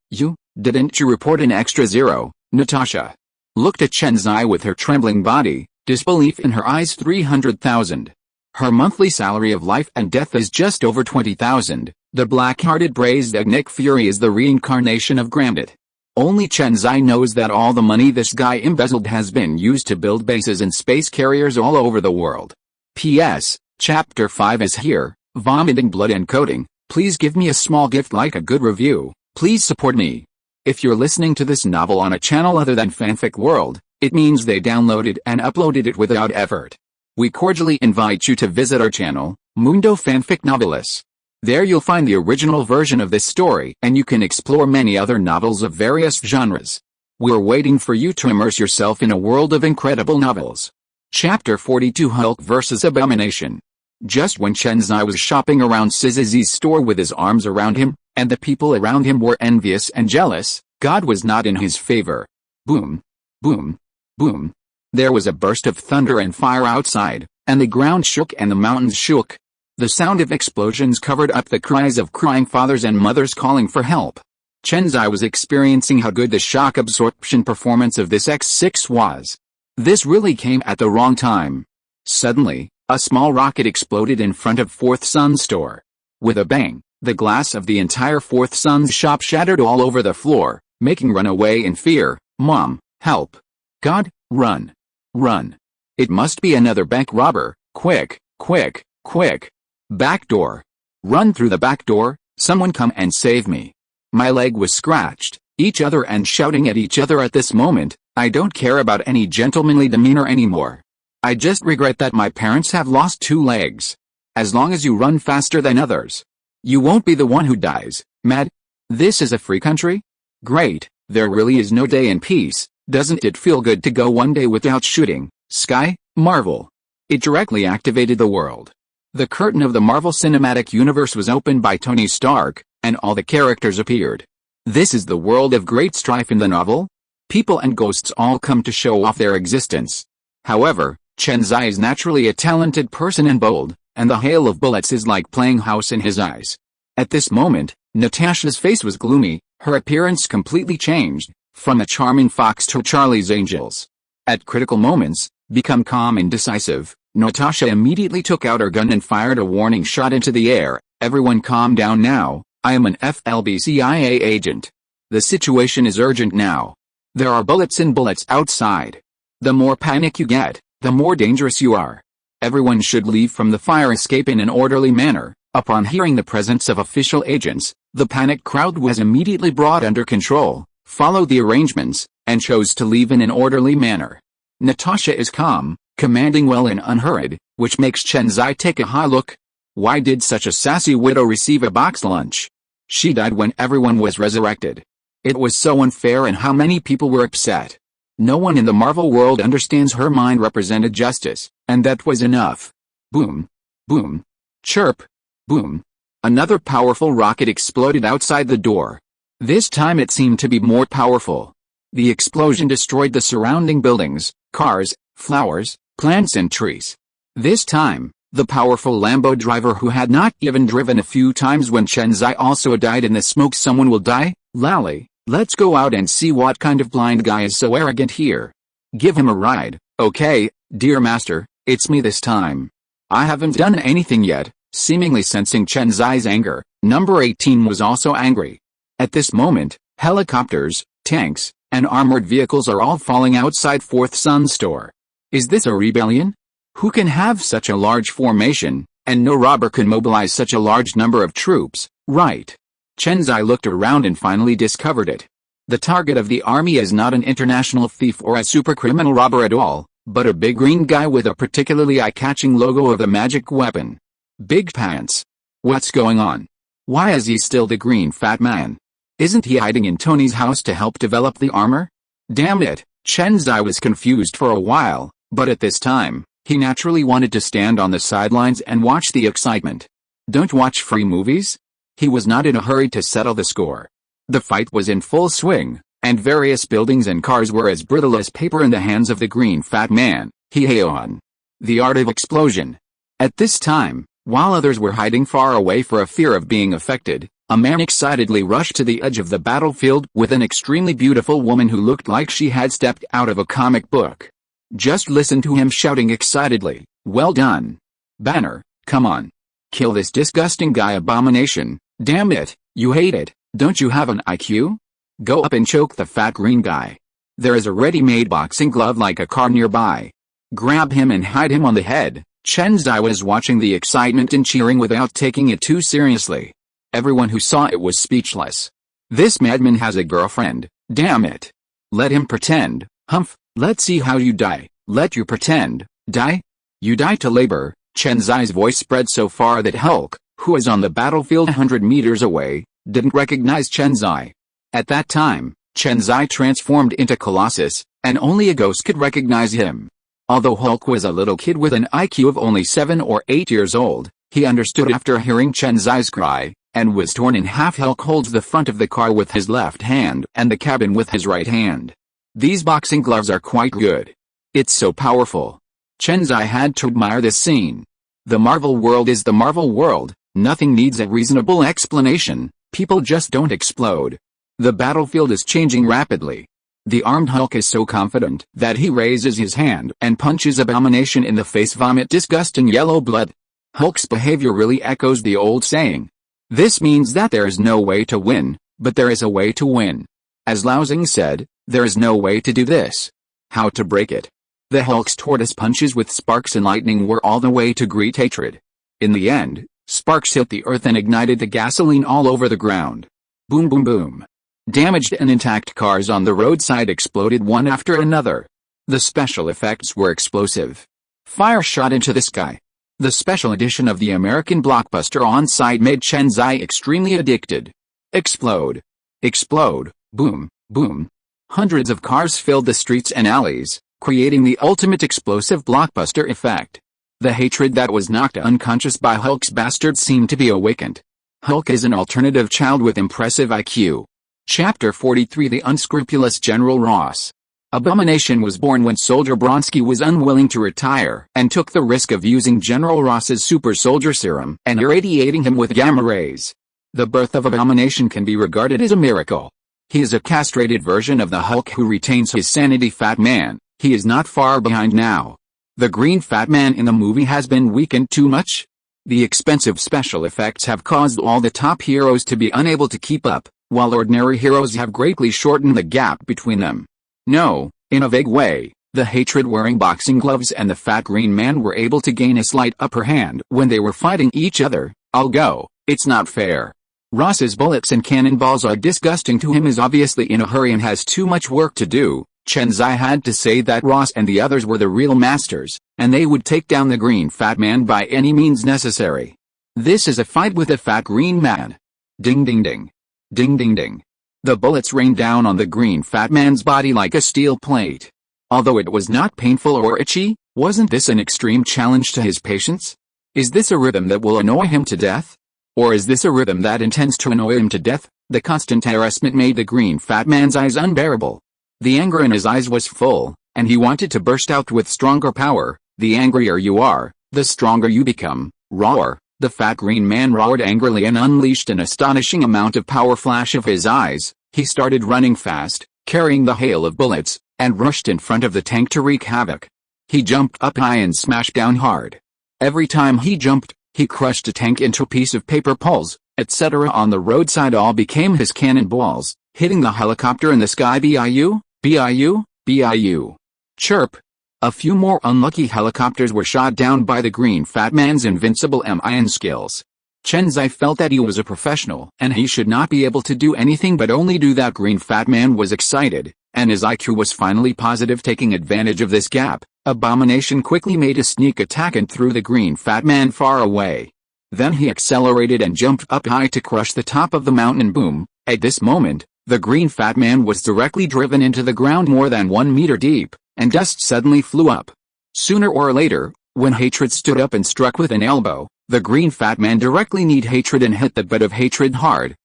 didn't you report an extra zero, Natasha? looked at Chen Xi with her trembling body, disbelief in her eyes. 300,000. Her monthly salary of life and death is just over 20,000. The black-hearted brazen Agnic Fury is the reincarnation of Gambit. Only Chen Xi knows that all the money this guy embezzled has been used to build bases and space carriers all over the world. P.S. Chapter 5 is here, vomiting blood and coding. Please give me a small gift like a good review. Please support me. If you're listening to this novel on a channel other than Fanfic World, it means they downloaded and uploaded it without effort. We cordially invite you to visit our channel, Mundo Fanfic Novelis. There you'll find the original version of this story and you can explore many other novels of various genres. We're waiting for you to immerse yourself in a world of incredible novels. Chapter 42 Hulk vs. Abomination. Just when Chen Xi was shopping around Zizi's store with his arms around him, and the people around him were envious and jealous, God was not in his favor. Boom. Boom. Boom. There was a burst of thunder and fire outside, and the ground shook and the mountains shook. The sound of explosions covered up the cries of crying fathers and mothers calling for help. Chen Xi was experiencing how good the shock absorption performance of this X6 was. This really came at the wrong time. Suddenly, a small rocket exploded in front of Fourth Son's store. With a bang, the glass of the entire Fourth Son's shop shattered all over the floor, making run away in fear. Mom, help. God, run. Run. It must be another bank robber. Quick, quick, quick. Back door. Run through the back door. Someone come and save me. My leg was scratched. Each other and shouting at each other at this moment. I don't care about any gentlemanly demeanor anymore. I just regret that my parents have lost 2 legs. As long as you run faster than others, you won't be the one who dies. Mad? This is a free country? Great, there really is no day in peace. Doesn't it feel good to go one day without shooting? Sky, Marvel. It directly activated the world. The curtain of the Marvel Cinematic Universe was opened by Tony Stark, and all the characters appeared. This is the world of great strife in the novel. People and ghosts all come to show off their existence. However, Chen Xi is naturally a talented person and bold, and the hail of bullets is like playing house in his eyes. At this moment, Natasha's face was gloomy, her appearance completely changed, from a charming fox to Charlie's Angels. At critical moments, become calm and decisive, Natasha immediately took out her gun and fired a warning shot into the air. Everyone calm down now, I am an FLB CIA agent. The situation is urgent now. There are bullets and bullets outside. The more panic you get, the more dangerous you are. Everyone should leave from the fire escape in an orderly manner. Upon hearing the presence of official agents, the panicked crowd was immediately brought under control, followed the arrangements, and chose to leave in an orderly manner. Natasha is calm, commanding well and unhurried, which makes Chen Xi take a high look. Why did such a sassy widow receive a box lunch? She died when everyone was resurrected. It was so unfair and how many people were upset. No one in the Marvel world understands her mind represented justice, and that was enough. Boom. Boom. Chirp. Boom. Another powerful rocket exploded outside the door. This time it seemed to be more powerful. The explosion destroyed the surrounding buildings, cars, flowers, plants and trees. This time, the powerful Lambo driver who had not even driven a few times when Chen Xi also died in the smoke. Someone will die? Lally, let's go out and see what kind of blind guy is so arrogant here. Give him a ride. Okay, dear master, it's me this time. I haven't done anything yet. Seemingly sensing Chen Xi's anger, number 18 was also angry. At this moment, helicopters, tanks, and armored vehicles are all falling outside Fourth Son store. Is this a rebellion? Who can have such a large formation, and no robber can mobilize such a large number of troops, right? Chen Xi looked around and finally discovered it. The target of the army is not an international thief or a supercriminal robber at all, but a big green guy with a particularly eye-catching logo of the magic weapon. Big pants. What's going on? Why is he still the green fat man? Isn't he hiding in Tony's house to help develop the armor? Damn it, Chen Xi was confused for a while, but at this time, he naturally wanted to stand on the sidelines and watch the excitement. Don't watch free movies? He was not in a hurry to settle the score. The fight was in full swing, and various buildings and cars were as brittle as paper in the hands of the green fat man. On. The art of explosion. At this time, while others were hiding far away for a fear of being affected, A man excitedly rushed to the edge of the battlefield with an extremely beautiful woman who looked like she had stepped out of a comic book. Just listen to him shouting excitedly, "Well done, Banner, come on. Kill this disgusting guy Abomination, damn it, you hate it, don't you have an IQ? Go up and choke the fat green guy. There is a ready-made boxing glove like a car nearby. Grab him and hide him on the head." Chen Xi was watching the excitement and cheering without taking it too seriously. Everyone who saw it was speechless. This madman has a girlfriend, damn it. Let him pretend, humph, let's see how you die. Let you pretend, die? You die to labor. Chen Xi's voice spread so far that Hulk, who was on the battlefield 100 meters away, didn't recognize Chen Xi. At that time, Chen Xi transformed into Colossus, and only a ghost could recognize him. Although Hulk was a little kid with an IQ of only 7 or 8 years old, he understood after hearing Chen Xi's cry, and was torn in half. Hulk holds the front of the car with his left hand and the cabin with his right hand. These boxing gloves are quite good. It's so powerful. Chen Xi had to admire this scene. The Marvel world is the Marvel world, nothing needs a reasonable explanation, people just don't explode. The battlefield is changing rapidly. The armed Hulk is so confident that he raises his hand and punches Abomination in the face. Vomit disgusting yellow blood. Hulk's behavior really echoes the old saying. This means that there is no way to win, but there is a way to win. As Lao Xing said, there is no way to do this. How to break it? The Hulk's tortoise punches with sparks and lightning were all the way to greet hatred. In the end, sparks hit the earth and ignited the gasoline all over the ground. Boom boom boom. Damaged and intact cars on the roadside exploded one after another. The special effects were explosive. Fire shot into the sky. The special edition of the American blockbuster on-site made Chen Xi extremely addicted. Explode. Explode. Boom. Boom. Hundreds of cars filled the streets and alleys, creating the ultimate explosive blockbuster effect. The hatred that was knocked unconscious by Hulk's bastard seemed to be awakened. Hulk is an alternative child with impressive IQ. Chapter 43 The Unscrupulous General Ross. Abomination was born when Soldier Bronski was unwilling to retire and took the risk of using General Ross's super soldier serum and irradiating him with gamma rays. The birth of Abomination can be regarded as a miracle. He is a castrated version of the Hulk who retains his sanity. Fat Man, he is not far behind now. The green Fat Man in the movie has been weakened too much. The expensive special effects have caused all the top heroes to be unable to keep up, while ordinary heroes have greatly shortened the gap between them. No, in a vague way, the hatred-wearing boxing gloves and the fat green man were able to gain a slight upper hand when they were fighting each other. I'll go, it's not fair. Ross's bullets and cannonballs are disgusting. To him is obviously in a hurry and has too much work to do. Chen Xi had to say that Ross and the others were the real masters, and they would take down the green fat man by any means necessary. This is a fight with a fat green man. Ding ding ding. Ding ding ding. The bullets rained down on the green fat man's body like a steel plate. Although it was not painful or itchy, wasn't this an extreme challenge to his patience? Is this a rhythm that will annoy him to death? Or is this a rhythm that intends to annoy him to death? The constant harassment made the green fat man's eyes unbearable. The anger in his eyes was full, and he wanted to burst out with stronger power. The angrier you are, the stronger you become. Roar. The fat green man roared angrily and unleashed an astonishing amount of power. Flash of his eyes, he started running fast, carrying the hail of bullets, and rushed in front of the tank to wreak havoc. He jumped up high and smashed down hard. Every time he jumped, he crushed a tank into a piece of paper poles, etc. on the roadside. All became his cannonballs, hitting the helicopter in the sky. Biu, biu, biu. Chirp. A few more unlucky helicopters were shot down by the green fat man's invincible MIN skills. Chen Xi felt that he was a professional and he should not be able to do anything but only do that. Green fat man was excited, and his IQ was finally positive. Taking advantage of this gap, Abomination quickly made a sneak attack and threw the green fat man far away. Then he accelerated and jumped up high to crush the top of the mountain. Boom. At this moment, the green fat man was directly driven into the ground more than 1 meter deep, and dust suddenly flew up. Sooner or later, when hatred stood up and struck with an elbow, the green fat man directly kneed hatred and hit the butt of hatred hard.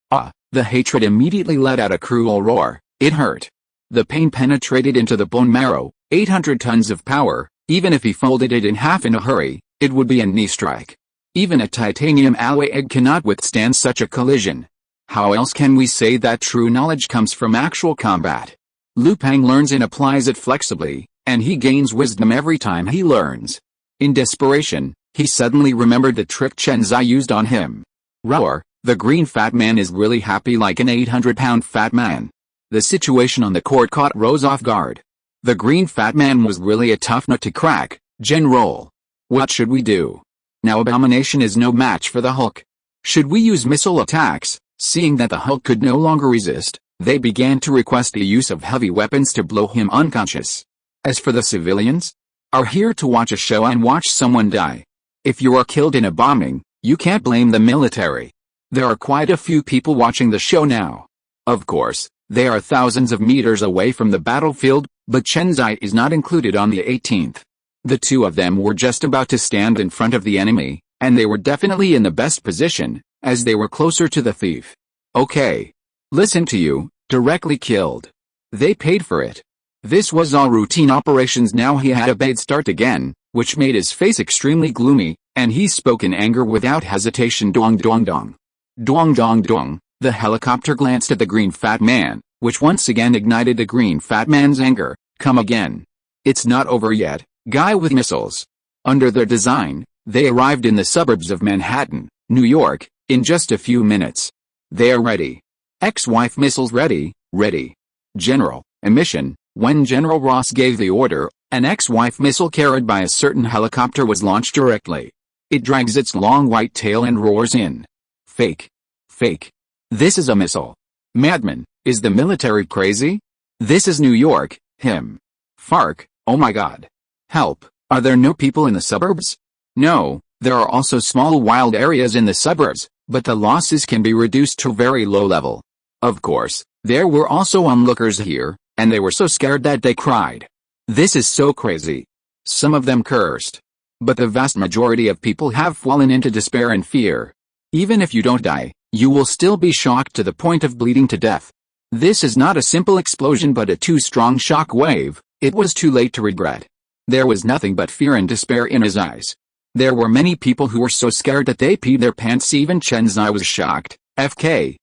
The hatred immediately let out a cruel roar. It hurt. The pain penetrated into the bone marrow. 800 tons of power. Even if he folded it in half in a hurry, it would be a knee strike. Even a titanium alloy egg cannot withstand such a collision. How else can we say that true knowledge comes from actual combat? Liu Pang learns and applies it flexibly, and he gains wisdom every time he learns. In desperation, he suddenly remembered the trick Chen Xi used on him. Roar, the green fat man is really happy like an 800-pound fat man. The situation on the court caught Rose off guard. The green fat man was really a tough nut to crack. General, what should we do? Now Abomination is no match for the Hulk. Should we use missile attacks? Seeing that the Hulk could no longer resist, they began to request the use of heavy weapons to blow him unconscious. As for the civilians, are here to watch a show and watch someone die. If you are killed in a bombing, you can't blame the military. There are quite a few people watching the show now. Of course, they are thousands of meters away from the battlefield, but Chen Xi is not included on the 18th. The two of them were just about to stand in front of the enemy, and they were definitely in the best position, as they were closer to the thief. Okay. Listen to you, directly killed. They paid for it. This was all routine operations. Now he had a bad start again, which made his face extremely gloomy, and he spoke in anger without hesitation. Dong dong dong. Dong dong dong. The helicopter glanced at the green fat man, which once again ignited the green fat man's anger. Come again. It's not over yet, guy with missiles. Under their design, they arrived in the suburbs of Manhattan, New York, in just a few minutes. They are ready. Ex-wife missiles ready, ready. General, emission. When General Ross gave the order, an ex-wife missile carried by a certain helicopter was launched directly. It drags its long white tail and roars in. Fake. Fake. This is a missile. Madman, is the military crazy? This is New York, him. Fark, oh my god. Help, are there no people in the suburbs? No, there are also small wild areas in the suburbs, but the losses can be reduced to very low level. Of course, there were also onlookers here, and they were so scared that they cried. This is so crazy. Some of them cursed. But the vast majority of people have fallen into despair and fear. Even if you don't die, you will still be shocked to the point of bleeding to death. This is not a simple explosion but a too strong shock wave. It was too late to regret. There was nothing but fear and despair in his eyes. There were many people who were so scared that they peed their pants. Even Chen Xi was shocked. FK,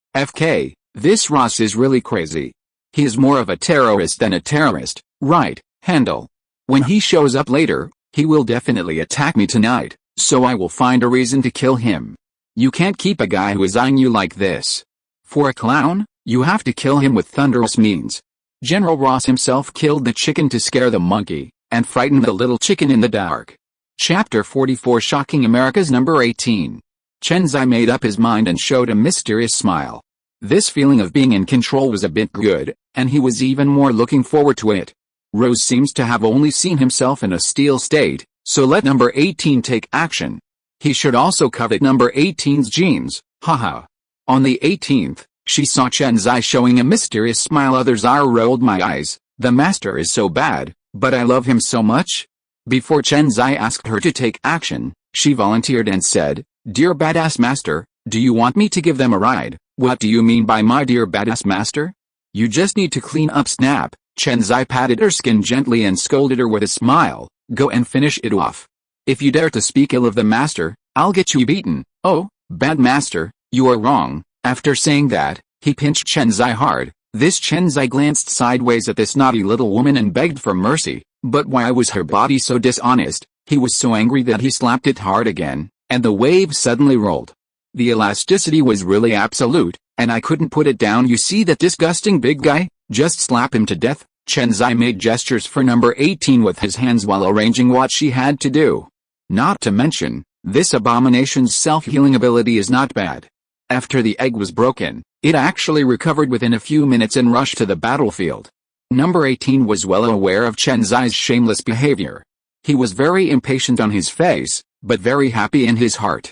this Ross is really crazy. He is more of a terrorist than a terrorist, right, Handel? When he shows up later, he will definitely attack me tonight, so I will find a reason to kill him. You can't keep a guy who is eyeing you like this. For a clown, you have to kill him with thunderous means. General Ross himself killed the chicken to scare the monkey, and frighten the little chicken in the dark. Chapter 44 Shocking America's number 18. Chen Xi made up his mind and showed a mysterious smile. This feeling of being in control was a bit good, and he was even more looking forward to it. Rose seems to have only seen himself in a steel state, so let number 18 take action. He should also covet number 18's genes, haha. On the 18th, she saw Chen Xi showing a mysterious smile. Others I rolled my eyes. The master is so bad, but I love him so much. Before Chen Xi asked her to take action, she volunteered and said, Dear badass master, do you want me to give them a ride? What do you mean by my dear badass master? You just need to clean up snap. Chen Xi patted her skin gently and scolded her with a smile. Go and finish it off. If you dare to speak ill of the master, I'll get you beaten. Oh, bad master, you are wrong. After saying that, he pinched Chen Xi hard. This Chen Xi glanced sideways at this naughty little woman and begged for mercy. But why was her body so dishonest? He was so angry that he slapped it hard again, and the wave suddenly rolled. The elasticity was really absolute, and I couldn't put it down. You see that disgusting big guy? Just slap him to death. Chen Xi made gestures for number 18 with his hands while arranging what she had to do. Not to mention, this abomination's self-healing ability is not bad. After the egg was broken, it actually recovered within a few minutes and rushed to the battlefield. Number 18 was well aware of Chen Xi's shameless behavior. He was very impatient on his face, but very happy in his heart.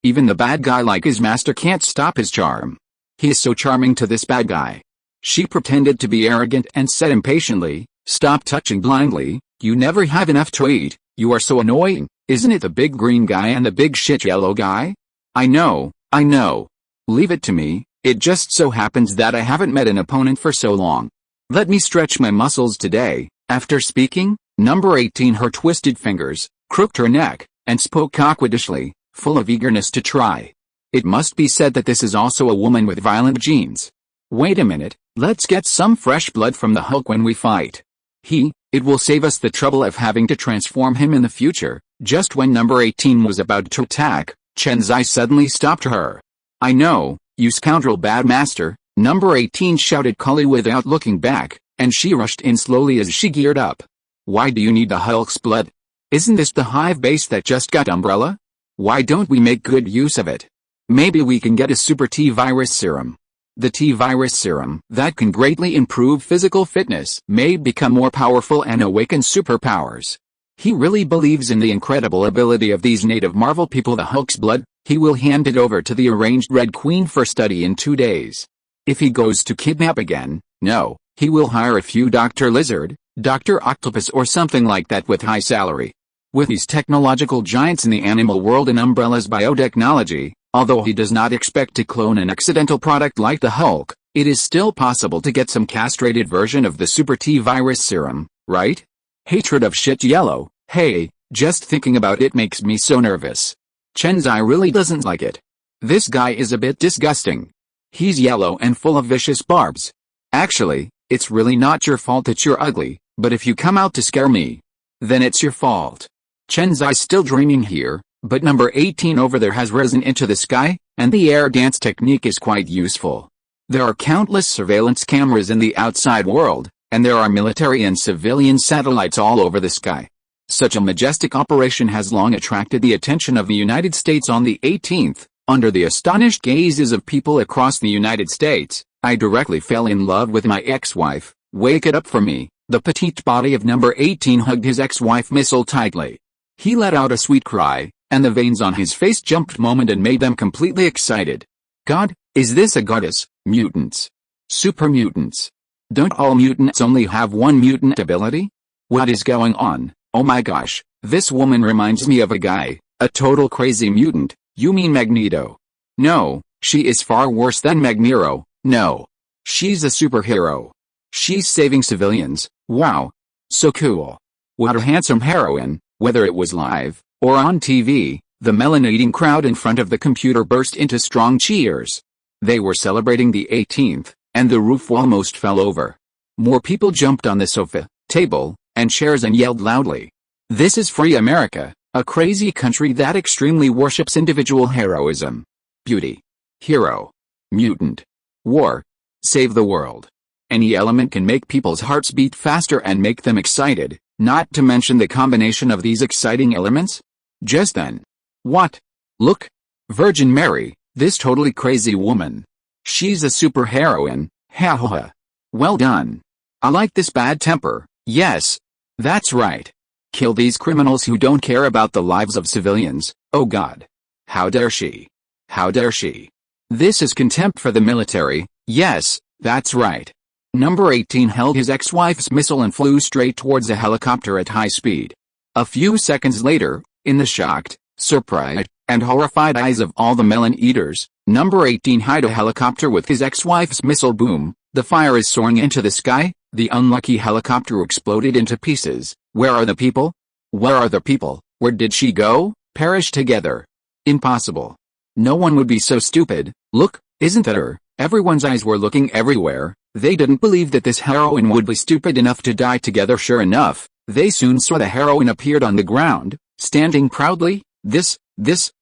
Even the bad guy like his master can't stop his charm. He is so charming to this bad guy. She pretended to be arrogant and said impatiently, Stop touching blindly, you never have enough to eat, you are so annoying. Isn't it the big green guy and the big shit yellow guy? I know. Leave it to me. It just so happens that I haven't met an opponent for so long. Let me stretch my muscles today. After speaking, number 18 her twisted fingers, crooked her neck, and spoke coquettishly, full of eagerness to try. It must be said that this is also a woman with violent genes. Wait a minute, let's get some fresh blood from the Hulk when we fight. It will save us the trouble of having to transform him in the future. Just when number 18 was about to attack, Chen Xi suddenly stopped her. I know, you scoundrel bad master, number 18 shouted Cully without looking back, and she rushed in slowly as she geared up. Why do you need the Hulk's blood? Isn't this the hive base that just got Umbrella? Why don't we make good use of it? Maybe we can get a super T-virus serum. The T-virus serum that can greatly improve physical fitness may become more powerful and awaken superpowers. He really believes in the incredible ability of these native Marvel people. The Hulk's blood, he will hand it over to the arranged Red Queen for study in 2 days. If he goes to kidnap again, no, he will hire a few Dr. Lizard, Dr. Octopus or something like that with high salary. With these technological giants in the animal world and Umbrella's biotechnology, although he does not expect to clone an accidental product like the Hulk, it is still possible to get some castrated version of the Super T-virus serum, right? Hatred of shit yellow, hey, just thinking about it makes me so nervous. Chen Xi really doesn't like it. This guy is a bit disgusting. He's yellow and full of vicious barbs. Actually, it's really not your fault that you're ugly, but if you come out to scare me, then it's your fault. Chen Xi's still dreaming here, but number 18 over there has risen into the sky, and the air dance technique is quite useful. There are countless surveillance cameras in the outside world, and there are military and civilian satellites all over the sky. Such a majestic operation has long attracted the attention of the United States. On the 18th, under the astonished gazes of people across the United States, I directly fell in love with my ex-wife. Wake it up for me. The petite body of number 18 hugged his ex-wife Missile tightly. He let out a sweet cry, and the veins on his face jumped moment and made them completely excited. God, is this a goddess? Mutants. Super mutants. Don't all mutants only have one mutant ability? What is going on? Oh my gosh, this woman reminds me of a guy, a total crazy mutant. You mean Magneto? No, she is far worse than Magneto. No. She's a superhero. She's saving civilians. Wow. So cool. What a handsome heroine. Whether it was live or on TV, the melon-eating crowd in front of the computer burst into strong cheers. They were celebrating the 18th, and the roof almost fell over. More people jumped on the sofa, table, and chairs and yelled loudly. This is free America, a crazy country that extremely worships individual heroism. Beauty. Hero. Mutant. War. Save the world. Any element can make people's hearts beat faster and make them excited, not to mention the combination of these exciting elements. Just then. What? Look. Virgin Mary, this totally crazy woman. She's a superheroine, ha ha ha. Well done. I like this bad temper. Yes. That's right. Kill these criminals who don't care about the lives of civilians. Oh God. How dare she? How dare she? This is contempt for the military. Yes, that's right. Number 18 held his ex-wife's missile and flew straight towards a helicopter at high speed. A few seconds later, in the shocked, surprised, and horrified eyes of all the melon eaters, number 18 hired a helicopter with his ex-wife's missile. Boom, the fire is soaring into the sky. The unlucky helicopter exploded into pieces. Where are the people? Where are the people? Where did she go? Perish together. Impossible. No one would be so stupid. Look, isn't that her? Everyone's eyes were looking everywhere. They didn't believe that this heroine would be stupid enough to die together. Sure enough, they soon saw the heroine appeared on the ground, standing proudly. Is this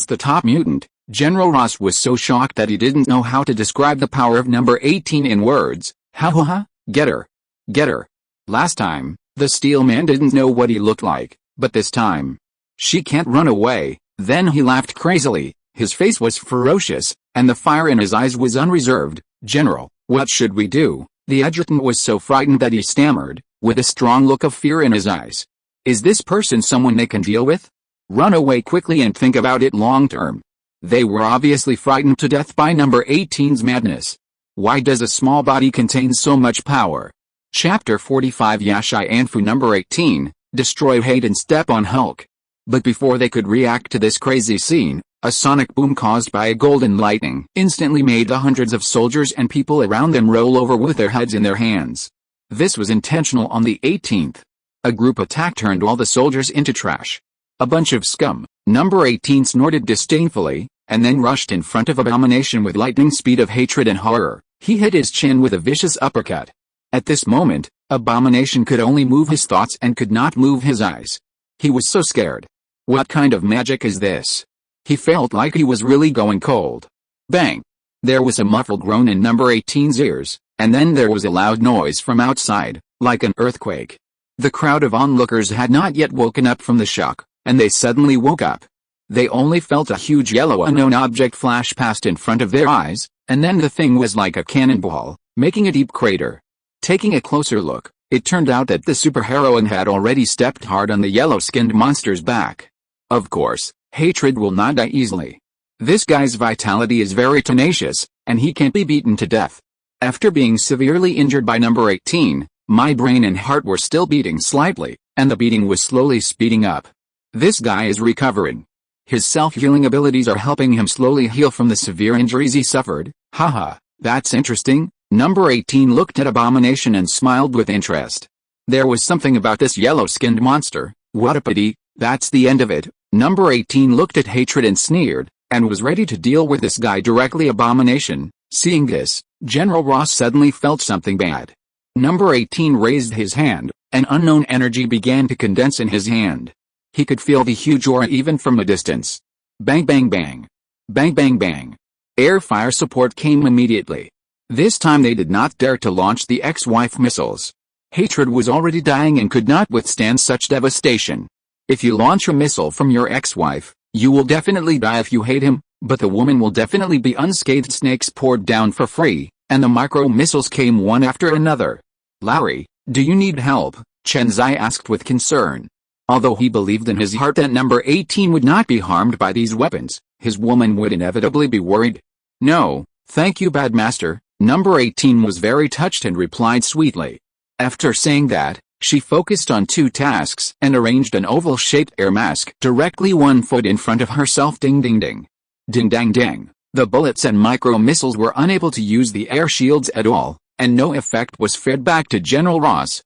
the top mutant? General Ross was so shocked that he didn't know how to describe the power of number 18 in words. Ha ha ha, get her. Get her. Last time, the Steel Man didn't know what he looked like, but this time, she can't run away. Then he laughed crazily. His face was ferocious, and the fire in his eyes was unreserved. General, what should we do? The adjutant was so frightened that he stammered, with a strong look of fear in his eyes. Is this person someone they can deal with? Run away quickly and think about it long term. They were obviously frightened to death by number 18's madness. Why does a small body contain so much power? Chapter 45 Yashai Anfu number 18, destroy hate and step on Hulk. But before they could react to this crazy scene, a sonic boom caused by a golden lightning instantly made the hundreds of soldiers and people around them roll over with their heads in their hands. This was intentional. On the 18th, a group attack turned all the soldiers into trash. A bunch of scum. Number 18 snorted disdainfully, and then rushed in front of Abomination with lightning speed of hatred and horror. He hit his chin with a vicious uppercut. At this moment, Abomination could only move his thoughts and could not move his eyes. He was so scared. What kind of magic is this? He felt like he was really going cold. Bang! There was a muffled groan in number 18's ears, and then there was a loud noise from outside, like an earthquake. The crowd of onlookers had not yet woken up from the shock, and they suddenly woke up. They only felt a huge yellow unknown object flash past in front of their eyes, and then the thing was like a cannonball, making a deep crater. Taking a closer look, it turned out that the superheroine had already stepped hard on the yellow-skinned monster's back. Of course, hatred will not die easily. This guy's vitality is very tenacious, and he can't be beaten to death. After being severely injured by number 18, my brain and heart were still beating slightly, and the beating was slowly speeding up. This guy is recovering. His self-healing abilities are helping him slowly heal from the severe injuries he suffered. Haha, that's interesting. Number 18 looked at Abomination and smiled with interest. There was something about this yellow-skinned monster. What a pity, that's the end of it. Number 18 looked at hatred and sneered, and was ready to deal with this guy directly. Abomination. Seeing this, General Ross suddenly felt something bad. Number 18 raised his hand, and unknown energy began to condense in his hand. He could feel the huge aura even from a distance. Bang bang bang. Bang bang bang. Air fire support came immediately. This time they did not dare to launch the ex-wife missiles. Hatred was already dying and could not withstand such devastation. If you launch a missile from your ex-wife, you will definitely die if you hate him, but the woman will definitely be unscathed. Snakes poured down for free, and the micro-missiles came one after another. Larry, do you need help? Chen Xi asked with concern. Although he believed in his heart that number 18 would not be harmed by these weapons, his woman would inevitably be worried. No, thank you, bad master. Number 18 was very touched and replied sweetly. After saying that, she focused on two tasks and arranged an oval-shaped air mask directly 1 foot in front of herself. Ding ding ding. Ding dang dang. The bullets and micro-missiles were unable to use the air shields at all, and no effect was fed back to General Ross.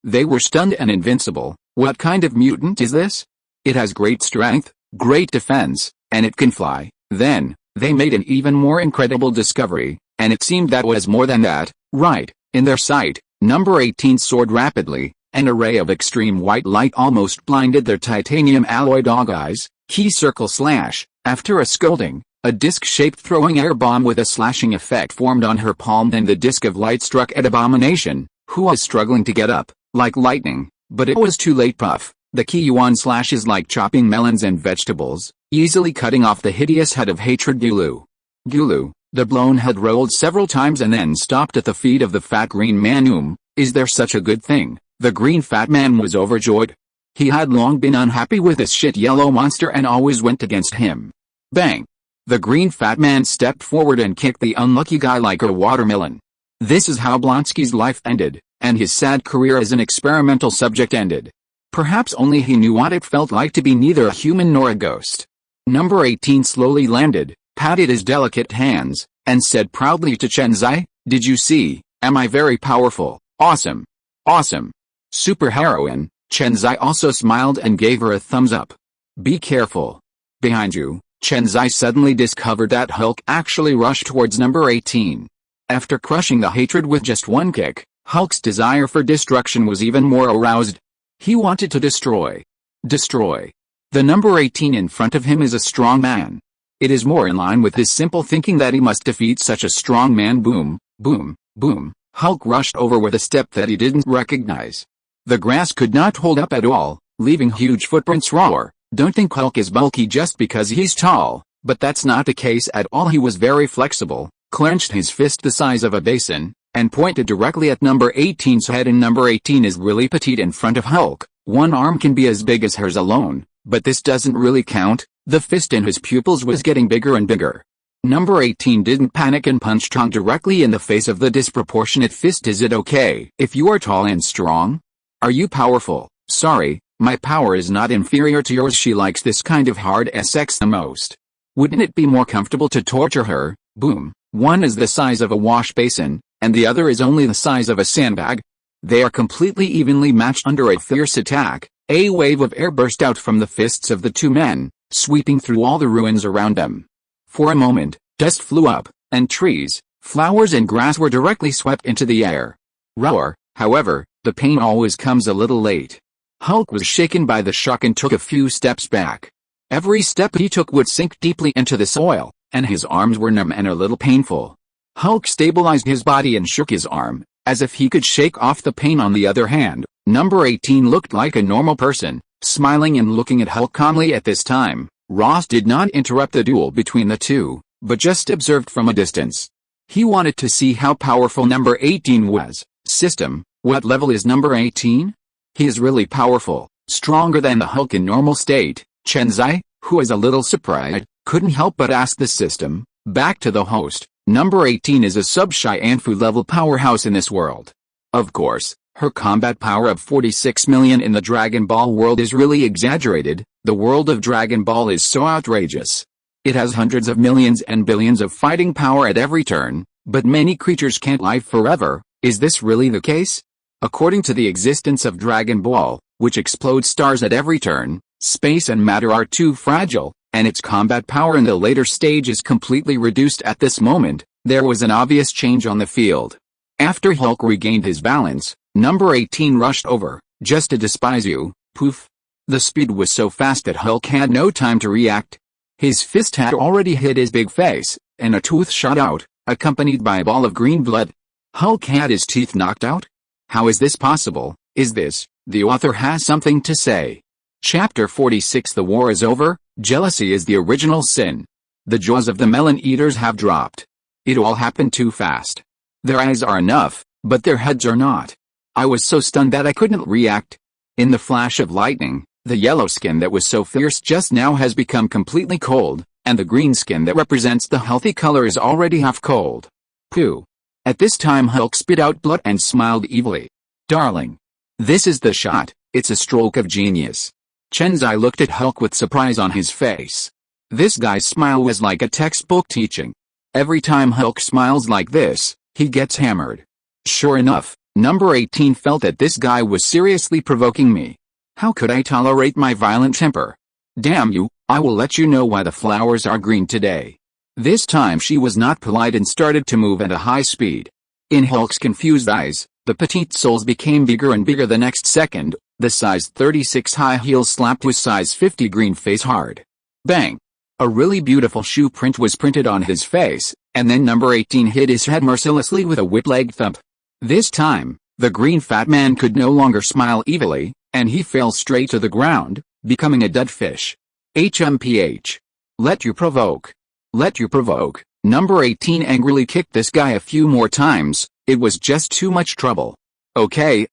They were stunned and invincible. What kind of mutant is this? It has great strength, great defense, and it can fly. Then, they made an even more incredible discovery, and it seemed that was more than that. Right, in their sight, number 18 soared rapidly. An array of extreme white light almost blinded their titanium alloy dog eyes. Key circle slash. After a scolding, a disc-shaped throwing air bomb with a slashing effect formed on her palm. Then the disc of light struck at Abomination, who was struggling to get up, like lightning. But it was too late. Puff. The key yuan slash is like chopping melons and vegetables, easily cutting off the hideous head of hatred. Gulu. Gulu. The blown head rolled several times and then stopped at the feet of the fat green man. Is there such a good thing? The green fat man was overjoyed. He had long been unhappy with this shit yellow monster and always went against him. Bang. The green fat man stepped forward and kicked the unlucky guy like a watermelon. This is how Blonsky's life ended, and his sad career as an experimental subject ended. Perhaps only he knew what it felt like to be neither a human nor a ghost. Number 18 slowly landed, patted his delicate hands, and said proudly to Chen Xi, "Did you see? Am I very powerful? Awesome. Awesome. Superheroine." Chen Xi also smiled and gave her a thumbs up. "Be careful. Behind you." Chen Xi suddenly discovered that Hulk actually rushed towards number 18. After crushing the hatred with just one kick, Hulk's desire for destruction was even more aroused. He wanted to destroy. Destroy. The number 18 in front of him is a strong man. It is more in line with his simple thinking that he must defeat such a strong man. Boom, boom, boom. Hulk rushed over with a step that he didn't recognize. The grass could not hold up at all, leaving huge footprints. Roar. Don't think Hulk is bulky just because he's tall, but that's not the case at all. He was very flexible, clenched his fist the size of a basin, and pointed directly at number 18's head. And number 18 is really petite in front of Hulk. One arm can be as big as hers alone, but this doesn't really count. The fist in his pupils was getting bigger and bigger. Number 18 didn't panic and punched Hulk directly in the face of the disproportionate fist. Is it okay if you are tall and strong? Are you powerful? Sorry, my power is not inferior to yours. She likes this kind of hard sex the most. Wouldn't it be more comfortable to torture her? Boom. One is the size of a wash basin, and the other is only the size of a sandbag. They are completely evenly matched. Under a fierce attack, a wave of air burst out from the fists of the two men, sweeping through all the ruins around them. For a moment, dust flew up, and trees, flowers and grass were directly swept into the air. Roar, however, the pain always comes a little late. Hulk was shaken by the shock and took a few steps back. Every step he took would sink deeply into the soil, and his arms were numb and a little painful. Hulk stabilized his body and shook his arm, as if he could shake off the pain. On the other hand, number 18 looked like a normal person, smiling and looking at Hulk calmly at this time. Ross did not interrupt the duel between the two, but just observed from a distance. He wanted to see how powerful number 18 was. System, what level is number 18? He is really powerful, stronger than the Hulk in normal state. Chen Xi, who was a little surprised, couldn't help but ask the system. Back to the host, number 18 is a sub-Shianfu level powerhouse in this world. Of course, her combat power of 46 million in the Dragon Ball world is really exaggerated. The world of Dragon Ball is so outrageous. It has hundreds of millions and billions of fighting power at every turn, but many creatures can't live forever. Is this really the case? According to the existence of Dragon Ball, which explodes stars at every turn, space and matter are too fragile, and its combat power in the later stage is completely reduced at this moment. There was an obvious change on the field. After Hulk regained his balance, number 18 rushed over, just to despise you. Poof. The speed was so fast that Hulk had no time to react. His fist had already hit his big face, and a tooth shot out, accompanied by a ball of green blood. Hulk had his teeth knocked out? How is this possible? Is this, the author has something to say. Chapter 46. The war is over. Jealousy is the original sin. The jaws of the melon eaters have dropped. It all happened too fast. Their eyes are enough, but their heads are not. I was so stunned that I couldn't react. In the flash of lightning, the yellow skin that was so fierce just now has become completely cold, and the green skin that represents the healthy color is already half cold. Pooh. At this time Hulk spit out blood and smiled evilly. Darling. This is the shot. It's a stroke of genius. Chen Xi looked at Hulk with surprise on his face. This guy's smile was like a textbook teaching. Every time Hulk smiles like this, he gets hammered. Sure enough, number 18 felt that this guy was seriously provoking me. How could I tolerate my violent temper? Damn you, I will let you know why the flowers are green today. This time she was not polite and started to move at a high speed. In Hulk's confused eyes, the petite soles became bigger and bigger the next second. The size 36 high heels slapped his size 50 green face hard. Bang! A really beautiful shoe print was printed on his face, and then number 18 hit his head mercilessly with a whip-leg thump. This time, the green fat man could no longer smile evilly, and he fell straight to the ground, becoming a dead fish. HMPH. Let you provoke. Let you provoke. Number 18 angrily kicked this guy a few more times. It was just too much trouble. Okay,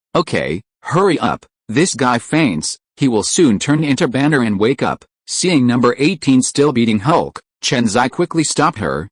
hurry up. This guy faints. He will soon turn into Banner and wake up. Seeing number 18 still beating Hulk, Chen Xi quickly stopped her.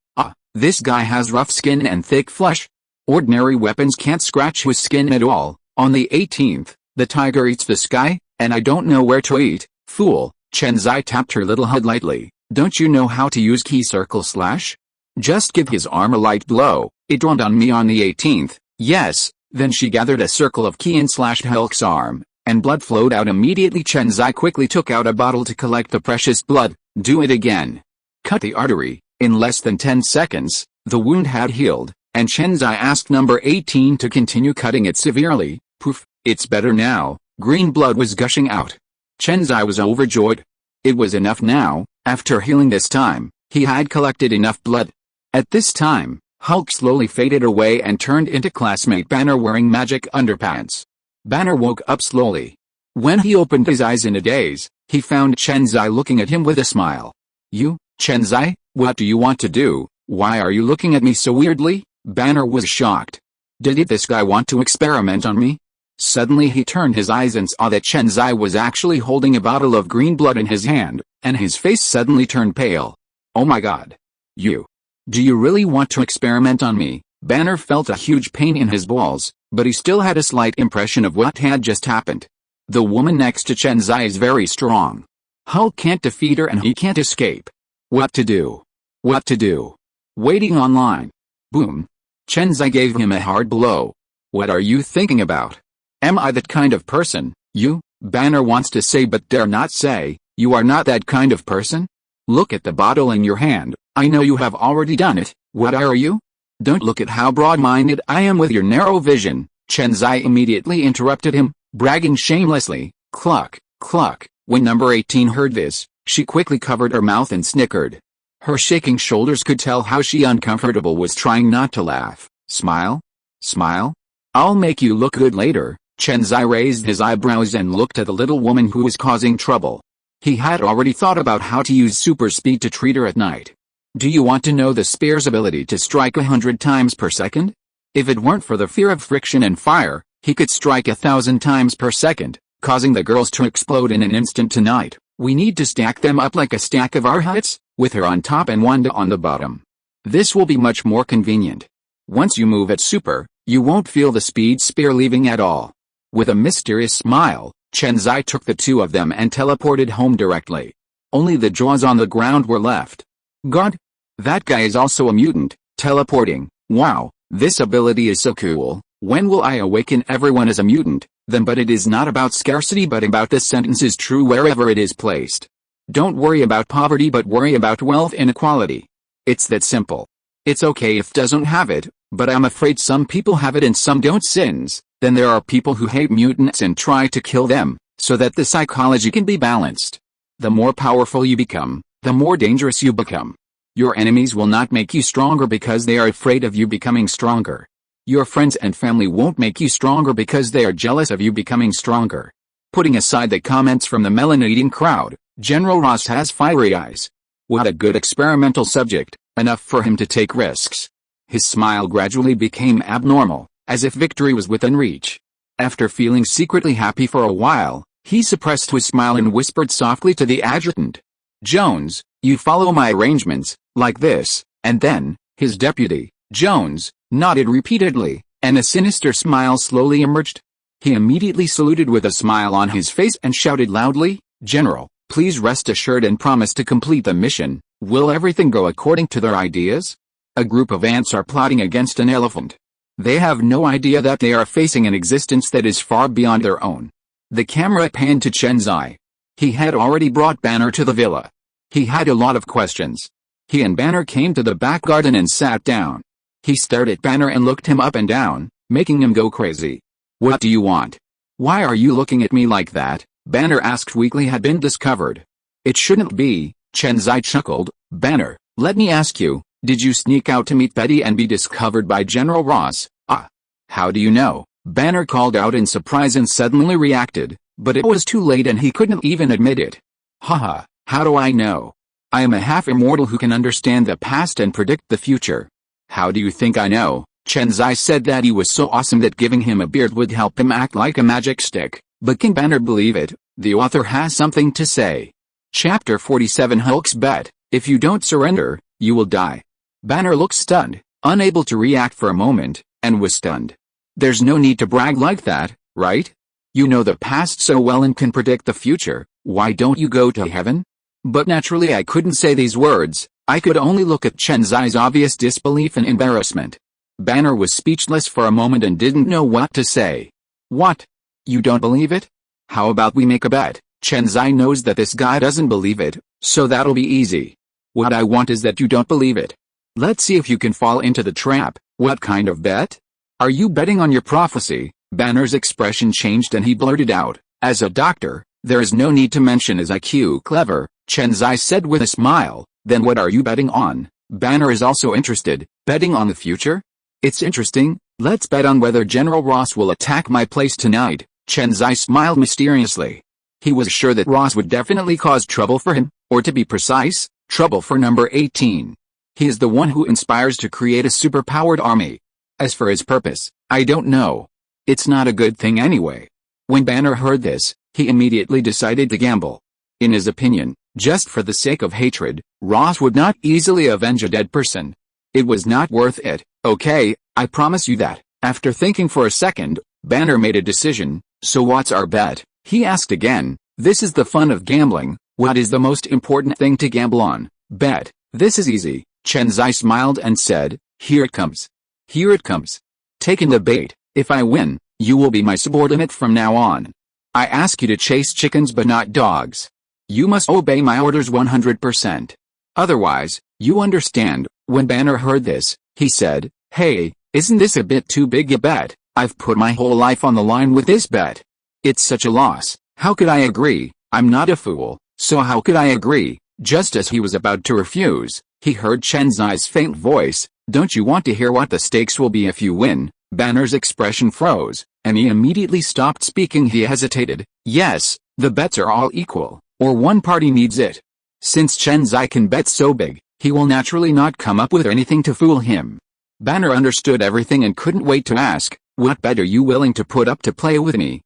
This guy has rough skin and thick flesh. Ordinary weapons can't scratch his skin at all. On the 18th, the tiger eats the sky, and I don't know where to eat. Fool. Chen Xi tapped her little head lightly. Don't you know how to use key circle slash? Just give his arm a light blow. It dawned on me on the 18th. Yes. Then she gathered a circle of key and slashed Hulk's arm, and blood flowed out immediately. Chen Xi quickly took out a bottle to collect the precious blood. Do it again. Cut the artery. In less than 10 seconds, the wound had healed, and Chen Xi asked number 18 to continue cutting it severely. Poof, it's better now. Green blood was gushing out. Chen Xi was overjoyed. It was enough now. After healing this time, he had collected enough blood. At this time, Hulk slowly faded away and turned into classmate Banner wearing magic underpants. Banner woke up slowly. When he opened his eyes in a daze, he found Chen Xi looking at him with a smile. You, Chen Xi, what do you want to do? Why are you looking at me so weirdly? Banner was shocked. Did this guy want to experiment on me? Suddenly he turned his eyes and saw that Chen Xi was actually holding a bottle of green blood in his hand, and his face suddenly turned pale. Oh my god. Do you really want to experiment on me? Banner felt a huge pain in his balls, but he still had a slight impression of what had just happened. The woman next to Chen Xi is very strong. Hulk can't defeat her and he can't escape. What to do? What to do? Waiting online. Boom. Chen Xi gave him a hard blow. What are you thinking about? Am I that kind of person? You, Banner wants to say but dare not say. You are not that kind of person? Look at the bottle in your hand. I know you have already done it. What are you? Don't look at how broad-minded I am with your narrow vision. Chen Xi immediately interrupted him, bragging shamelessly. Cluck, cluck. When number 18 heard this, she quickly covered her mouth and snickered. Her shaking shoulders could tell how she uncomfortable was trying not to laugh. Smile? Smile? I'll make you look good later. Chen Xi raised his eyebrows and looked at the little woman who was causing trouble. He had already thought about how to use super speed to treat her at night. Do you want to know the spear's ability to strike 100 times per second? If it weren't for the fear of friction and fire, he could strike 1,000 times per second, causing the girls to explode in an instant tonight. We need to stack them up like a stack of our huts, with her on top and Wanda on the bottom. This will be much more convenient. Once you move at super, you won't feel the speed spear leaving at all. With a mysterious smile, Chen Xi took the two of them and teleported home directly. Only the jaws on the ground were left. God! That guy is also a mutant, teleporting. Wow, this ability is so cool. When will I awaken everyone as a mutant? Then but it is not about scarcity but about this sentence is true wherever it is placed. Don't worry about poverty but worry about wealth inequality. It's that simple. It's okay if doesn't have it, but I'm afraid some people have it and some don't since. Then there are people who hate mutants and try to kill them, so that the psychology can be balanced. The more powerful you become, the more dangerous you become. Your enemies will not make you stronger because they are afraid of you becoming stronger. Your friends and family won't make you stronger because they are jealous of you becoming stronger. Putting aside the comments from the melon-eating crowd, General Ross has fiery eyes. What a good experimental subject, enough for him to take risks. His smile gradually became abnormal, as if victory was within reach. After feeling secretly happy for a while, he suppressed his smile and whispered softly to the adjutant. Jones, you follow my arrangements, like this, and then, his deputy, Jones, nodded repeatedly, and a sinister smile slowly emerged. He immediately saluted with a smile on his face and shouted loudly, General, please rest assured and promise to complete the mission. Will everything go according to their ideas? A group of ants are plotting against an elephant. They have no idea that they are facing an existence that is far beyond their own. The camera panned to Chen Xi. He had already brought Banner to the villa. He had a lot of questions. He and Banner came to the back garden and sat down. He stared at Banner and looked him up and down, making him go crazy. What do you want? Why are you looking at me like that? Banner asked weakly had been discovered. It shouldn't be, Chen Xi chuckled. Banner, let me ask you, did you sneak out to meet Betty and be discovered by General Ross? Ah. How do you know? Banner called out in surprise and suddenly reacted, but it was too late and he couldn't even admit it. Haha, how do I know? I am a half-immortal who can understand the past and predict the future. How do you think I know? Chen Xi said that he was so awesome that giving him a beard would help him act like a magic stick. But can Banner believe it? The author has something to say. Chapter 47 Hulk's bet. If you don't surrender, you will die. Banner looked stunned, unable to react for a moment, and was stunned. There's no need to brag like that, right? You know the past so well and can predict the future, why don't you go to heaven? But naturally I couldn't say these words, I could only look at Chen Xi's obvious disbelief and embarrassment. Banner was speechless for a moment and didn't know what to say. What? You don't believe it? How about we make a bet? Chen Xi knows that this guy doesn't believe it, so that'll be easy. What I want is that you don't believe it. Let's see if you can fall into the trap. What kind of bet? Are you betting on your prophecy? Banner's expression changed and he blurted out, as a doctor, there is no need to mention his IQ clever, Chen Xi said with a smile. Then what are you betting on? Banner is also interested, betting on the future? It's interesting, let's bet on whether General Ross will attack my place tonight. Chen Xi smiled mysteriously. He was sure that Ross would definitely cause trouble for him, or to be precise, trouble for number 18. He is the one who inspires to create a super-powered army. As for his purpose, I don't know. It's not a good thing anyway. When Banner heard this, he immediately decided to gamble. In his opinion, just for the sake of hatred, Ross would not easily avenge a dead person. It was not worth it. Okay, I promise you that. After thinking for a second, Banner made a decision. So what's our bet? He asked again. This is the fun of gambling. What is the most important thing to gamble on? Bet. This is easy. Chen Xi smiled and said, here it comes. Here it comes. Taking the bait. If I win, you will be my subordinate from now on. I ask you to chase chickens but not dogs. You must obey my orders 100%. Otherwise, you understand. When Banner heard this, he said, "Hey, isn't this a bit too big a bet? I've put my whole life on the line with this bet. It's such a loss. How could I agree? I'm not a fool, so how could I agree?" Just as he was about to refuse, he heard Chen Xi's faint voice, "Don't you want to hear what the stakes will be if you win?" Banner's expression froze, and he immediately stopped speaking. He hesitated. Yes, the bets are all equal, or one party needs it. Since Chen Xi can bet so big, he will naturally not come up with anything to fool him. Banner understood everything and couldn't wait to ask, "What bet are you willing to put up to play with me?"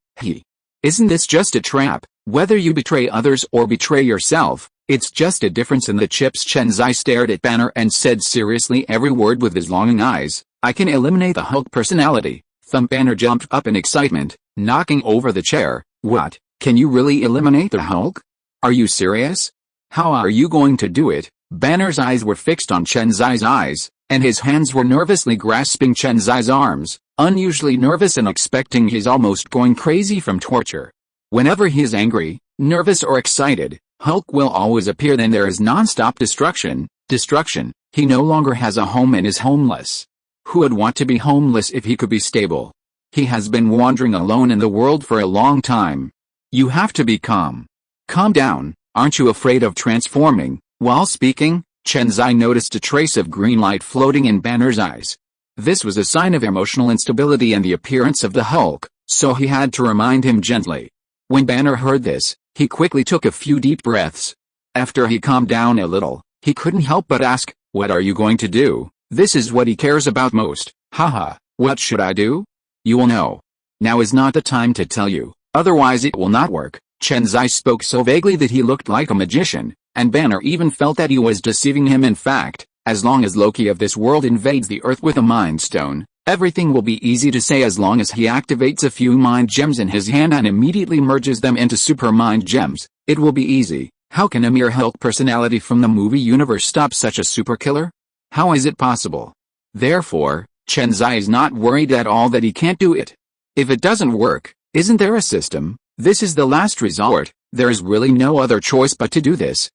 Isn't this just a trap? Whether you betray others or betray yourself, it's just a difference in the chips. Chen Xi stared at Banner and said seriously, every word with his longing eyes, "I can eliminate the Hulk personality." Banner jumped up in excitement, knocking over the chair. "What? Can you really eliminate the Hulk? Are you serious? How are you going to do it?" Banner's eyes were fixed on Chen Xi's eyes, and his hands were nervously grasping Chen Xi's arms, unusually nervous and expecting he's almost going crazy from torture. Whenever he is angry, nervous or excited, Hulk will always appear. Then there is non-stop destruction. He no longer has a home and is homeless. Who would want to be homeless if he could be stable? He has been wandering alone in the world for a long time. You have to be calm. Calm down, aren't you afraid of transforming? While speaking, Chen Xi noticed a trace of green light floating in Banner's eyes. This was a sign of emotional instability and the appearance of the Hulk, so he had to remind him gently. When Banner heard this, he quickly took a few deep breaths. After he calmed down a little, he couldn't help but ask, "What are you going to do?" This is what he cares about most. Haha, what should I do? You will know. Now is not the time to tell you, otherwise it will not work. Chen Xi spoke so vaguely that he looked like a magician, and Banner even felt that he was deceiving him. In fact, as long as Loki of this world invades the Earth with a Mind Stone, everything will be easy to say as long as he activates a few Mind Gems in his hand and immediately merges them into Super Mind Gems. It will be easy. How can a mere Hulk personality from the movie universe stop such a super killer? How is it possible? Therefore, Chen Xi is not worried at all that he can't do it. If it doesn't work, isn't there a system? This is the last resort. There is really no other choice but to do this.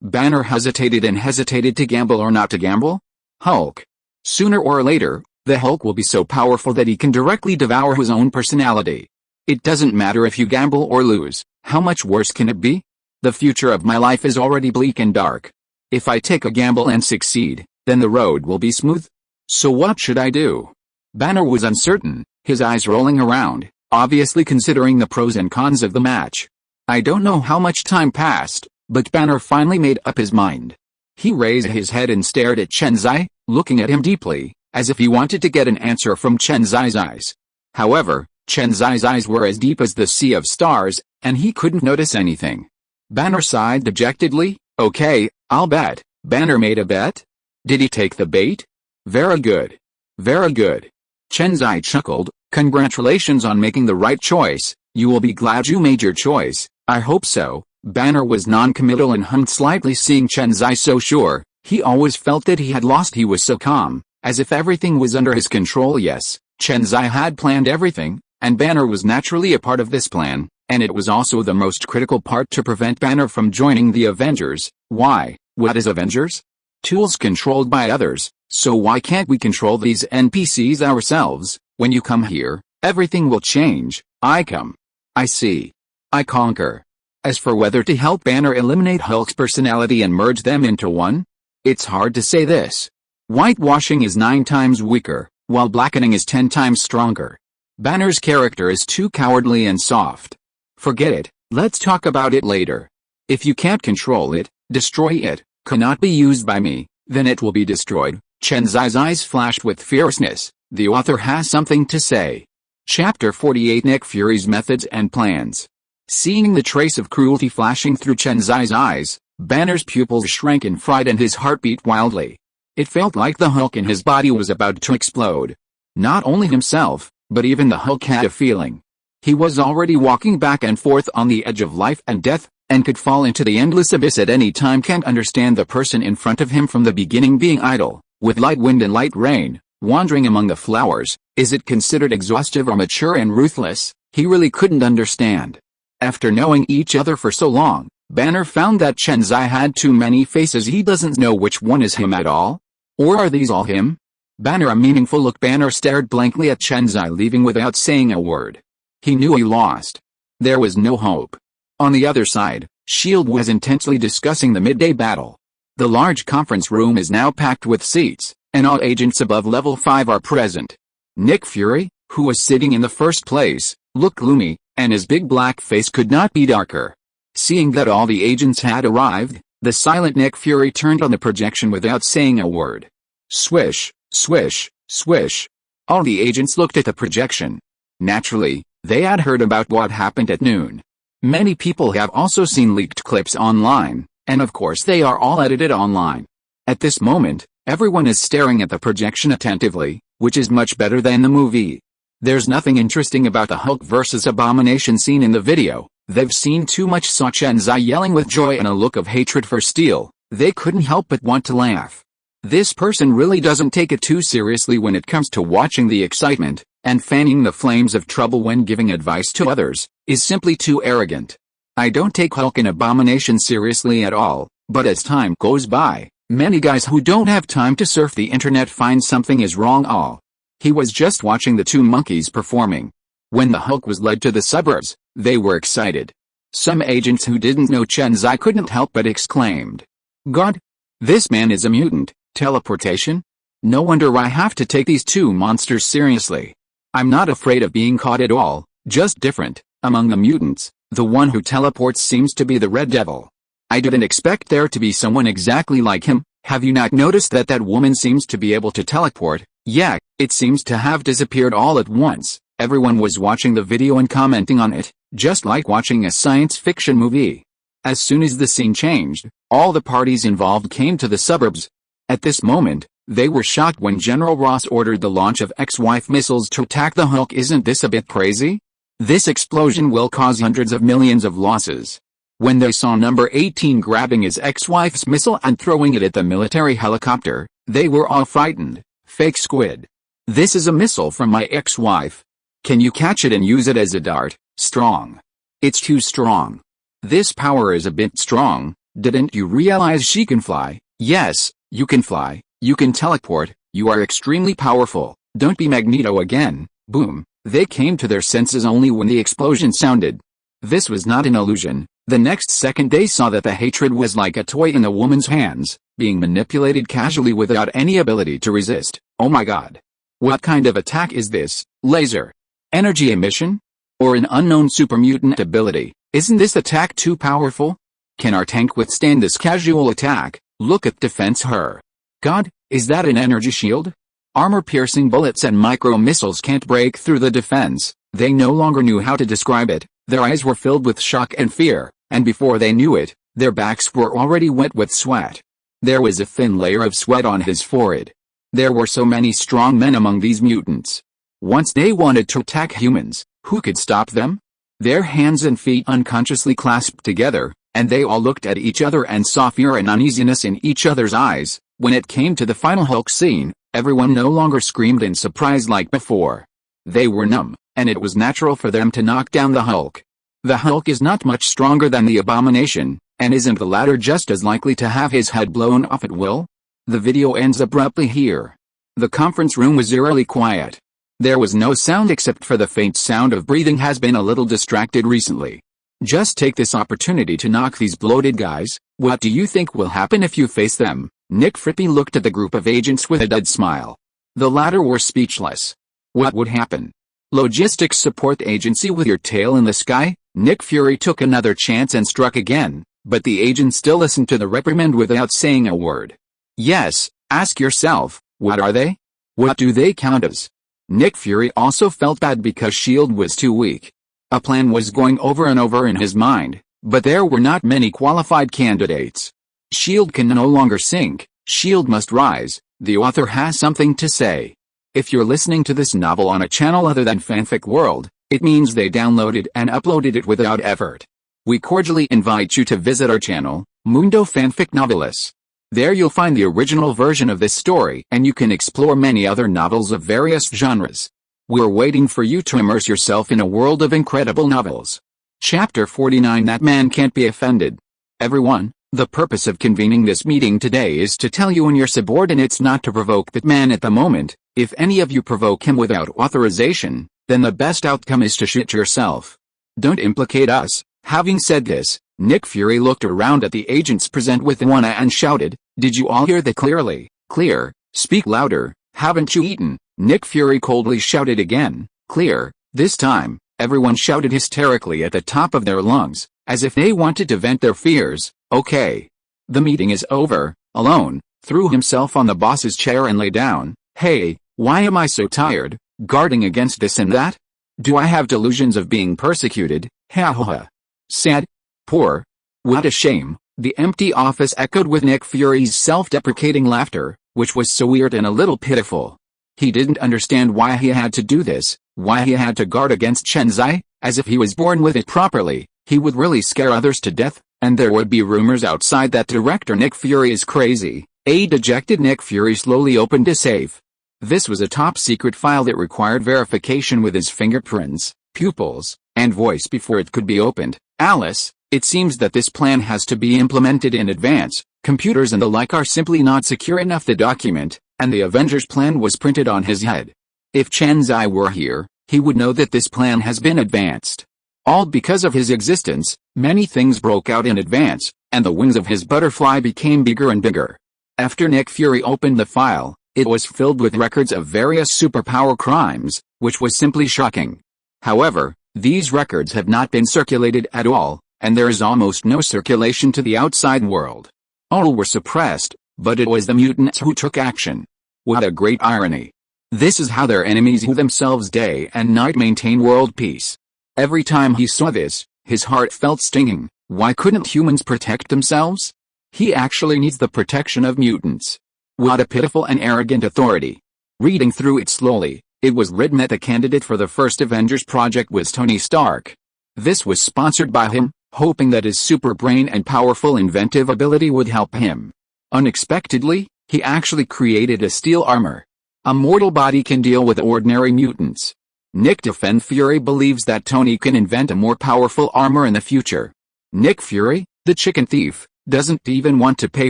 Banner hesitated and hesitated to gamble or not to gamble. Hulk. Sooner or later, the Hulk will be so powerful that he can directly devour his own personality. It doesn't matter if you gamble or lose. How much worse can it be? The future of my life is already bleak and dark. If I take a gamble and succeed, then the road will be smooth. So what should I do? Banner was uncertain, his eyes rolling around, obviously considering the pros and cons of the match. I don't know how much time passed, but Banner finally made up his mind. He raised his head and stared at Chen Xi, looking at him deeply, as if he wanted to get an answer from Chen Xi's eyes. However, Chen Xi's eyes were as deep as the sea of stars, and he couldn't notice anything. Banner sighed dejectedly. "Okay, I'll bet." Banner made a bet? Did he take the bait? Very good. Very good. Chen Xi chuckled. "Congratulations on making the right choice. You will be glad you made your choice." "I hope so." Banner was non-committal and hummed slightly, seeing Chen Xi so sure. He always felt that he had lost. He was so calm, as if everything was under his control. Yes, Chen Xi had planned everything, and Banner was naturally a part of this plan, and it was also the most critical part to prevent Banner from joining the Avengers. Why? What is Avengers? Tools controlled by others, so why can't we control these NPCs ourselves? When you come here, everything will change. I come. I see. I conquer. As for whether to help Banner eliminate Hulk's personality and merge them into one, it's hard to say this. Whitewashing is 9 times weaker, while blackening is 10 times stronger. Banner's character is too cowardly and soft. Forget it, let's talk about it later. If you can't control it, destroy it. Cannot be used by me, then it will be destroyed. Chen Xi's eyes flashed with fierceness. The author has something to say. Chapter 48, Nick Fury's Methods and Plans. Seeing the trace of cruelty flashing through Chen Xi's eyes, Banner's pupils shrank in fright and his heart beat wildly. It felt like the Hulk in his body was about to explode. Not only himself, but even the Hulk had a feeling. He was already walking back and forth on the edge of life and death, and could fall into the endless abyss at any time. Can't understand the person in front of him from the beginning being idle, with light wind and light rain, wandering among the flowers. Is it considered exhaustive or mature and ruthless? He really couldn't understand. After knowing each other for so long, Banner found that Chen Xi had too many faces. He doesn't know which one is him at all. Or are these all him? Banner a meaningful look. Banner stared blankly at Chen Xi leaving without saying a word. He knew he lost. There was no hope. On the other side, S.H.I.E.L.D. was intensely discussing the midday battle. The large conference room is now packed with seats, and all agents above level 5 are present. Nick Fury, who was sitting in the first place, looked gloomy, and his big black face could not be darker. Seeing that all the agents had arrived, the silent Nick Fury turned on the projection without saying a word. Swish, swish, swish. All the agents looked at the projection. Naturally, they had heard about what happened at noon. Many people have also seen leaked clips online, and of course they are all edited online. At this moment, everyone is staring at the projection attentively, which is much better than the movie. There's nothing interesting about the Hulk vs. Abomination scene in the video. They've seen too much. Saw Chen Xi yelling with joy and a look of hatred for Steel. They couldn't help but want to laugh. This person really doesn't take it too seriously when it comes to watching the excitement, and fanning the flames of trouble when giving advice to others, is simply too arrogant. I don't take Hulk and Abomination seriously at all, but as time goes by, many guys who don't have time to surf the internet find something is wrong. He was just watching the two monkeys performing. When the Hulk was led to the suburbs, they were excited. Some agents who didn't know Chen Xi couldn't help but exclaimed, "God! This man is a mutant, teleportation? No wonder I have to take these two monsters seriously. I'm not afraid of being caught at all, just different. Among the mutants, the one who teleports seems to be the Red Devil. I didn't expect there to be someone exactly like him. Have you not noticed that that woman seems to be able to teleport? Yeah, it seems to have disappeared all at once." Everyone was watching the video and commenting on it, just like watching a science fiction movie. As soon as the scene changed, all the parties involved came to the suburbs. At this moment, they were shocked when General Ross ordered the launch of X-Wife missiles to attack the Hulk. Isn't this a bit crazy? This explosion will cause hundreds of millions of losses. When they saw number 18 grabbing his ex-wife's missile and throwing it at the military helicopter, they were all frightened. Fake squid. This is a missile from my ex-wife. Can you catch it and use it as a dart? Strong. It's too strong. This power is a bit strong. Didn't you realize she can fly? Yes, you can fly, you can teleport, you are extremely powerful. Don't be Magneto again. Boom. They came to their senses only when the explosion sounded. This was not an illusion. The next second they saw that the hatred was like a toy in a woman's hands, being manipulated casually without any ability to resist. Oh my god. What kind of attack is this? Laser? Energy emission? Or an unknown super mutant ability? Isn't this attack too powerful? Can our tank withstand this casual attack? Look at defense her. God, is that an energy shield? Armor-piercing bullets and micro-missiles can't break through the defense. They no longer knew how to describe it. Their eyes were filled with shock and fear, and before they knew it, their backs were already wet with sweat. There was a thin layer of sweat on his forehead. There were so many strong men among these mutants. Once they wanted to attack humans, who could stop them? Their hands and feet unconsciously clasped together, and they all looked at each other and saw fear and uneasiness in each other's eyes. When it came to the final Hulk scene, everyone no longer screamed in surprise like before. They were numb, and it was natural for them to knock down the Hulk. The Hulk is not much stronger than the Abomination, and isn't the latter just as likely to have his head blown off at will? The video ends abruptly here. The conference room was eerily quiet. There was no sound except for the faint sound of breathing. Has been a little distracted recently. Just take this opportunity to knock these bloated guys. What do you think will happen if you face them? Nick Fury looked at the group of agents with a dead smile. The latter were speechless. What would happen? Logistics support agency with your tail in the sky? Nick Fury took another chance and struck again, but the agent still listened to the reprimand without saying a word. Yes, ask yourself, what are they? What do they count as? Nick Fury also felt bad because S.H.I.E.L.D. was too weak. A plan was going over and over in his mind, but there were not many qualified candidates. S.H.I.E.L.D. can no longer sink, S.H.I.E.L.D. must rise. The author has something to say. If you're listening to this novel on a channel other than Fanfic World, it means they downloaded and uploaded it without effort. We cordially invite you to visit our channel, Mundo Fanfic Novelis. There you'll find the original version of this story and you can explore many other novels of various genres. We're waiting for you to immerse yourself in a world of incredible novels. Chapter 49. That man can't be offended. Everyone, the purpose of convening this meeting today is to tell you and your subordinates not to provoke that man at the moment. If any of you provoke him without authorization, then the best outcome is to shit yourself. Don't implicate us." Having said this, Nick Fury looked around at the agents present with one and shouted, "Did you all hear that clearly? Clear, speak louder, haven't you eaten?" Nick Fury coldly shouted again, "Clear." This time, everyone shouted hysterically at the top of their lungs, as if they wanted to vent their fears. "Okay. The meeting is over." Alone, threw himself on the boss's chair and lay down. "Hey, why am I so tired, guarding against this and that? Do I have delusions of being persecuted? Ha ha ha. Sad. Poor. What a shame." The empty office echoed with Nick Fury's self-deprecating laughter, which was so weird and a little pitiful. He didn't understand why he had to do this, why he had to guard against Chen Xi, as if he was born with it properly. He would really scare others to death, and there would be rumors outside that director Nick Fury is crazy. A dejected Nick Fury slowly opened a safe. This was a top-secret file that required verification with his fingerprints, pupils, and voice before it could be opened. "Alice, it seems that this plan has to be implemented in advance. Computers and the like are simply not secure enough." The document, and the Avengers plan was printed on his head. If Chen Xi were here, he would know that this plan has been advanced. All because of his existence, many things broke out in advance, and the wings of his butterfly became bigger and bigger. After Nick Fury opened the file, it was filled with records of various superpower crimes, which was simply shocking. However, these records have not been circulated at all, and there is almost no circulation to the outside world. All were suppressed, but it was the mutants who took action. What a great irony. This is how their enemies who themselves day and night maintain world peace. Every time he saw this, his heart felt stinging. Why couldn't humans protect themselves? He actually needs the protection of mutants. What a pitiful and arrogant authority. Reading through it slowly, it was written that the candidate for the first Avengers project was Tony Stark. This was sponsored by him, hoping that his super brain and powerful inventive ability would help him. Unexpectedly, he actually created a steel armor. A mortal body can deal with ordinary mutants. Nick Defend Fury believes that Tony can invent a more powerful armor in the future. Nick Fury, the chicken thief, doesn't even want to pay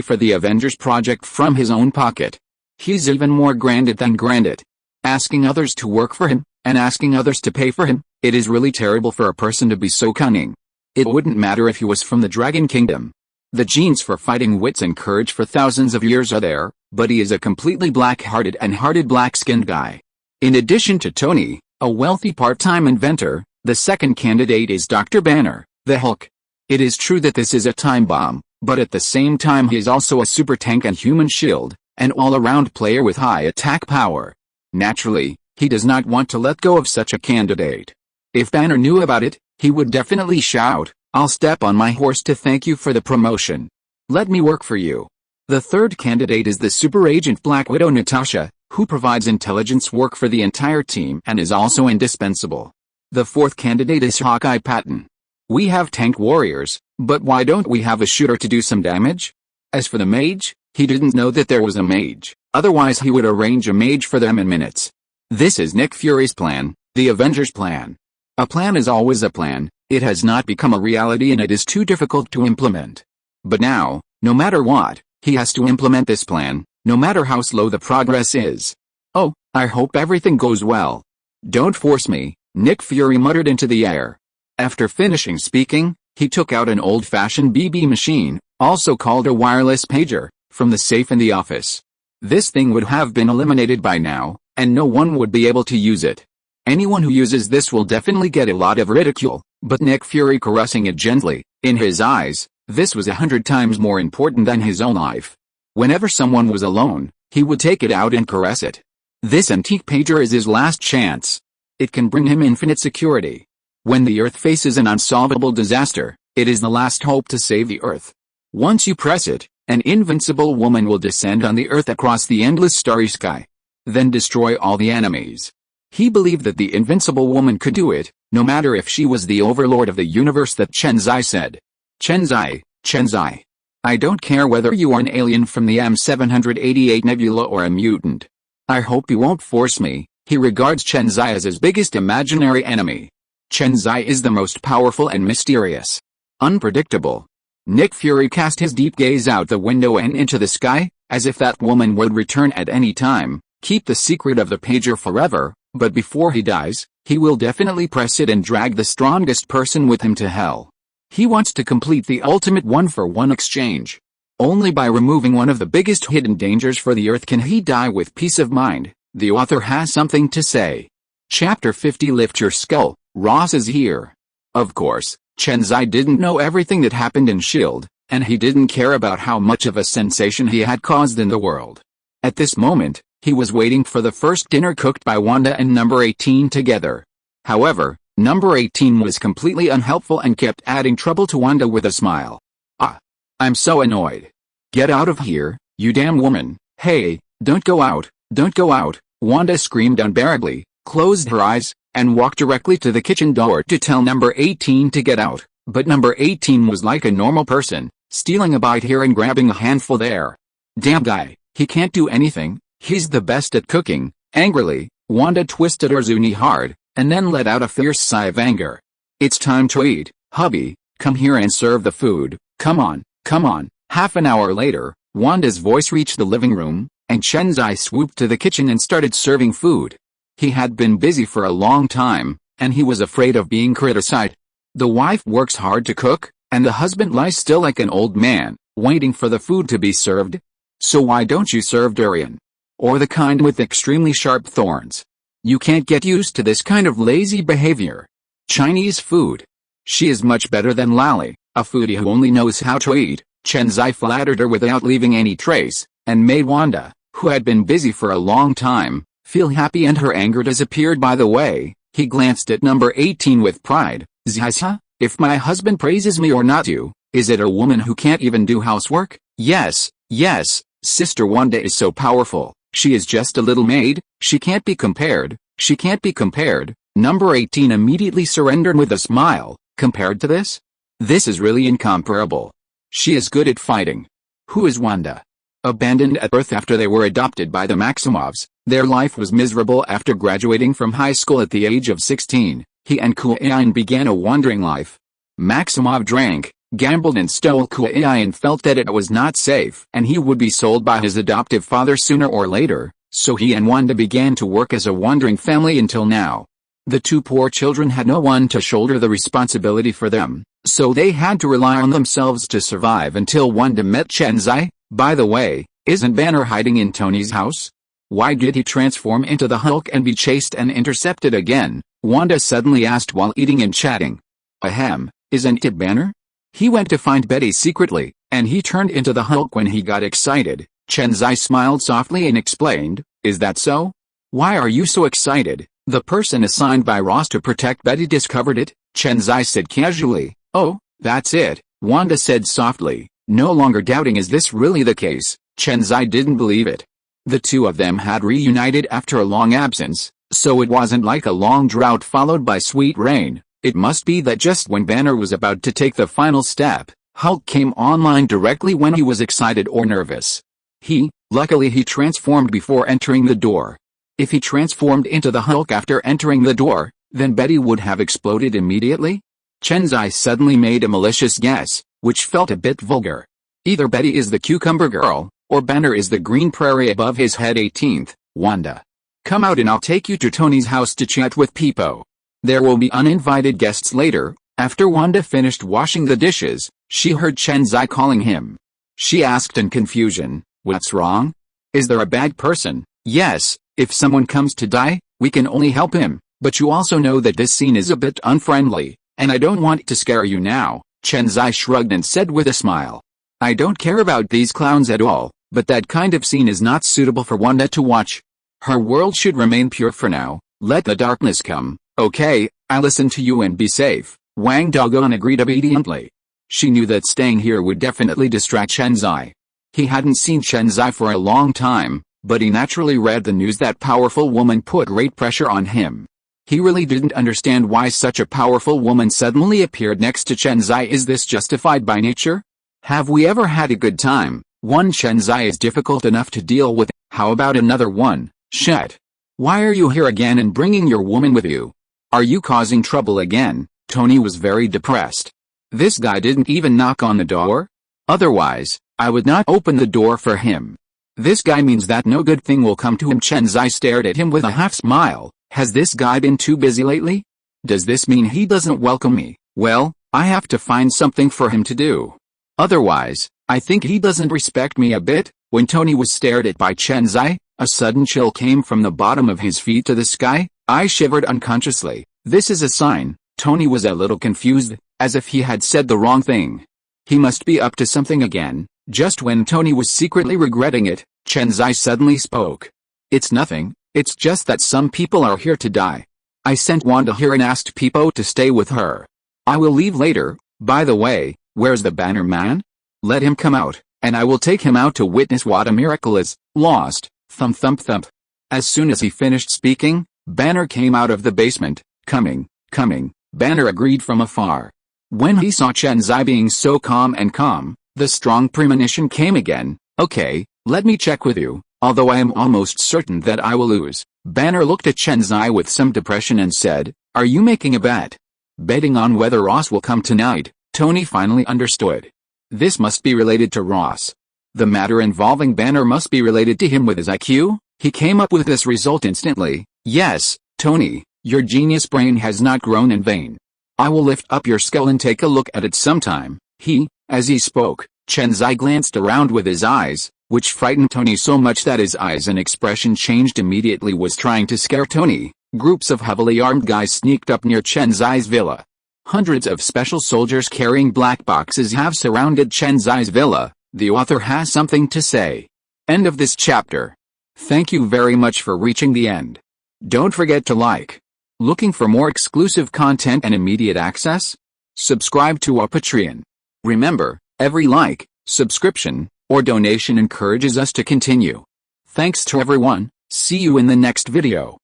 for the Avengers project from his own pocket. He's even more granded than granded. Asking others to work for him, and asking others to pay for him, it is really terrible for a person to be so cunning. It wouldn't matter if he was from the Dragon Kingdom. The genes for fighting wits and courage for thousands of years are there, but he is a completely black-hearted and hearted black-skinned guy. In addition to Tony, a wealthy part-time inventor, the second candidate is Dr. Banner, the Hulk. It is true that this is a time bomb, but at the same time he is also a super tank and human shield, an all-around player with high attack power. Naturally, he does not want to let go of such a candidate. If Banner knew about it, he would definitely shout, "I'll step on my horse to thank you for the promotion. Let me work for you." The third candidate is the super agent Black Widow Natasha, who provides intelligence work for the entire team and is also indispensable. The fourth candidate is Hawkeye Patton. We have tank warriors, but why don't we have a shooter to do some damage? As for the mage, he didn't know that there was a mage, otherwise he would arrange a mage for them in minutes. This is Nick Fury's plan, the Avengers plan. A plan is always a plan, it has not become a reality and it is too difficult to implement. But now, no matter what, he has to implement this plan, no matter how slow the progress is. "Oh, I hope everything goes well. Don't force me," Nick Fury muttered into the air. After finishing speaking, he took out an old-fashioned BB machine, also called a wireless pager, from the safe in the office. This thing would have been eliminated by now, and no one would be able to use it. Anyone who uses this will definitely get a lot of ridicule, but Nick Fury caressing it gently, in his eyes, this was 100 times more important than his own life. Whenever someone was alone, he would take it out and caress it. This antique pager is his last chance. It can bring him infinite security. When the Earth faces an unsolvable disaster, it is the last hope to save the Earth. Once you press it, an invincible woman will descend on the Earth across the endless starry sky. Then destroy all the enemies. He believed that the invincible woman could do it, no matter if she was the overlord of the universe that Chen Xi said. Chen Xi. I don't care whether you are an alien from the M788 Nebula or a mutant. I hope you won't force me. He regards Chen Xi as his biggest imaginary enemy. Chen Xi is the most powerful and mysterious. Unpredictable. Nick Fury cast his deep gaze out the window and into the sky, as if that woman would return at any time, keep the secret of the pager forever, but before he dies, he will definitely press it and drag the strongest person with him to hell. He wants to complete the ultimate one-for-one exchange. Only by removing one of the biggest hidden dangers for the Earth can he die with peace of mind. The author has something to say. Chapter 50 Lift Your Skull, Ross is here. Of course, Chen Xi didn't know everything that happened in S.H.I.E.L.D., and he didn't care about how much of a sensation he had caused in the world. At this moment, he was waiting for the first dinner cooked by Wanda and number 18 together. However, number 18 was completely unhelpful and kept adding trouble to Wanda with a smile. I'm so annoyed. Get out of here, you damn woman. Hey, don't go out, don't go out, Wanda screamed unbearably, closed her eyes, and walked directly to the kitchen door to tell number 18 to get out, but number 18 was like a normal person, stealing a bite here and grabbing a handful there. Damn guy, he can't do anything, he's the best at cooking. Angrily, Wanda twisted her zuni hard, and then let out a fierce sigh of anger. It's time to eat, hubby, come here and serve the food, come on. Come on. Half an hour later, Wanda's voice reached the living room, and Chen Xi swooped to the kitchen and started serving food. He had been busy for a long time, and he was afraid of being criticized. The wife works hard to cook, and the husband lies still like an old man, waiting for the food to be served. So why don't you serve durian? Or the kind with extremely sharp thorns? You can't get used to this kind of lazy behavior. Chinese food. She is much better than Lally, a foodie who only knows how to eat. Chen Xi flattered her without leaving any trace, and made Wanda, who had been busy for a long time, feel happy and her anger disappeared. By the way, he glanced at number 18 with pride. Zisa, if my husband praises me or not you, is it a woman who can't even do housework? Yes, Sister Wanda is so powerful, she is just a little maid, she can't be compared, she can't be compared. Number 18 immediately surrendered with a smile. Compared to this? This is really incomparable. She is good at fighting. Who is Wanda? Abandoned at birth after they were adopted by the Maximovs, their life was miserable. After graduating from high school at the age of 16, he and Kuei-in began a wandering life. Maximov drank, gambled and stole Kuei-in and felt that it was not safe and he would be sold by his adoptive father sooner or later, so he and Wanda began to work as a wandering family until now. The two poor children had no one to shoulder the responsibility for them, so they had to rely on themselves to survive until Wanda met Chen Xi. By the way, isn't Banner hiding in Tony's house? Why did he transform into the Hulk and be chased and intercepted again? Wanda suddenly asked while eating and chatting. Ahem, isn't it Banner? He went to find Betty secretly, and he turned into the Hulk when he got excited. Chen Xi smiled softly and explained, is that so? Why are you so excited? The person assigned by Ross to protect Betty discovered it, Chen Xi said casually. Oh, that's it, Wanda said softly, no longer doubting is this really the case. Chen Xi didn't believe it. The two of them had reunited after a long absence, so it wasn't like a long drought followed by sweet rain. It must be that just when Banner was about to take the final step, Hulk came online directly when he was excited or nervous. Luckily he transformed before entering the door. If he transformed into the Hulk after entering the door, then Betty would have exploded immediately? Chen Xi suddenly made a malicious guess, which felt a bit vulgar. Either Betty is the cucumber girl, or Banner is the green prairie above his head. 18th, Wanda. Come out and I'll take you to Tony's house to chat with Peepo. There will be uninvited guests later. After Wanda finished washing the dishes, she heard Chen Xi calling him. She asked in confusion, what's wrong? Is there a bad person? Yes. If someone comes to die, we can only help him, but you also know that this scene is a bit unfriendly, and I don't want to scare you now. Chen Xi shrugged and said with a smile. I don't care about these clowns at all, but that kind of scene is not suitable for Wanda to watch. Her world should remain pure for now, let the darkness come. Okay, I listen to you and be safe. Wang Dogon agreed obediently. She knew that staying here would definitely distract Chen Xi. He hadn't seen Chen Xi for a long time, but he naturally read the news that powerful woman put great pressure on him. He really didn't understand why such a powerful woman suddenly appeared next to Chen Xi. Is this justified by nature? Have we ever had a good time? One Chen Xi is difficult enough to deal with, how about another one? Shit. Why are you here again and bringing your woman with you? Are you causing trouble again? Tony was very depressed. This guy didn't even knock on the door? Otherwise, I would not open the door for him. This guy means that no good thing will come to him. Chen Xi stared at him with a half smile. Has this guy been too busy lately? Does this mean he doesn't welcome me? Well, I have to find something for him to do. Otherwise, I think he doesn't respect me a bit. When Tony was stared at by Chen Xi, a sudden chill came from the bottom of his feet to the sky. I shivered unconsciously. This is a sign. Tony was a little confused, as if he had said the wrong thing. He must be up to something again. Just when Tony was secretly regretting it, Chen Xi suddenly spoke. It's nothing, it's just that some people are here to die. I sent Wanda here and asked Peepo to stay with her. I will leave later. By the way, where's the Banner Man? Let him come out, and I will take him out to witness what a miracle is. Lost. Thump thump thump. As soon as he finished speaking, Banner came out of the basement. Coming. Banner agreed from afar. When he saw Chen Xi being so calm, the strong premonition came again. Okay, let me check with you, although I am almost certain that I will lose. Banner looked at Chen Xi with some depression and said, are you making a bet? Betting on whether Ross will come tonight. Tony finally understood. This must be related to Ross. The matter involving Banner must be related to him with his IQ. He came up with this result instantly. Yes, Tony, your genius brain has not grown in vain. I will lift up your skull and take a look at it sometime. As he spoke, Chen Xi glanced around with his eyes, which frightened Tony so much that his eyes and expression changed immediately. Was trying to scare Tony. Groups of heavily armed guys sneaked up near Chen Xi's villa. Hundreds of special soldiers carrying black boxes have surrounded Chen Xi's villa. The author has something to say. End of this chapter. Thank you very much for reaching the end. Don't forget to like. Looking for more exclusive content and immediate access? Subscribe to our Patreon. Remember, every like, subscription, or donation encourages us to continue. Thanks to everyone. See you in the next video.